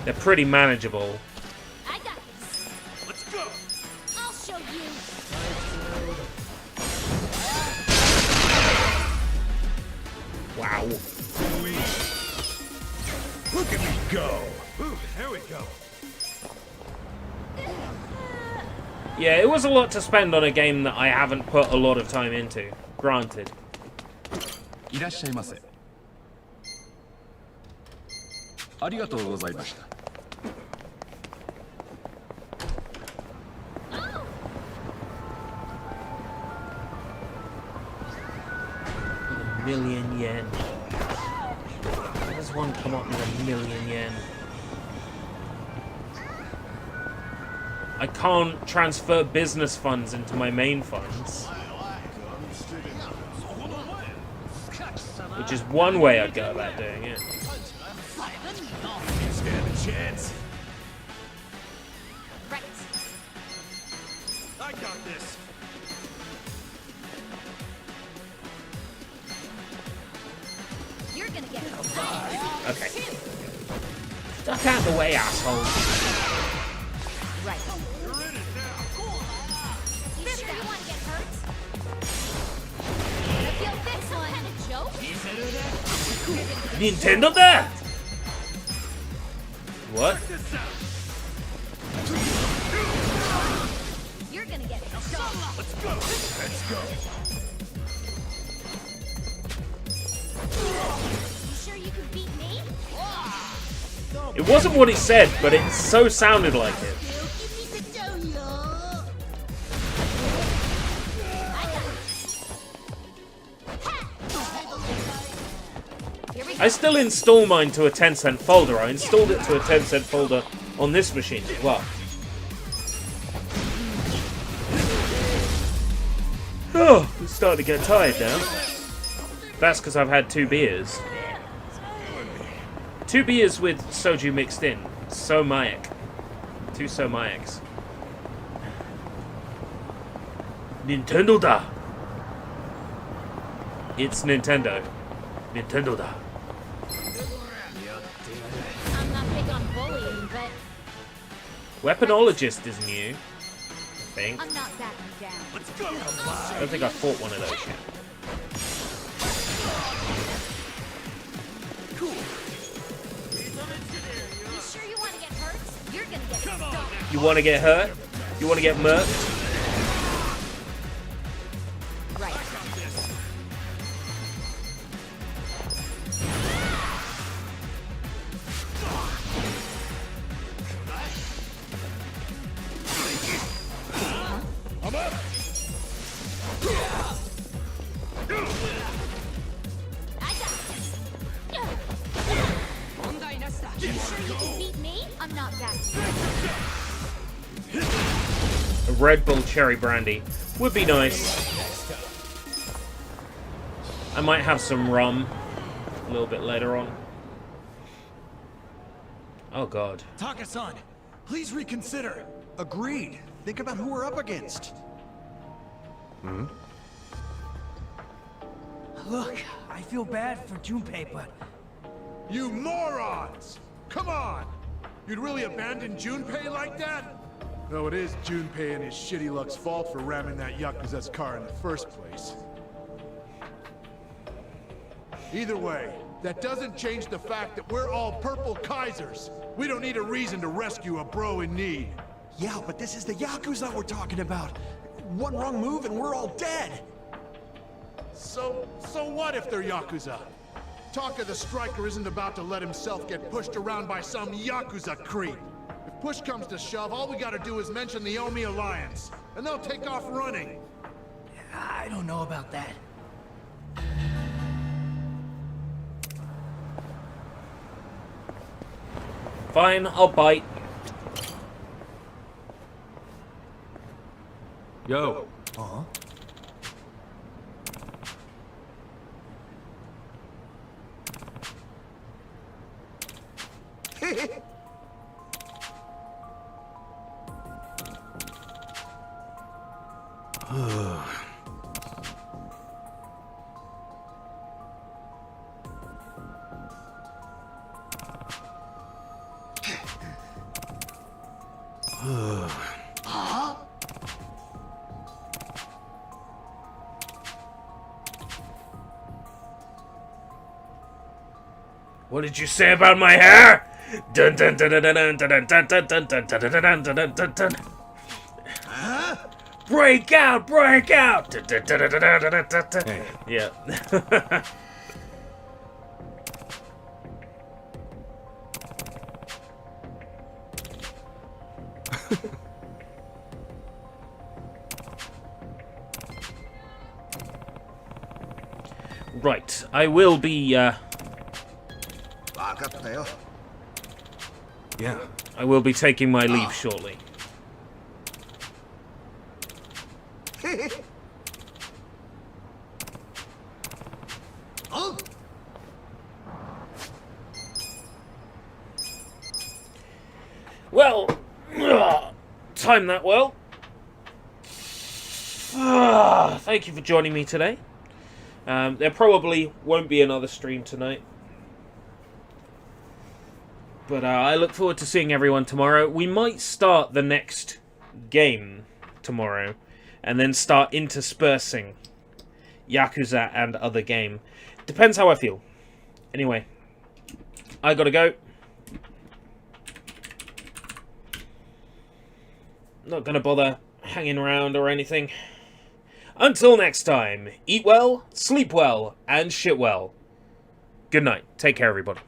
They're pretty manageable. I got this. Let's go. I'll show you. Wow. Look at me go! Ooh, there we go. Yeah, it was a lot to spend on a game that I haven't put a lot of time into. Granted. いらっしゃいませ。ありがとうございました。1,000,000 yen. How does one come up with 1,000,000 yen? I can't transfer business funds into my main funds. Which is one way I'd go about doing it. Stand a chance. Right. I got this. You're gonna get Okay. Duck out of the way, asshole. right. You're in it now. You sure you want to get hurt? Gonna feel this one. Kind of joke? Nintendo there! What? You're gonna get Let's go. Let's go. You sure you can beat me? It wasn't what he said, but it so sounded like it. I still install mine to a 10-cent folder. I installed it to a 10-cent folder on this machine as well. Oh, I'm starting to get tired now. That's because I've had 2 beers. 2 beers with soju mixed in. Somayak. 2 Somayaks. Nintendo da! It's Nintendo. Nintendo da. I'm not big on bullying, but Weaponologist is new, I think. I'm not backing down. Let's go. I don't think I fought one of those yet. You sure you want to get hurt? You're gonna get stuck. You want to get hurt? You want to get murked? Right. I'm up! I got this. You sure you can beat me? I'm not backing. A Red Bull cherry brandy would be nice. I might have some rum a little bit later on. Oh god. Taka-san, please reconsider. Agreed. Think about who we're up against. Hmm? Look, I feel bad for Junpei, but... You morons! Come on! You'd really abandon Junpei like that? Though it is Junpei and his shitty luck's fault for ramming that Yakuza's car in the first place. Either way, that doesn't change the fact that we're all purple Kaisers. We don't need a reason to rescue a bro in need. Yeah, but this is the Yakuza we're talking about. One wrong move and we're all dead. So what if they're Yakuza? Taka the Striker isn't about to let himself get pushed around by some Yakuza creep. If push comes to shove, all we gotta do is mention the Omi Alliance, and they'll take off running. I don't know about that. Fine, I'll bite. Yo. Uh-huh. What did you say about my hair? Dun dun dun dun dun dun dun dun dun dun dun dun dun dun dun dun. Break out! Break out! Hey. Yeah. Right, I will be, Yeah. I will be taking my leave shortly. Well, timed that well. Thank you for joining me today. There probably won't be another stream tonight. But I look forward to seeing everyone tomorrow. We might start the next game tomorrow, and then start interspersing Yakuza and other game. Depends how I feel. Anyway, I gotta go. Not gonna bother hanging around or anything. Until next time, eat well, sleep well, and shit well. Good night. Take care, everybody.